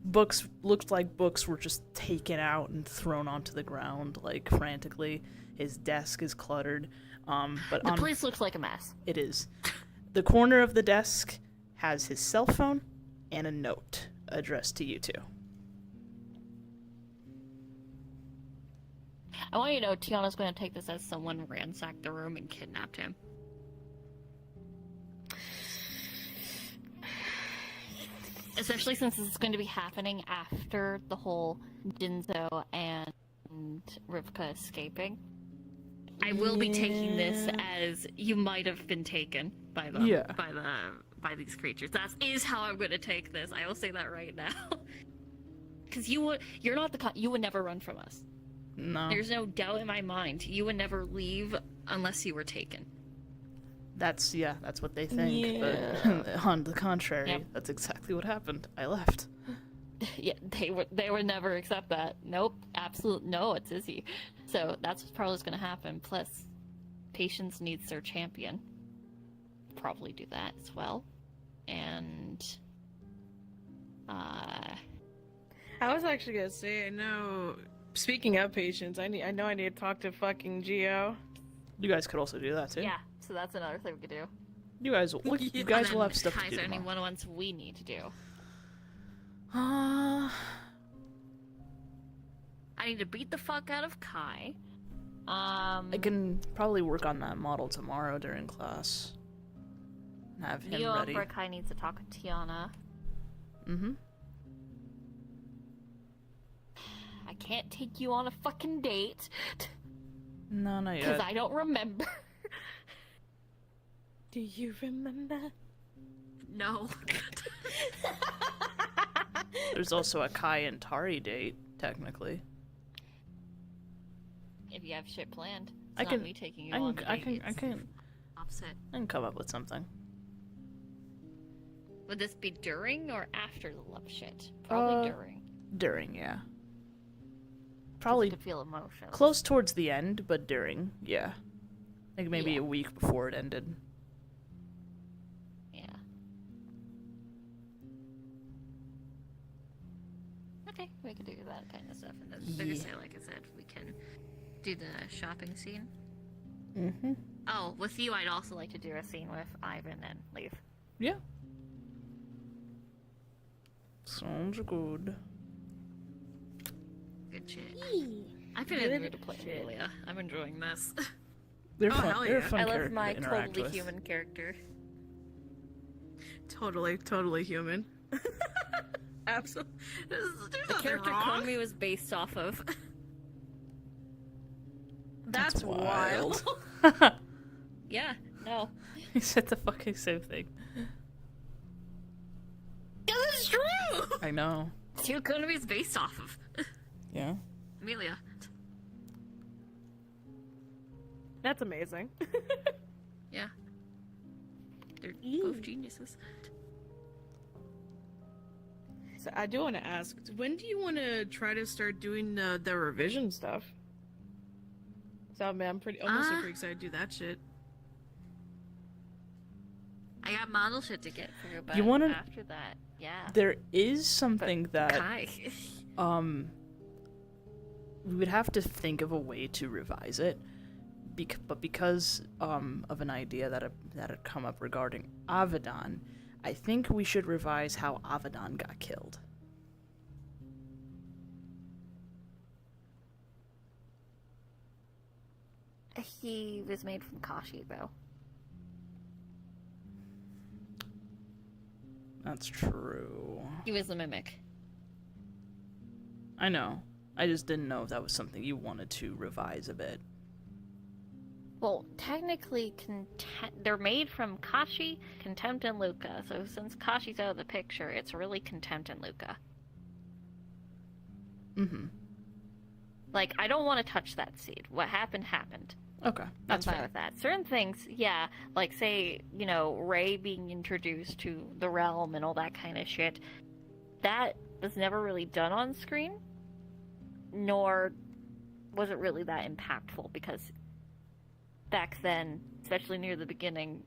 books looked like books were just taken out and thrown onto the ground, like, frantically. His desk is cluttered. But The place looks like a mess. it is. The corner of the desk has his cell phone and a note addressed to you two. I want you to know Tiana's going to take this as someone ransacked the room and kidnapped him. Especially since this is going to be happening after the whole Jinzo and Rivka escaping. I will be taking this as you might have been taken by them. Yeah. By these creatures. That is how I'm going to take this. I will say that right now. Because you're not you would never run from us. No. There's no doubt in my mind. You would never leave unless you were taken. That's what they think. But on the contrary, Yep. that's exactly what happened. I left. Yeah, they would never accept that. Nope, absolute no, it's Izzy. So that's probably what's gonna happen. Plus, Patience needs their champion. Probably do that as well. And I was actually gonna say, I know. Speaking of patience, I know I need to talk to fucking Geo. You guys could also do that too. yeah, so that's another thing we could do. You guys will have stuff to Kai's do there any tomorrow. one-on-ones we need to do? Uh, I need to beat the fuck out of Kai. I can probably work on that model tomorrow during class. Have him Neo ready. for Kai needs to talk with Tiana. Mm-hmm. I can't take you on a fucking date No, not because yet. I don't remember. Do you remember? No. There's also a Kai and Tari date, technically. If you have shit planned, it's I not can- me taking you I on can, the I date, can, it's I can, opposite. I can come up with something. Would this be during or after the love shit? Probably during. During, yeah. You Probably could feel emotions. close towards the end, but during, yeah. Like maybe Yeah. a week before it ended. Yeah. Okay, we could do that kind of stuff. And then Thursday, like I said, we can do the shopping scene. Mm-hmm. Oh, with you, I'd also like to do a scene with Ivan and Leaf. Yeah. Sounds good. Good shit. I've been in the mood to play Amelia. I'm enjoying this. They're Oh, fun. hell They're a yeah. fun I love character my to interact totally with. human character. Totally human. Absolutely. The character Konami was based off of. That's wild. Yeah, no. He said the fucking same thing. That's true! I know. It's who Konami's based off of. Yeah. Amelia. That's amazing. Yeah. They're both geniuses. So I do want to ask, when do you want to try to start doing the revision stuff? So I mean, I'm almost super excited to do that shit. I got model shit to get through, but You wanna- after that, yeah. There is something that Kai. we would have to think of a way to revise it, but because of an idea that had come up regarding Avedon, I think we should revise how Avedon got killed. He was made from Kashi, though. That's true. He was a mimic. I know. I just didn't know if that was something you wanted to revise a bit. Well, technically, they're made from Kashi, Contempt, and Luca. So since Kashi's out of the picture, it's really Contempt and Luca. Mm-hmm. Like, I don't want to touch that seed. What happened, happened. Okay, that's I'm fine fair. with that. Certain things, yeah, like, say, you know, Rey being introduced to the realm and all that kind of shit, that was never really done on screen, nor was it really that impactful, because back then, especially near the beginning,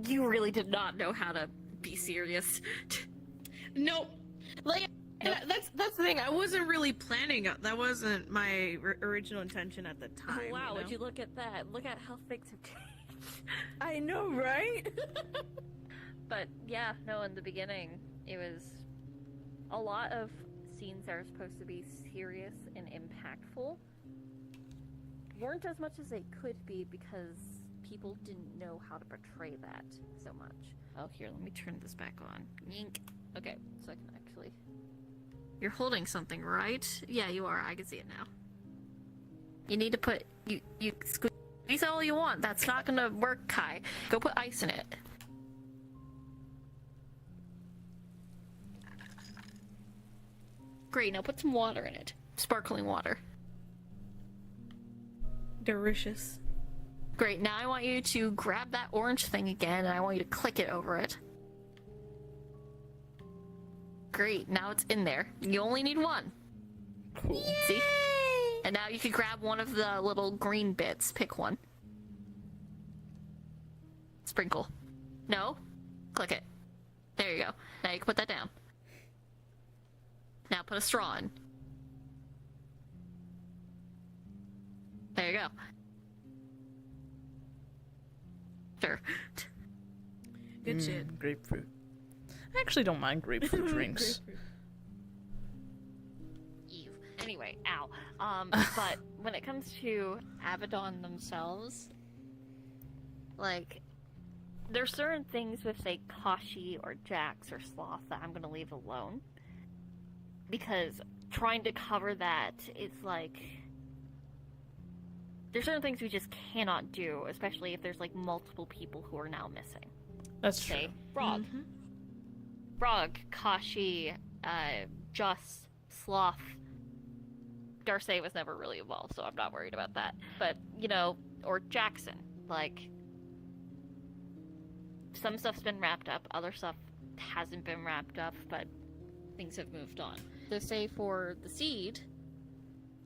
you really did not know how to be serious. Nope. Like, Nope. that's the thing. I wasn't really planning. That wasn't my original intention at the time. Wow, you would know? you look at that? Look at how things have changed. I know, right? But yeah, no, in the beginning, it was a lot of scenes that are supposed to be serious and impactful weren't as much as they could be because people didn't know how to portray that so much. Oh, here, let me turn this back on. Yink. Okay, so I can actually... You're holding something, right? Yeah, you are. I can see it now. You need to put... You squeeze all you want. That's not gonna work, Kai. Go put ice in it. Great, now put some water in it. Sparkling water. Delicious. Great, now I want you to grab that orange thing again, and I want you to click it over it. Great, now it's in there. You only need one. Cool. See? And now you can grab one of the little green bits. Pick one. Sprinkle. No? Click it. There you go. Now you can put that down. Now put a straw in. There you go. Sure. Good shit. Grapefruit. I actually don't mind grapefruit drinks. Eve. Anyway, ow. But when it comes to Avedon themselves, like, there's certain things with, say, Kashi or Jax or Sloth that I'm gonna leave alone. Because trying to cover that is like... There's certain things we just cannot do, especially if there's, like, multiple people who are now missing. That's true. Say, Frog. Frog, Kashi, Just, Sloth. Darcy was never really involved, so I'm not worried about that. But, you know, or Jackson. Like, some stuff's been wrapped up, other stuff hasn't been wrapped up, but things have moved on. So say for the seed,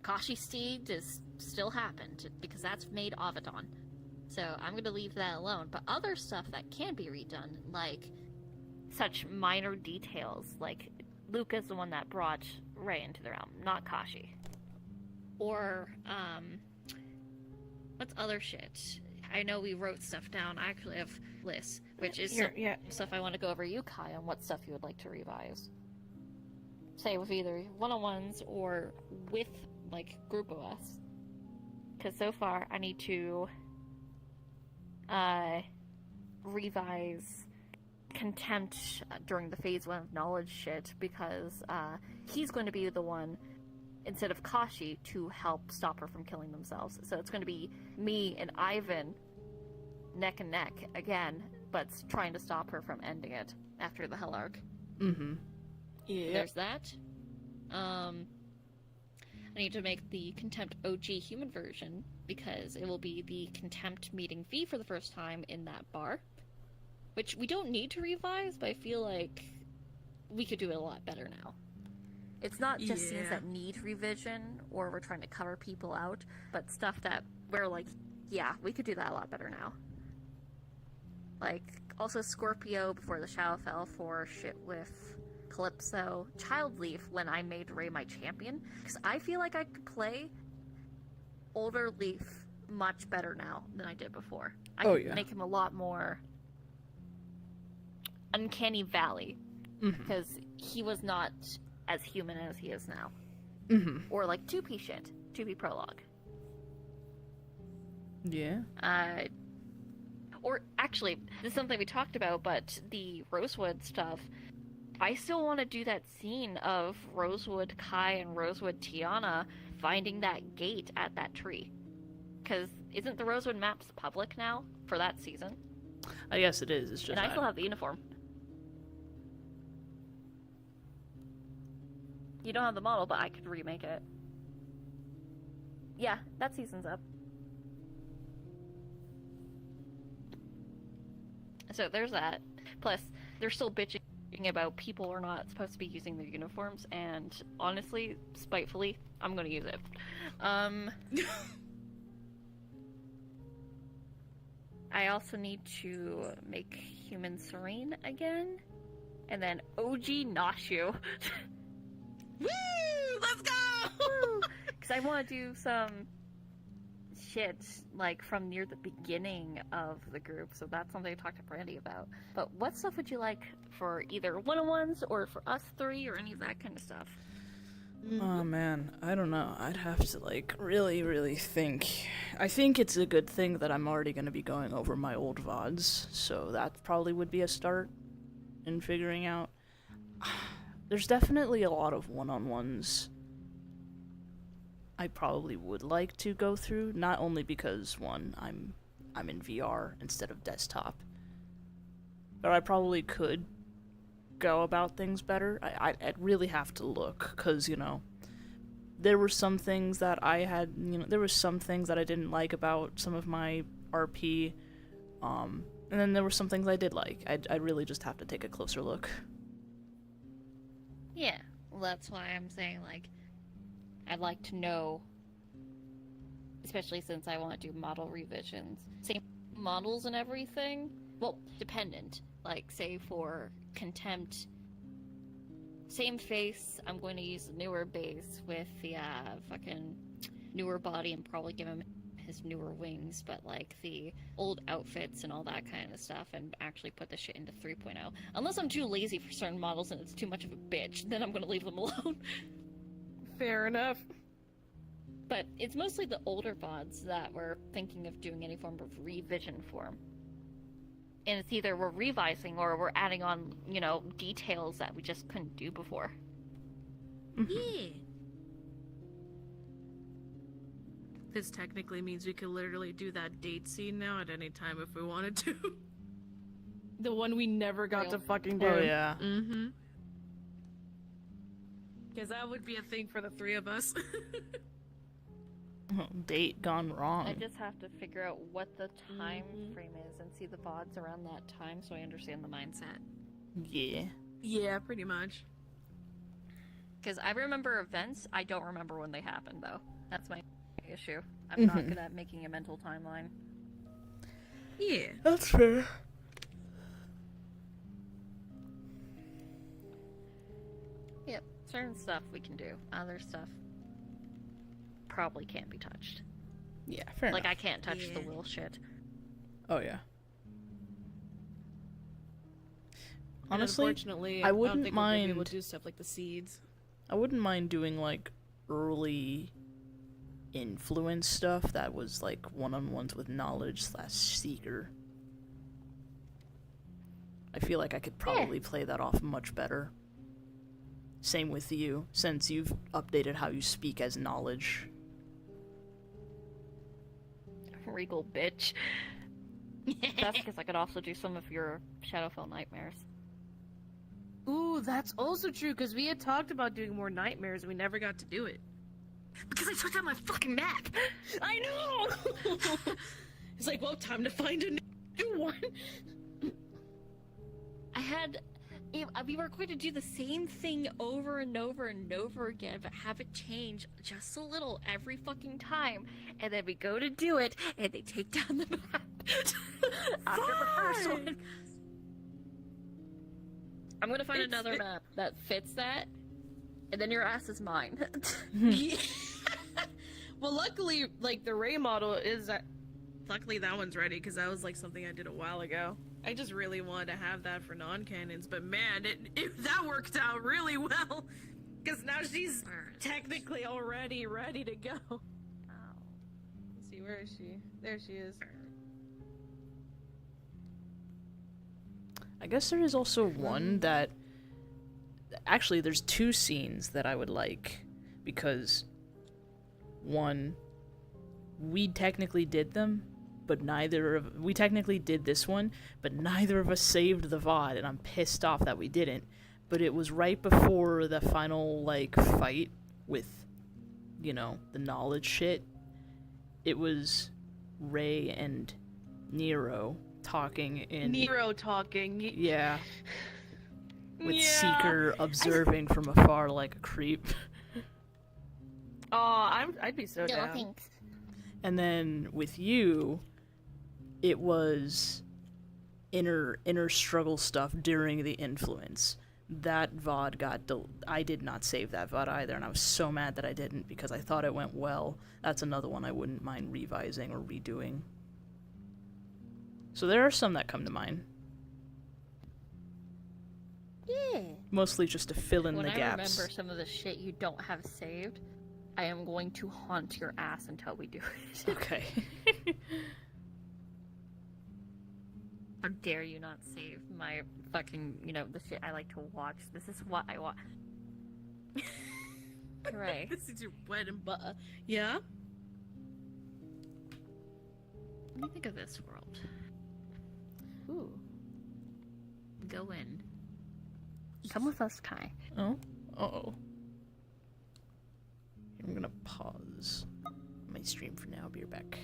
Kashi's seed is still happened, because that's made Avedon. So I'm gonna leave that alone. But other stuff that can be redone, like such minor details, like Luca's the one that brought Rey into the realm, not Kashi. Or, what's other shit? I know we wrote stuff down. I actually have lists, which is stuff I want to go over you, Kai, on what stuff you would like to revise. Say with either one-on-ones or with, like, group of us. Because so far, I need to, revise Contempt during the Phase 1 of Knowledge shit, because, he's going to be the one, instead of Kashi, to help stop her from killing themselves. So it's going to be me and Ivan neck and neck again, but trying to stop her from ending it after the Hell Arc. Mm-hmm. Yeah. There's that. I need to make the Contempt OG human version, because it will be the Contempt meeting V for the first time in that bar. Which we don't need to revise, but I feel like we could do it a lot better now. It's not just scenes that need revision, or we're trying to cover people out, but stuff that we're like, yeah, we could do that a lot better now. Like, also Scorpio before the Shadow fell for shit with Calypso. Child Leaf when I made Rey my champion, because I feel like I could play older Leaf much better now than I did before. I could make him a lot more uncanny valley, Mm-hmm. because he was not as human as he is now. Mm-hmm. Or like 2P shit. 2P prologue. Yeah. Or actually, this is something we talked about, but the Rosewood stuff, I still want to do that scene of Rosewood Kai and Rosewood Tiana finding that gate at that tree. Because isn't the Rosewood maps public now for that season? I guess it is. It's just And I still have the uniform. You don't have the model, but I could remake it. Yeah, that season's up. So there's that. Plus, they're still bitching about people are not supposed to be using their uniforms, and honestly, spitefully, I'm gonna use it. I also need to make Human Serene again, and then OG Nashu. Woo! Let's go! Because I want to do some shit, like, from near the beginning of the group, so that's something to talk to Brandy about. But what stuff would you like for either one-on-ones, or for us three, or any of that kind of stuff? Oh man, I don't know. I'd have to like really think. I think it's a good thing that I'm already going to be going over my old VODs, so that probably would be a start in figuring out. There's definitely a lot of one-on-ones I probably would like to go through, not only because one, I'm in VR instead of desktop, but I probably could go about things better. I'd really have to look, because, you know, there were some things that I had, you know, there were some things that I didn't like about some of my RP, and then there were some things I did like. I'd really just have to take a closer look. Yeah, well, that's why I'm saying, like, I'd like to know, especially since I want to do model revisions. Same models and everything? Well, dependent. Like, say for Contempt, same face, I'm going to use the newer base with the fucking newer body and probably give him his newer wings, but like the old outfits and all that kind of stuff, and actually put the shit into 3.0. Unless I'm too lazy for certain models and it's too much of a bitch, then I'm going to leave them alone. Fair enough. But it's mostly the older VODs that we're thinking of doing any form of revision for. And it's either we're revising or we're adding on, you know, details that we just couldn't do before. Yeah. This technically means we could literally do that date scene now at any time if we wanted to. The one we never got Real. to fucking do. Oh yeah. Mm-hmm. Because that would be a thing for the three of us. Date gone wrong. I just have to figure out what the time frame is and see the VODs around that time so I understand the mindset. Yeah. Yeah, pretty much. Because I remember events, I don't remember when they happened, though. That's my issue. I'm not good at making a mental timeline. Yeah. That's fair. Yep, certain stuff we can do. Other stuff probably can't be touched. Yeah, fair Like, enough. I can't touch the Yeah. will shit. Oh yeah. And Honestly, unfortunately, I don't wouldn't think we're gonna be able mind- to do stuff like the seeds. I wouldn't mind doing like early influence stuff that was like one-on-ones with knowledge / seeker. I feel like I could probably play that off much better. Same with you, since you've updated how you speak as knowledge. Regal bitch. That's because I could also do some of your Shadowfell nightmares. Ooh, that's also true, because we had talked about doing more nightmares and we never got to do it. Because I took out my fucking map. I know! It's like, well, time to find a new one. I had... We were going to do the same thing over and over and over again, but have it change just a little every fucking time. And then we go to do it, and they take down the map after the first one. I'm gonna find another map that fits that, and then your ass is mine. Well, luckily, like, the Ray model is... Luckily, that one's ready, because that was, like, something I did a while ago. I just really wanted to have that for non-canons, but man, that worked out really well. Because now she's technically already ready to go. Let's see, where is she? There she is. I guess there is also one that... Actually, there's two scenes that I would like. Because, one, we technically did them, but we technically did this one, but neither of us saved the VOD, and I'm pissed off that we didn't. But it was right before the final, like, fight with, you know, the knowledge shit. It was Ray and Nero talking in... Nero talking. Yeah. With Yeah. Seeker observing from afar like a creep. Oh, I'd be so No, down. thanks. And then with you, it was inner struggle stuff during the influence. That VOD got I did not save that VOD either, and I was so mad that I didn't because I thought it went well. That's another one I wouldn't mind revising or redoing. So there are some that come to mind. Yeah. Mostly just to fill in When the I gaps. remember some of the shit you don't have saved, I am going to haunt your ass until we do it. Okay. How dare you not save my fucking, the shit I like to watch. This is what I watch. Hooray. This is your bread and butter. Yeah? What do you think of this world? Ooh. Go in. Come with us, Kai. Oh? Uh-oh. I'm gonna pause my stream for now. Be right back.